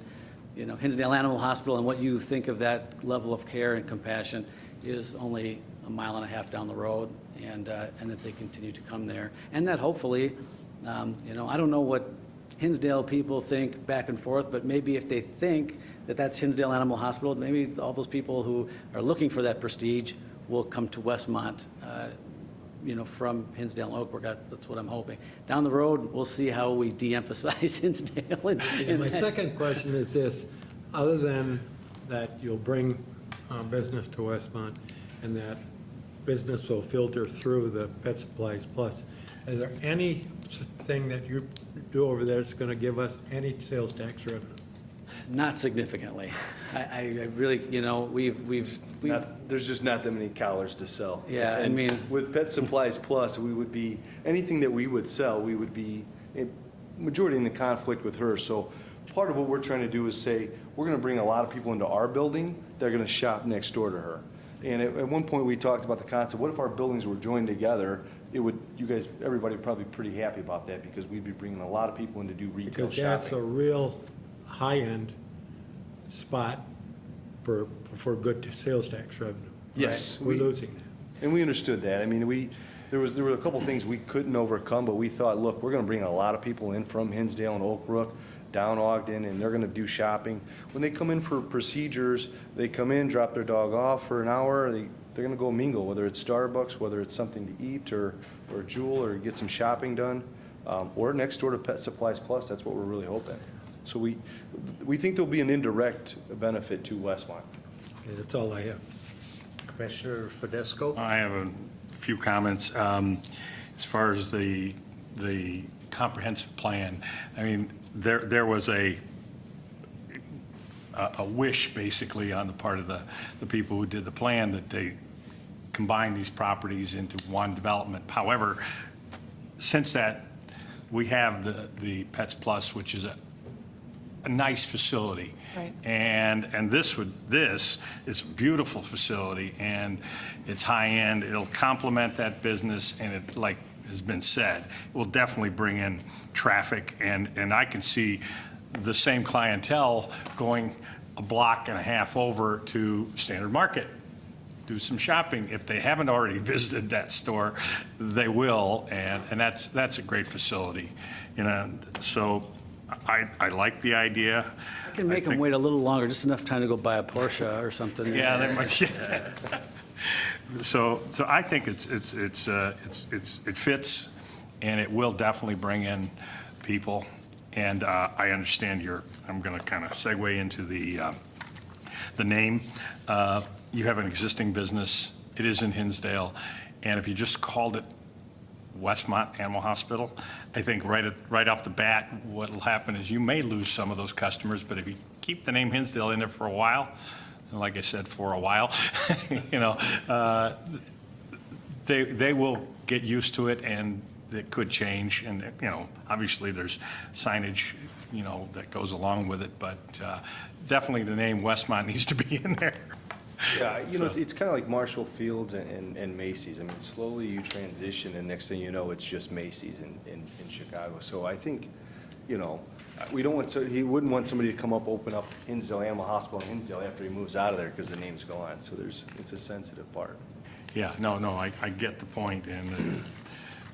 Hinsdale Animal Hospital and what you think of that level of care and compassion is only a mile and a half down the road, and that they continue to come there. And that hopefully, I don't know what Hinsdale people think back and forth, but maybe if they think that that's Hinsdale Animal Hospital, maybe all those people who are looking for that prestige will come to Westmont, from Hinsdale and Oak Brook. That's what I'm hoping. Down the road, we'll see how we de-emphasize Hinsdale. And my second question is this: other than that you'll bring business to Westmont and that business will filter through the Pet Supplies Plus, is there anything that you do over there that's going to give us any sales tax revenue? Not significantly. I really, There's just not that many collars to sell. Yeah, And with Pet Supplies Plus, anything that we would sell, we would be a majority in the conflict with her. So part of what we're trying to do is say, we're going to bring a lot of people into our building that are going to shop next door to her. And at one point, we talked about the concept, what if our buildings were joined together? Everybody would probably be pretty happy about that because we'd be bringing a lot of people in to do retail shopping. Because that's a real high-end spot for good sales tax revenue. Yes. Right? We're losing that. And we understood that. There were a couple things we couldn't overcome, but we thought, look, we're going to bring a lot of people in from Hinsdale and Oak Brook, down Ogden, and they're going to do shopping. When they come in for procedures, they come in, drop their dog off for an hour, they're going to go mingle, whether it's Starbucks, whether it's something to eat or Jewel, or get some shopping done, or next door to Pet Supplies Plus. That's what we're really hoping. So we think there'll be an indirect benefit to Westmont. Okay, that's all I have. Commissioner Fidesco? I have a few comments. As far as the comprehensive plan, there was a wish, basically, on the part of the people who did the plan that they combine these properties into one development. However, since that, we have the Pets Plus, which is a nice facility. Right. And this is a beautiful facility, and it's high-end. It'll complement that business, and it, like has been said, will definitely bring in traffic, and I can see the same clientele going a block and a half over to Standard Market, do some shopping. If they haven't already visited that store, they will, and that's a great facility. So I like the idea. I can make them wait a little longer, just enough time to go buy a Porsche or something. Yeah, they might. Yeah. So I think it fits, and it will definitely bring in people. And I understand I'm going to kind of segue into the name. You have an existing business. It is in Hinsdale, and if you just called it Westmont Animal Hospital. I think right off the bat, what'll happen is you may lose some of those customers, but if you keep the name Hinsdale in there for a while, and like I said, for a while, you know, they will get used to it, and it could change. And, you know, obviously there's signage, you know, that goes along with it, but definitely the name Westmont needs to be in there. Yeah, you know, it's kind of like Marshall Fields and Macy's. I mean, slowly you transition, and next thing you know, it's just Macy's in Chicago. So I think, you know, we don't want to, he wouldn't want somebody to come up, open up Hinsdale Animal Hospital in Hinsdale after he moves out of there because the name's gone. So it's a sensitive part. Yeah, no, I get the point, and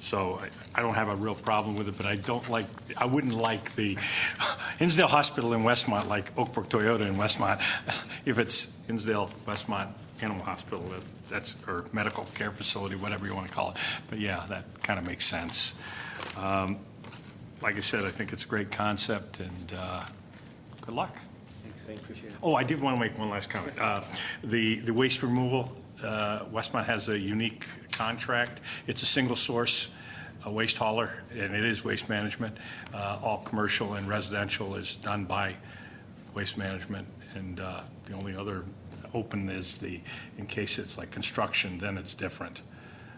so I don't have a real problem with it, but I wouldn't like the Hinsdale Hospital in Westmont, like Oak Brook Toyota in Westmont, if it's Hinsdale Westmont Animal Hospital, or medical care facility, whatever you want to call it. But yeah, that kind of makes sense. Like I said, I think it's a great concept, and good luck. Thanks, appreciate it. Oh, I did want to make one last comment. The waste removal, Westmont has a unique contract. It's a single source waste hauler, and it is Waste Management. All commercial and residential is done by Waste Management, and the only other open is in case it's like construction, then it's different.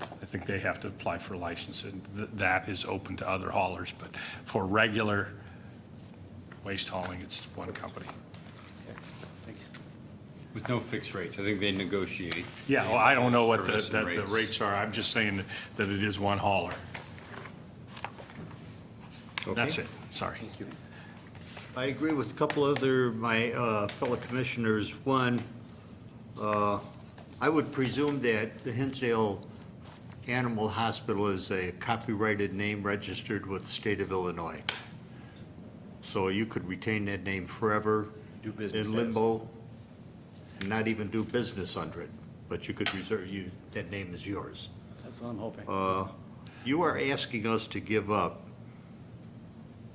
I think they have to apply for a license, and that is open to other haulers, but for regular waste hauling, it's one company. With no fixed rates. I think they negotiate. Yeah, well, I don't know what the service and rates are. I'm just saying that it is one hauler. That's it. Sorry. Thank you. I agree with a couple other, my fellow commissioners. One, I would presume that the Hinsdale Animal Hospital is a copyrighted name registered with the state of Illinois. So you could retain that name forever Do business in limbo, and not even do business under it, but you could reserve, that name is yours. That's what I'm hoping. You are asking us to give up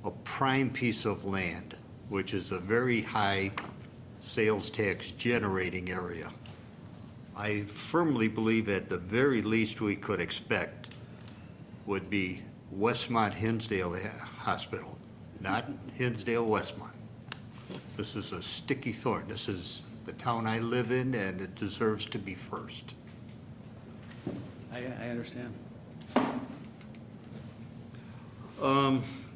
a prime piece of land, which is a very high sales tax generating area. I firmly believe at the very least we could expect would be Westmont Hinsdale Hospital, not Hinsdale Westmont. This is a sticky thorn. This is the town I live in, and it deserves to be first. I understand.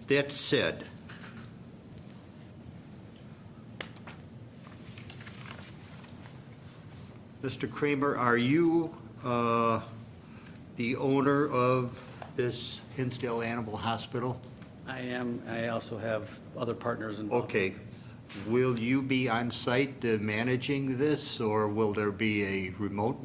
That said, Mr. Kramer, are you the owner of this Hinsdale Animal Hospital? I am. I also have other partners involved. Okay. Will you be on site managing this, or will there be a remote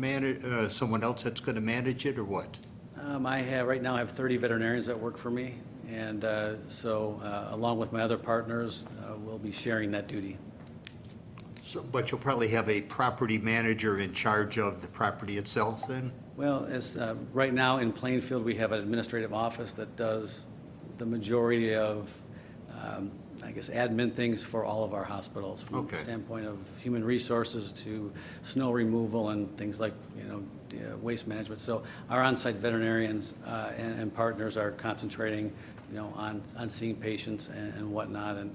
someone else that's going to manage it, or what? Right now I have 30 veterinarians that work for me, and so along with my other partners, we'll be sharing that duty. So, but you'll probably have a property manager in charge of the property itself then? Well, right now in Plainfield, we have an administrative office that does the majority of, I guess, admin things for all of our hospitals, from the standpoint of human resources to snow removal and things like, waste management. So our on-site veterinarians and partners are concentrating, on seeing patients and whatnot. And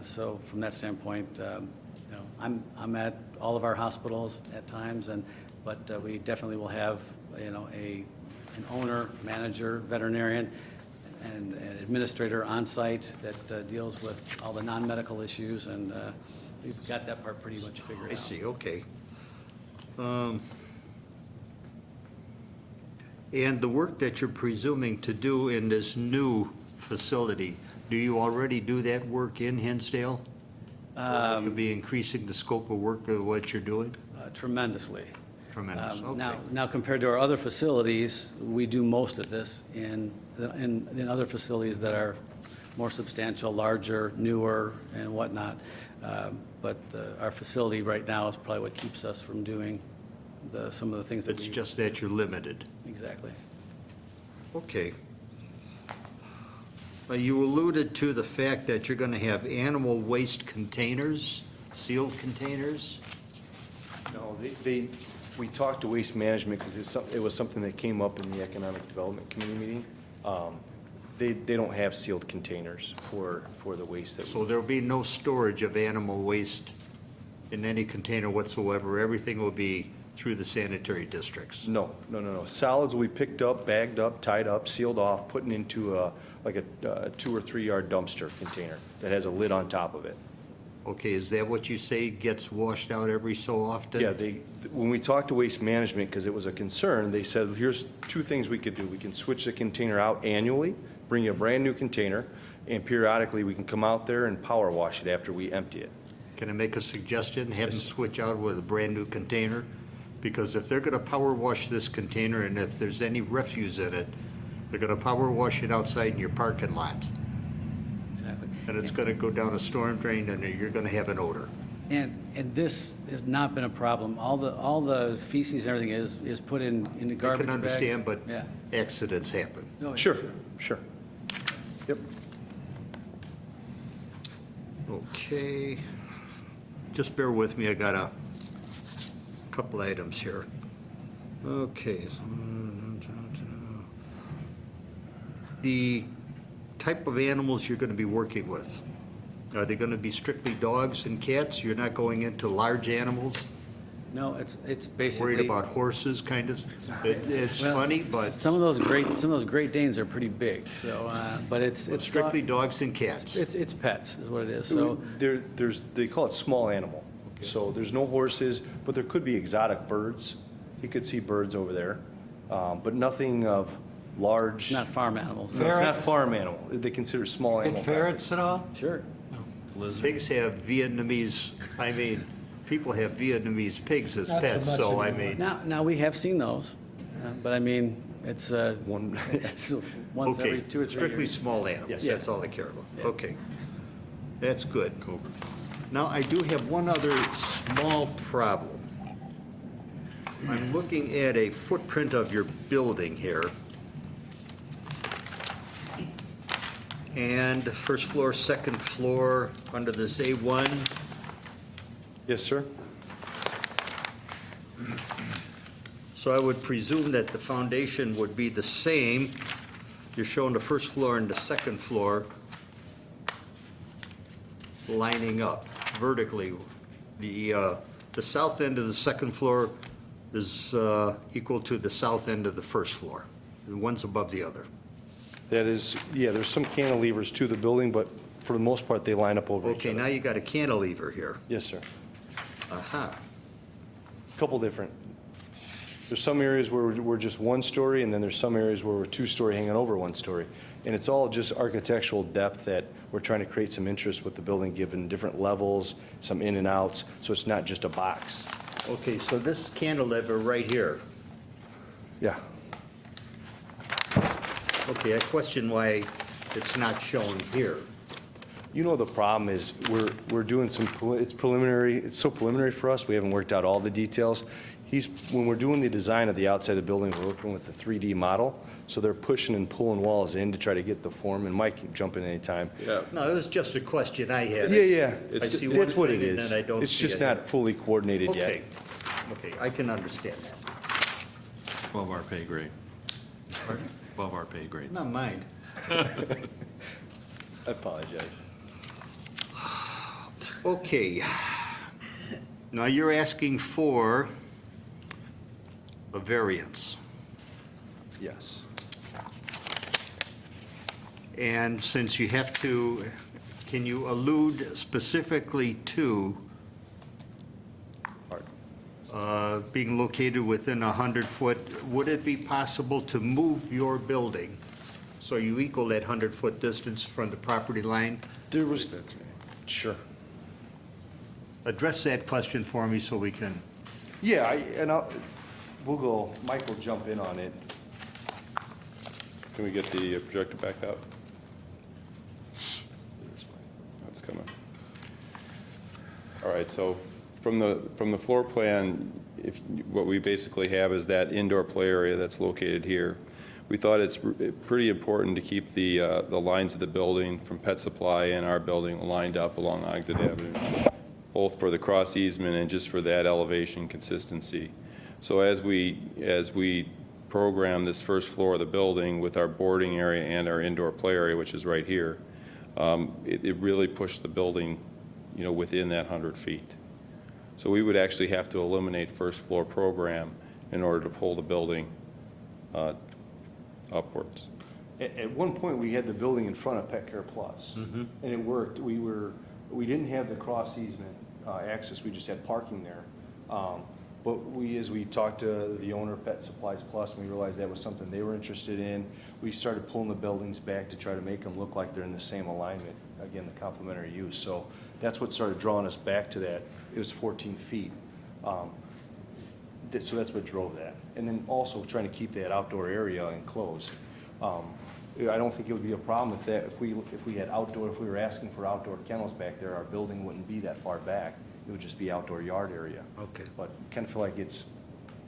so from that standpoint, I'm at all of our hospitals at times, but we definitely will have, an owner, manager, veterinarian, and an administrator on site that deals with all the non-medical issues, and we've got that part pretty much figured out. I see, okay. And the work that you're presuming to do in this new facility, do you already do that work in Hinsdale? Will you be increasing the scope of work of what you're doing? Tremendously. Tremendous, okay. Now compared to our other facilities, we do most of this in other facilities that are more substantial, larger, newer, and whatnot. But our facility right now is probably what keeps us from doing some of the things that It's just that you're limited. Exactly. Okay. You alluded to the fact that you're going to have animal waste containers, sealed containers? No, we talked to Waste Management because it was something that came up in the Economic Development Committee meeting. They don't have sealed containers for the waste that. So there'll be no storage of animal waste in any container whatsoever? Everything will be through the sanitary districts? No. Solids will be picked up, bagged up, tied up, sealed off, put into a 2 or 3 yard dumpster container that has a lid on top of it. Okay, is that what you say gets washed out every so often? Yeah, when we talked to Waste Management, because it was a concern, they said, here's 2 things we could do. We can switch the container out annually, bring you a brand-new container, and periodically, we can come out there and power wash it after we empty it. Can I make a suggestion? Have them switch out with a brand-new container? Because if they're gonna power wash this container, and if there's any refuse in it, they're gonna power wash it outside in your parking lot. Exactly. And it's gonna go down a storm drain, and you're gonna have an odor. And this has not been a problem. All the feces and everything is put in the I garbage can bags. understand, but Yeah. accidents happen. No, Sure. Yep. Okay, just bear with me, I got a couple items here. Okay. The type of animals you're gonna be working with, are they gonna be strictly dogs and cats? You're not going into large animals? No, it's basically. Worried about horses, kind of? It's Well, funny, but some of those Great Danes are pretty big, so, but it's strictly dogs and cats. It's pets is what it is, so. They call it small animal. So there's no horses, but there could be exotic birds. You could see birds over there, but nothing of large. Not farm animals. No, it's not Ferrets? farm animal. They consider small animal. And ferrets at all? Sure. Pigs have Vietnamese, people have Vietnamese pigs as Not so pets, much so anymore. Now we have seen those, but I mean, it's it's once every 2 or 3 Strictly years. small animals, Yes. that's all I care about. Okay, that's good. Now, I do have one other small problem. I'm looking at a footprint of your building here. And first floor, second floor, under this A1, Yes, sir. so I would presume that the foundation would be the same. You're showing the first floor and the second floor lining up vertically. The south end of the second floor is equal to the south end of the first floor. One's above the other. That is, yeah, there's some cantilevers to the building, but for the most part, they line up over each Okay, other. now you got a cantilever here. Yes, sir. Aha. Couple different. There's some areas where we're just 1 story, and then there's some areas where we're 2 story hanging over 1 story. And it's all just architectural depth that we're trying to create some interest with the building, given different levels, some in and outs, so it's not just a box. Okay, so this cantilever right here, Yeah. okay, I question why it's not shown here. You know, the problem is, we're doing it's preliminary, it's so preliminary for us, we haven't worked out all the details. When we're doing the design of the outside of the building, we're working with the 3D model, so they're pushing and pulling walls in to try to get the form, and Mike can jump in anytime. Yeah. No, it was just a question I had. Yeah, I see one that's what it thing and is. then I don't It's see just it. not fully coordinated yet. Okay, okay, I can understand that. Above our pay grade. Above our pay grades. Not mine. I apologize. Okay. Now you're asking for a variance. Yes. And since you have to, can you allude specifically to being located within 100-foot? Would it be possible to move your building so you equal that 100-foot distance from the property line? There was, sure. Address that question for me so we can, Yeah, we'll go, Mike will jump in on it. Can we get the projector back up? That's coming. All right, so from the floor plan, what we basically have is that indoor play area that's located here. We thought it's pretty important to keep the lines of the building from Pet Supply and our building lined up along Ogden Avenue, both for the cross easement and just for that elevation consistency. So as we program this first floor of the building with our boarding area and our indoor play area, which is right here, it really pushed the building, within that 100 feet. So we would actually have to eliminate first floor program in order to pull the building upwards. At one point, we had the building in front of Pet Care Plus, and it worked. We didn't have the cross easement access, we just had parking there. But as we talked to the owner of Pet Supplies Plus, and we realized that was something they were interested in, we started pulling the buildings back to try to make them look like they're in the same alignment, again, the complementary use. So that's what started drawing us back to that. It was 14 feet. So that's what drove that. And then also trying to keep that outdoor area enclosed. I don't think it would be a problem if we had outdoor, if we were asking for outdoor kennels back there, our building wouldn't be that far back. It would just be outdoor yard area. Okay. But kind of feel like it's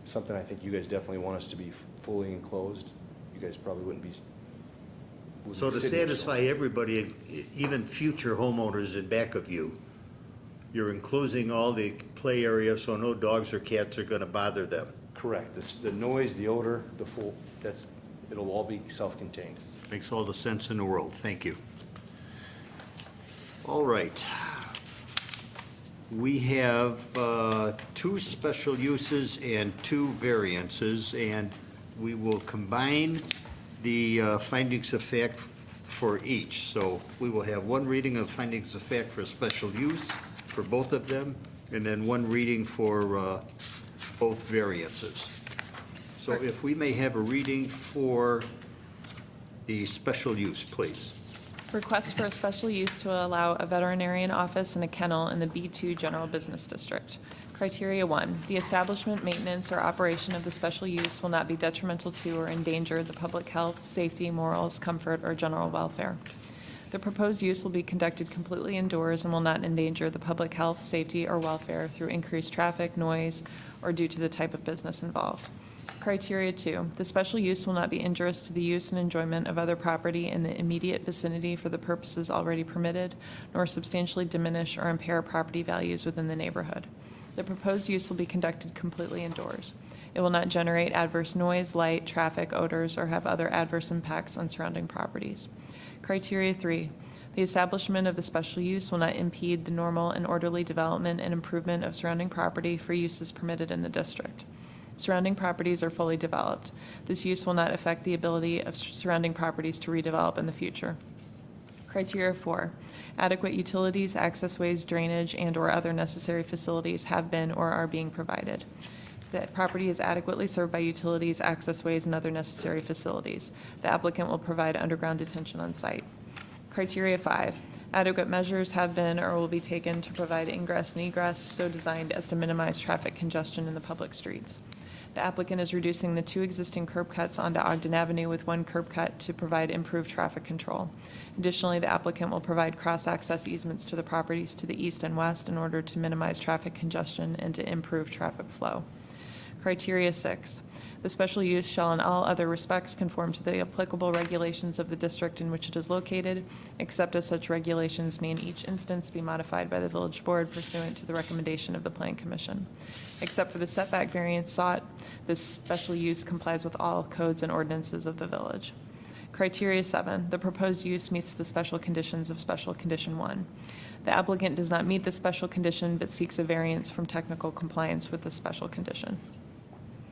something I think you guys definitely want us to be fully enclosed. You guys probably wouldn't be. So to satisfy everybody, even future homeowners in back of you, you're enclosing all the play area so no dogs or cats are going to bother them. Correct. The noise, the odor, it'll all be self-contained. Makes all the sense in the world. Thank you. All right. We have 2 special uses and 2 variances, and we will combine the findings of fact for each. So we will have 1 reading of findings of fact for special use for both of them, and then 1 reading for both variances. So if we may have a reading for the special use, please. Request for a special use to allow a veterinarian office and a kennel in the B2 General Business District. Criteria 1, the establishment, maintenance, or operation of the special use will not be detrimental to or endanger the public health, safety, morals, comfort, or general welfare. The proposed use will be conducted completely indoors and will not endanger the public health, safety, or welfare through increased traffic, noise, or due to the type of business involved. Criteria 2, the special use will not be injurious to the use and enjoyment of other property in the immediate vicinity for the purposes already permitted, nor substantially diminish or impair property values within the neighborhood. The proposed use will be conducted completely indoors. It will not generate adverse noise, light, traffic, odors, or have other adverse impacts on surrounding properties. Criteria 3, the establishment of the special use will not impede the normal and orderly development and improvement of surrounding property for uses permitted in the district. Surrounding properties are fully developed. This use will not affect the ability of surrounding properties to redevelop in the future. Criteria 4, adequate utilities, accessways, drainage, and/or other necessary facilities have been or are being provided. The property is adequately served by utilities, accessways, and other necessary facilities. The applicant will provide underground detention on site. Criteria 5, adequate measures have been or will be taken to provide ingress and egress so designed as to minimize traffic congestion in the public streets. The applicant is reducing the 2 existing curb cuts onto Ogden Avenue with 1 curb cut to provide improved traffic control. Additionally, the applicant will provide cross-access easements to the properties to the east and west in order to minimize traffic congestion and to improve traffic flow. Criteria 6, the special use shall in all other respects conform to the applicable regulations of the district in which it is located, except as such regulations may in each instance be modified by the village board pursuant to the recommendation of the Plan Commission. Except for the setback variance sought, this special use complies with all codes and ordinances of the village. Criteria 7, the proposed use meets the special conditions of Special Condition 1. The applicant does not meet the special condition but seeks a variance from technical compliance with the special condition.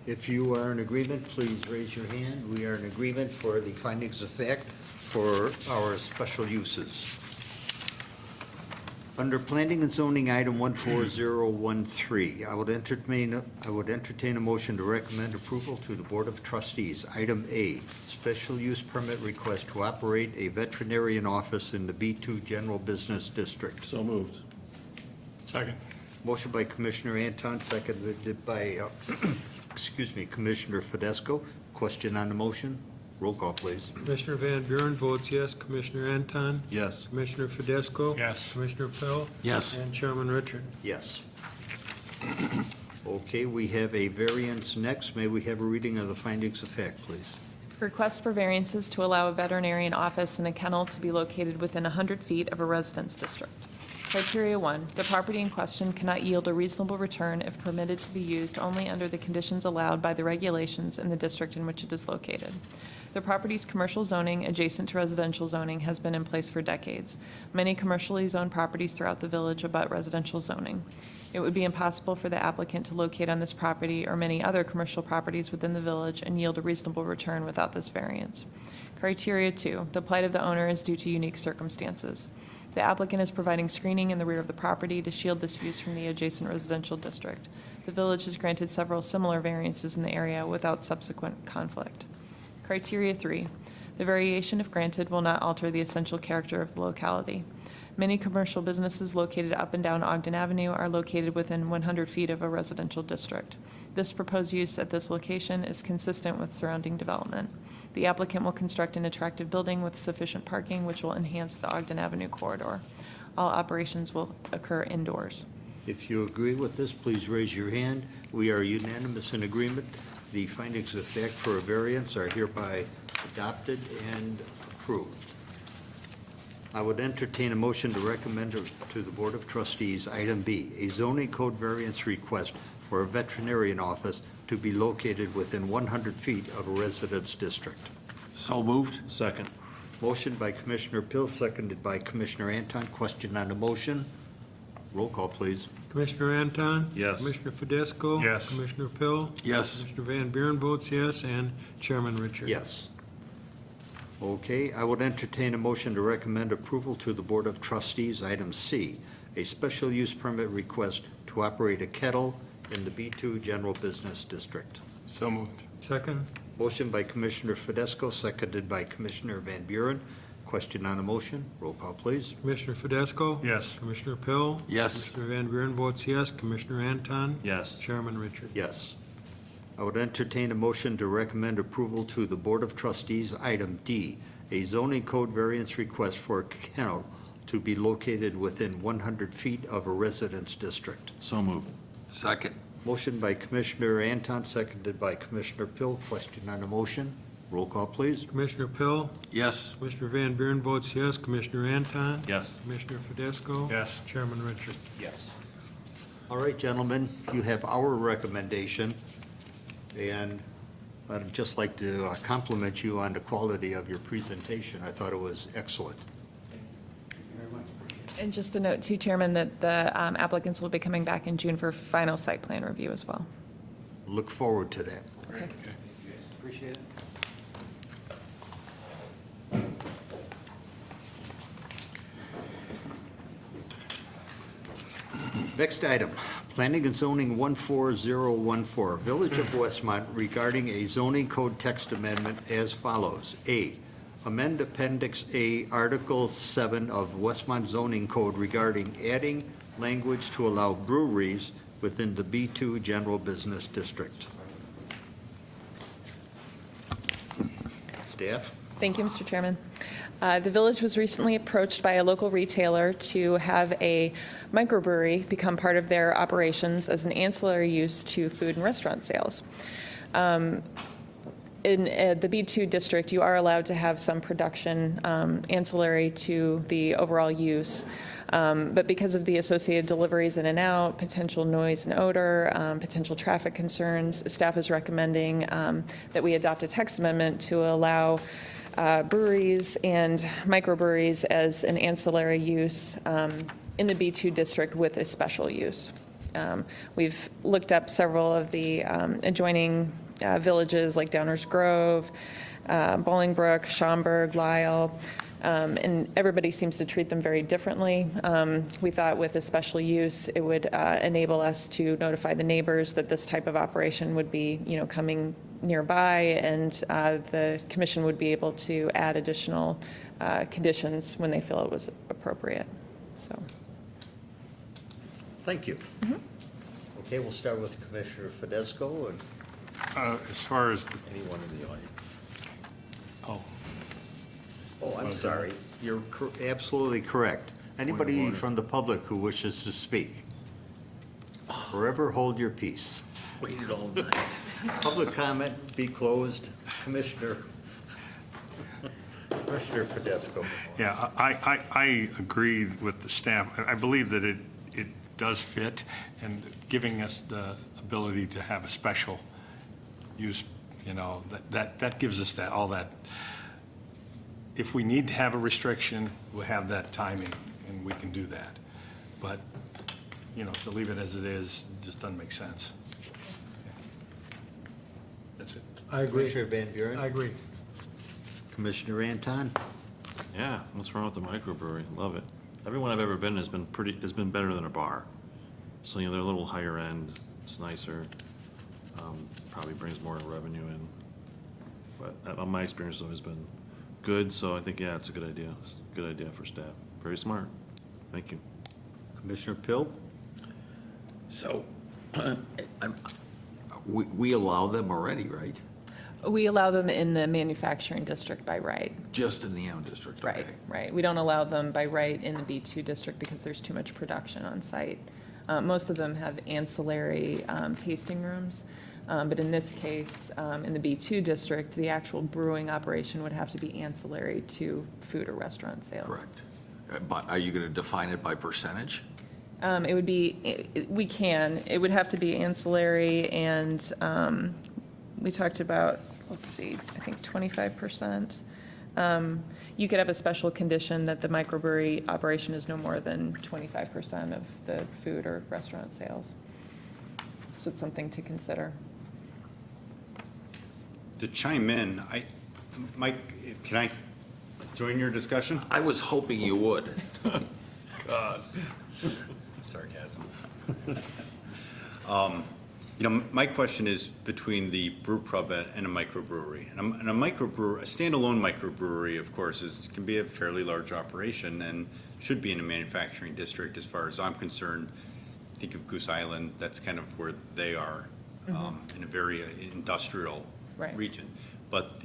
If you are in agreement, please raise your hand. We are in agreement for the findings of fact for our special uses. Under Planning and Zoning, item 14013, I would entertain a motion to recommend approval to the Board of Trustees. Item A, special use permit request to operate a veterinarian office in the B2 General Business District. So moved. Second. Motion by Commissioner Anton, seconded by, Commissioner Fidesco. Question on the motion? Roll call, please. Commissioner Van Buren votes yes. Commissioner Anton? Yes. Commissioner Fidesco? Yes. Commissioner Pell? Yes. And Chairman Richard? Yes. Okay, we have a variance next. May we have a reading of the findings of fact, please? Request for variances to allow a veterinarian office and a kennel to be located within 100 feet of a residence district. Criteria 1, the property in question cannot yield a reasonable return if permitted to be used only under the conditions allowed by the regulations in the district in which it is located. The property's commercial zoning adjacent to residential zoning has been in place for decades. Many commercially zoned properties throughout the village abut residential zoning. It would be impossible for the applicant to locate on this property or many other commercial properties within the village and yield a reasonable return without this variance. Criteria 2, the plight of the owner is due to unique circumstances. The applicant is providing screening in the rear of the property to shield this use from the adjacent residential district. The village has granted several similar variances in the area without subsequent conflict. Criteria 3, the variation, if granted, will not alter the essential character of the locality. Many commercial businesses located up and down Ogden Avenue are located within 100 feet of a residential district. This proposed use at this location is consistent with surrounding development. The applicant will construct an attractive building with sufficient parking, which will enhance the Ogden Avenue corridor. All operations will occur indoors. If you agree with this, please raise your hand. We are unanimous in agreement. The findings of fact for a variance are hereby adopted and approved. I would entertain a motion to recommend to the Board of Trustees, item B, a zoning code variance request for a veterinarian office to be located within 100 feet of a residence district. So moved. Second. Motion by Commissioner Pill, seconded by Commissioner Anton. Question on the motion? Roll call, please. Commissioner Anton? Yes. Commissioner Fidesco? Yes. Commissioner Pill? Yes. Mr. Van Buren votes yes, and Chairman Richard? Yes. Okay, I would entertain a motion to recommend approval to the Board of Trustees, item C, a special use permit request to operate a kettle in the B2 General Business District. So moved. Second? Motion by Commissioner Fidesco, seconded by Commissioner Van Buren. Question on the motion? Roll call, please. Commissioner Fidesco? Yes. Commissioner Pill? Yes. Commissioner Van Buren votes yes. Commissioner Anton? Yes. Chairman Richard? Yes. I would entertain a motion to recommend approval to the Board of Trustees, item D, a zoning code variance request for a kennel to be located within 100 feet of a residence district. So moved. Second. Motion by Commissioner Anton, seconded by Commissioner Pill. Question on the motion? Roll call, please. Commissioner Pill? Yes. Commissioner Van Buren votes yes. Commissioner Anton? Yes. Commissioner Fidesco? Yes. Chairman Richard? Yes. All right, gentlemen, you have our recommendation, and I'd just like to compliment you on the quality of your presentation. I thought it was excellent. And just a note too, Chairman, that the applicants will be coming back in June for final site plan review as well. Look forward to that. Okay. Appreciate it. Next item, Planning and Zoning 14014, Village of Westmont regarding a zoning code text amendment as follows. A, amend Appendix A, Article 7 of Westmont zoning code regarding adding language to allow breweries within the B2 General Business District. Staff? Thank you, Mr. Chairman. The village was recently approached by a local retailer to have a microbrewery become part of their operations as an ancillary use to food and restaurant sales. In the B2 district, you are allowed to have some production ancillary to the overall use. But because of the associated deliveries in and out, potential noise and odor, potential traffic concerns, staff is recommending that we adopt a text amendment to allow breweries and microbreweries as an ancillary use in the B2 district with a special use. We've looked up several of the adjoining villages like Downers Grove, Bolingbrook, Schaumburg, Lisle, and everybody seems to treat them very differently. We thought with a special use, it would enable us to notify the neighbors that this type of operation would be, coming nearby, and the commission would be able to add additional conditions when they feel it was appropriate. So, Thank you. Okay, we'll start with Commissioner Fidesco and As far as, Anyone in the audience? Oh, I'm sorry. You're absolutely correct. Anybody from the public who wishes to speak, forever hold your peace. Waited all night. Public comment be closed. Commissioner Commissioner Fidesco. Yeah, I agree with the staff. I believe that it does fit, and giving us the ability to have a special use, that gives us all that. If we need to have a restriction, we'll have that timing, and we can do that. But, to leave it as it is just doesn't make sense. That's it. I agree. Commissioner Van Buren. I agree. Commissioner Anton. Yeah, what's wrong with the microbrewery? Love it. Everyone I've ever been has been better than a bar. So, they're a little higher end, it's nicer, probably brings more revenue in. But my experience though has been good, so I think, yeah, it's a good idea. It's a good idea for staff. Very smart. Thank you. Commissioner Pill. So, we allow them already, right? We allow them in the manufacturing district by right. Just in the M district, okay. Right. We don't allow them by right in the B2 district because there's too much production on site. Most of them have ancillary tasting rooms, but in this case, in the B2 district, the actual brewing operation would have to be ancillary to food or restaurant sales. Correct. But are you going to define it by percentage? It would be, we can, it would have to be ancillary, and we talked about, let's see, I think 25%. You could have a special condition that the microbrewery operation is no more than 25% of the food or restaurant sales. So it's something to consider. To chime in, Mike, can I join your discussion? I was hoping you would. God. Sarcasm. My question is between the brew pub and a microbrewery. And a microbrewery, a standalone microbrewery, of course, can be a fairly large operation and should be in a manufacturing district as far as I'm concerned. Think of Goose Island, that's kind of where they are, in a very industrial region. But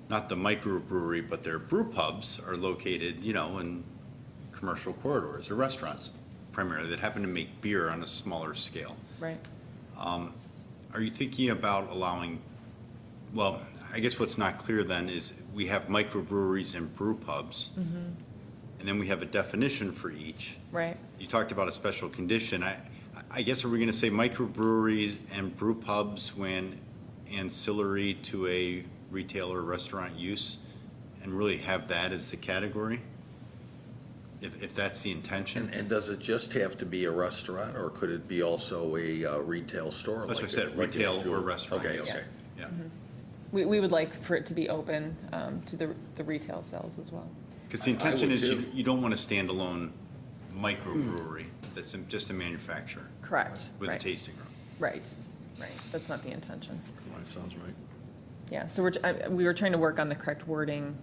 not the microbrewery, but their brew pubs are located, in commercial corridors or restaurants primarily that happen to make beer on a smaller scale. Right. Are you thinking about allowing, well, I guess what's not clear then is we have microbreweries and brew pubs, and then we have a definition for each. Right. You talked about a special condition. I guess, are we going to say microbreweries and brew pubs when ancillary to a retail or restaurant use, and really have that as the category? If that's the intention? And does it just have to be a restaurant, or could it be also a retail store? That's what I said, retail or restaurant. Okay, yes. okay. Yeah. We would like for it to be open to the retail sales as well. Because the intention is you don't want a standalone microbrewery that's just a manufacturer. Correct. With a right. tasting room. Right. That's not the intention. Sounds right. Yeah, so we were trying to work on the correct wording.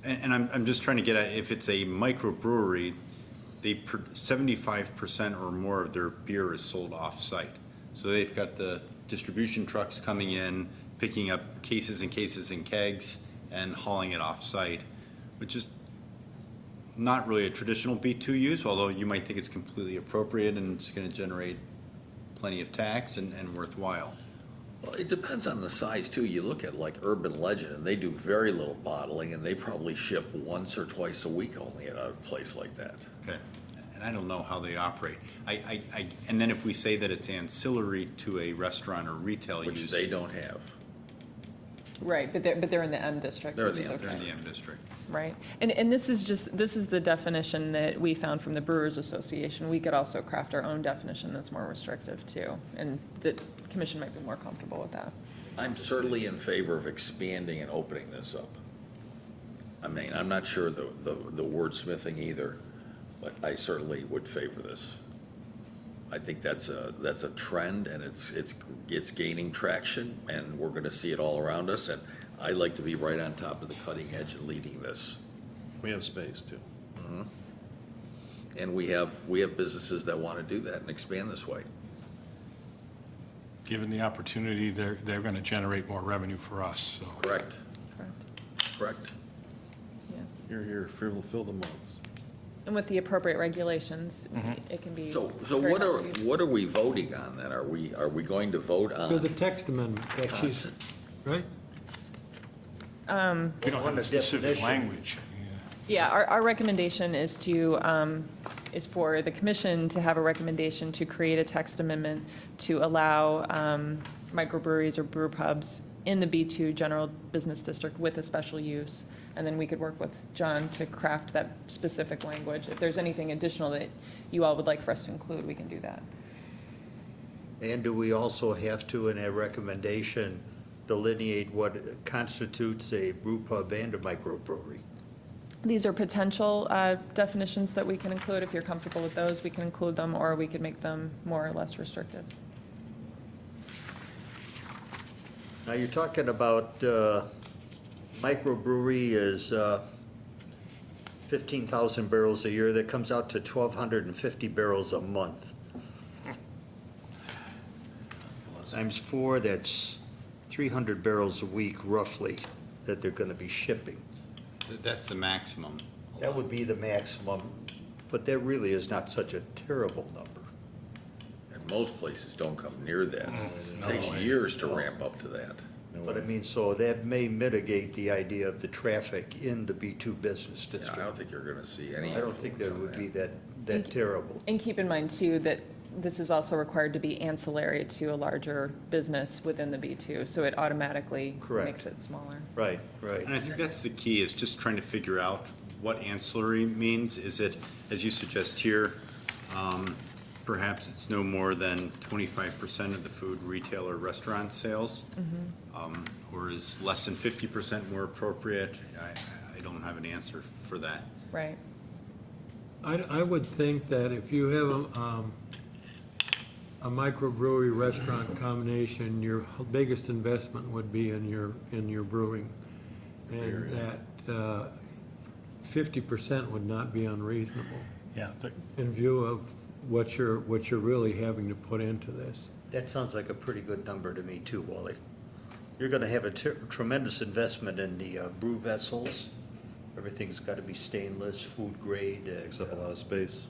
And I'm just trying to get at, if it's a microbrewery, 75% or more of their beer is sold off-site. So they've got the distribution trucks coming in, picking up cases and cases and kegs and hauling it off-site, which is not really a traditional B2 use, although you might think it's completely appropriate and it's going to generate plenty of tax and worthwhile. Well, it depends on the size too. You look at like Urban Legend, and they do very little bottling, and they probably ship once or twice a week only at a place like that. Okay, and I don't know how they operate. And then if we say that it's ancillary to a restaurant or retail use. Which they don't have. Right, but they're in the M district. They're in the M district. Right, and this is the definition that we found from the Brewers Association. We could also craft our own definition that's more restrictive too, and the commission might be more comfortable with that. I'm certainly in favor of expanding and opening this up. I mean, I'm not sure the wordsmithing either, but I certainly would favor this. I think that's a trend, and it's gaining traction, and we're going to see it all around us. And I like to be right on top of the cutting edge and leading this. We have space too. And we have businesses that want to do that and expand this way. Given the opportunity, they're going to generate more revenue for us, so. Correct. Correct. You're here, fill the mugs. And with the appropriate regulations, it can be. So very what helpful. are we voting on then? Are we going to vote on? There's a text amendment that she's, right? We don't have a specific language. Yeah, our recommendation is to, is for the commission to have a recommendation to create a text amendment to allow microbreweries or brew pubs in the B2 general business district with a special use. And then we could work with John to craft that specific language. If there's anything additional that you all would like for us to include, we can do that. And do we also have to, in a recommendation, delineate what constitutes a brew pub and a microbrewery? These are potential definitions that we can include. If you're comfortable with those, we can include them, or we could make them more or less restrictive. Now, you're talking about microbrewery is 15,000 barrels a year. That comes out to 1,250 barrels a month. Times 4, that's 300 barrels a week roughly that they're going to be shipping. That's the maximum. That would be the maximum, but that really is not such a terrible number. And most places don't come near that. It takes years to ramp up to that. But I mean, so that may mitigate the idea of the traffic in the B2 business Yeah, district. I don't think you're gonna see any. I don't think that would be that terrible. And keep in mind, too, that this is also required to be ancillary to a larger business within the B2, so it automatically Correct. makes it smaller. Right, right. And I think that's the key, is just trying to figure out what ancillary means. Is it, as you suggest here, perhaps it's no more than 25% of the food, retail, or restaurant sales? Or is less than 50% more appropriate? I don't have an answer for that. Right. I would think that if you have a microbrewery restaurant combination, your biggest investment would be in your brewing. And that 50% would not be unreasonable Yeah, in view of what you're really having to put into this. That sounds like a pretty good number to me too, Wally. You're gonna have a tremendous investment in the brew vessels. Everything's gotta be stainless, food grade. Except a lot of space.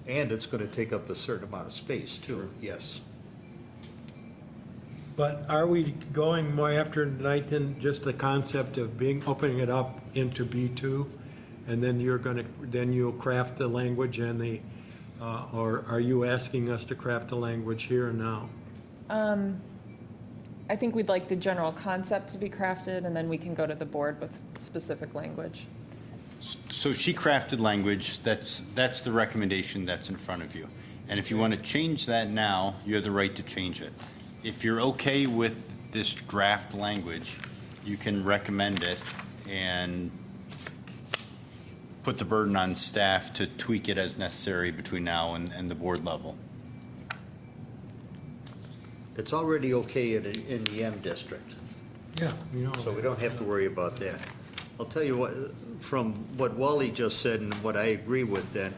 And it's gonna take up a certain amount of space too, yes. But are we going more after tonight than just the concept of opening it up into B2? And then you'll craft the language and or are you asking us to craft the language here and now? I think we'd like the general concept to be crafted, and then we can go to the board with specific language. So she crafted language, that's the recommendation that's in front of you. And if you want to change that now, you have the right to change it. If you're okay with this draft language, you can recommend it and put the burden on staff to tweak it as necessary between now and the board level. It's already okay in the M district, Yeah. so we don't have to worry about that. I'll tell you what, from what Wally just said and what I agree with then,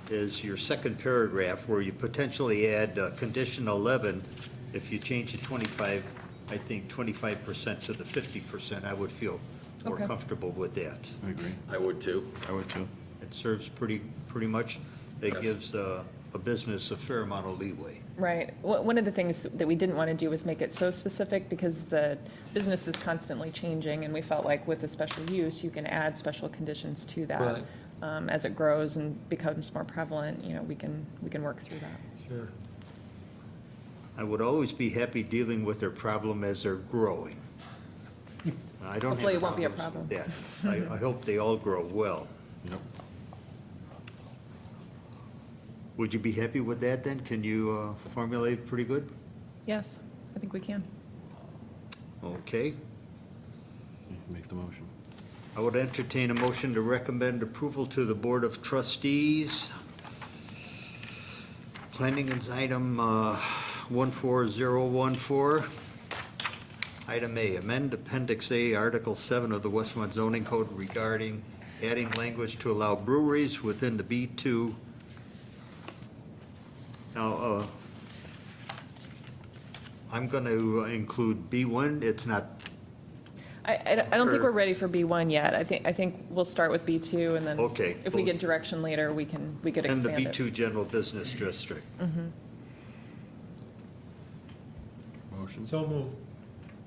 is your second paragraph where you potentially add condition 11, if you change the 25, I think 25% to the 50%, I would feel more Okay. comfortable with that. I agree. I would too. I would too. It serves pretty much, it Yes. gives a business a fair amount of leeway. Right. One of the things that we didn't want to do was make it so specific, because the business is constantly changing, and we felt like with a special use, you can add special conditions to that. Right. As it grows and becomes more prevalent, we can work through that. Sure. I would always be happy dealing with their problem as they're growing. I don't have Hopefully it won't be a problems problem. with that. I hope they all grow well. Yep. Would you be happy with that then? Can you formulate pretty good? Yes, I think we can. Okay. You can make the motion. I would entertain a motion to recommend approval to the Board of Trustees. Planning is item 14014. Item A, amend Appendix A, Article 7 of the Westmont zoning code regarding adding language to allow breweries within the B2. Now, I'm going to include B1. It's not, I don't think we're ready for B1 yet. I think we'll start with B2, and then Okay. if we get direction later, we could in the expand it. B2 general business district. Motion? So moved.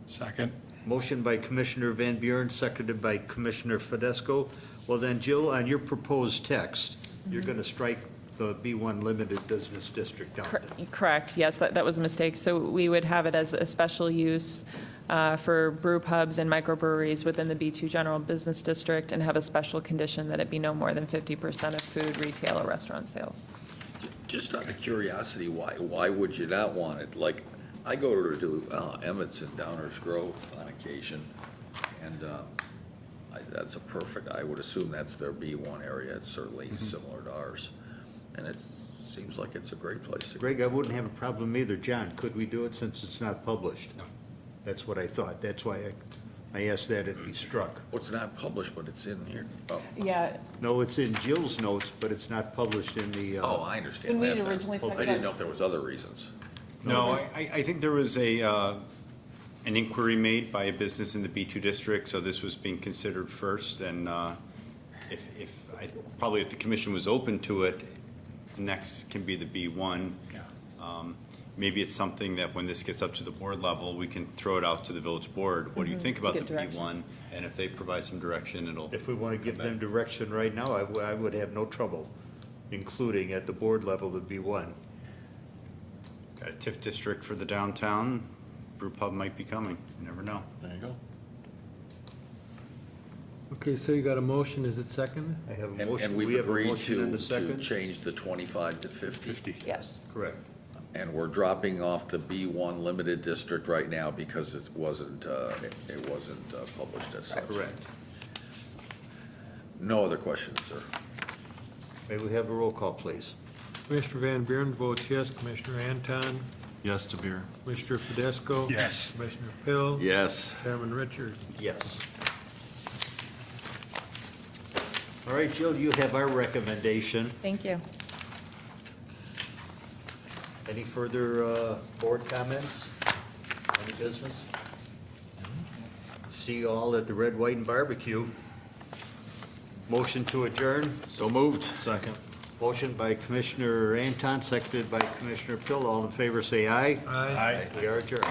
Second. Motion by Commissioner Van Buren, seconded by Commissioner Fidesco. Well then, Jill, on your proposed text, you're going to strike the B1 Limited Business District out. Correct, yes, that was a mistake. So we would have it as a special use for brew pubs and microbreweries within the B2 General Business District, and have a special condition that it be no more than 50% of food, retail, or restaurant sales. Just out of curiosity, why would you not want it? Like, I go to Emmett's in Downers Grove on occasion, and that's a perfect, I would assume that's their B1 area. It's certainly similar to ours. And it seems like it's a great place to go. Greg, I wouldn't have a problem either. John, could we do it since it's not published? No. That's what I thought. That's why I asked that it be struck. Well, it's not published, but it's in here. Oh, Yeah, No, it's in Jill's notes, but it's not published in the. oh, I understand When that. we then. originally talked I didn't about- know if there was other reasons. No, I think there was an inquiry made by a business in the B2 district, so this was being considered first, and probably if the commission was open to it, next can be the B1. Maybe it's something that when this gets up to the board level, we can throw it out to the village board. What do you think about the get direction. B1? And if they provide some direction, it'll. If we want to give them direction right now, I would have no trouble including at the board level the B1. Got a TIF district for the downtown, brew pub might be coming, you never know. There you go. Okay, so you got a motion, is it second? I have a And motion. we've We have a agreed motion and to a second. change the 25 to 50. yes. Correct. And we're dropping off the B1 limited district right now because it wasn't published as such. Correct. No other questions, sir. May we have a roll call, please? Commissioner Van Buren votes yes. Commissioner Anton? Yes to beer. Commissioner Fidesco? Yes. Commissioner Pill? Yes. Chairman Richard? Yes. All right, Jill, you have our recommendation. Thank you. Any further board comments? Any business? See you all at the Red, White, and Barbecue. Motion to adjourn. So moved. Second. Motion by Commissioner Anton, seconded by Commissioner Pill. All in favor, say aye. Aye. We are adjourned.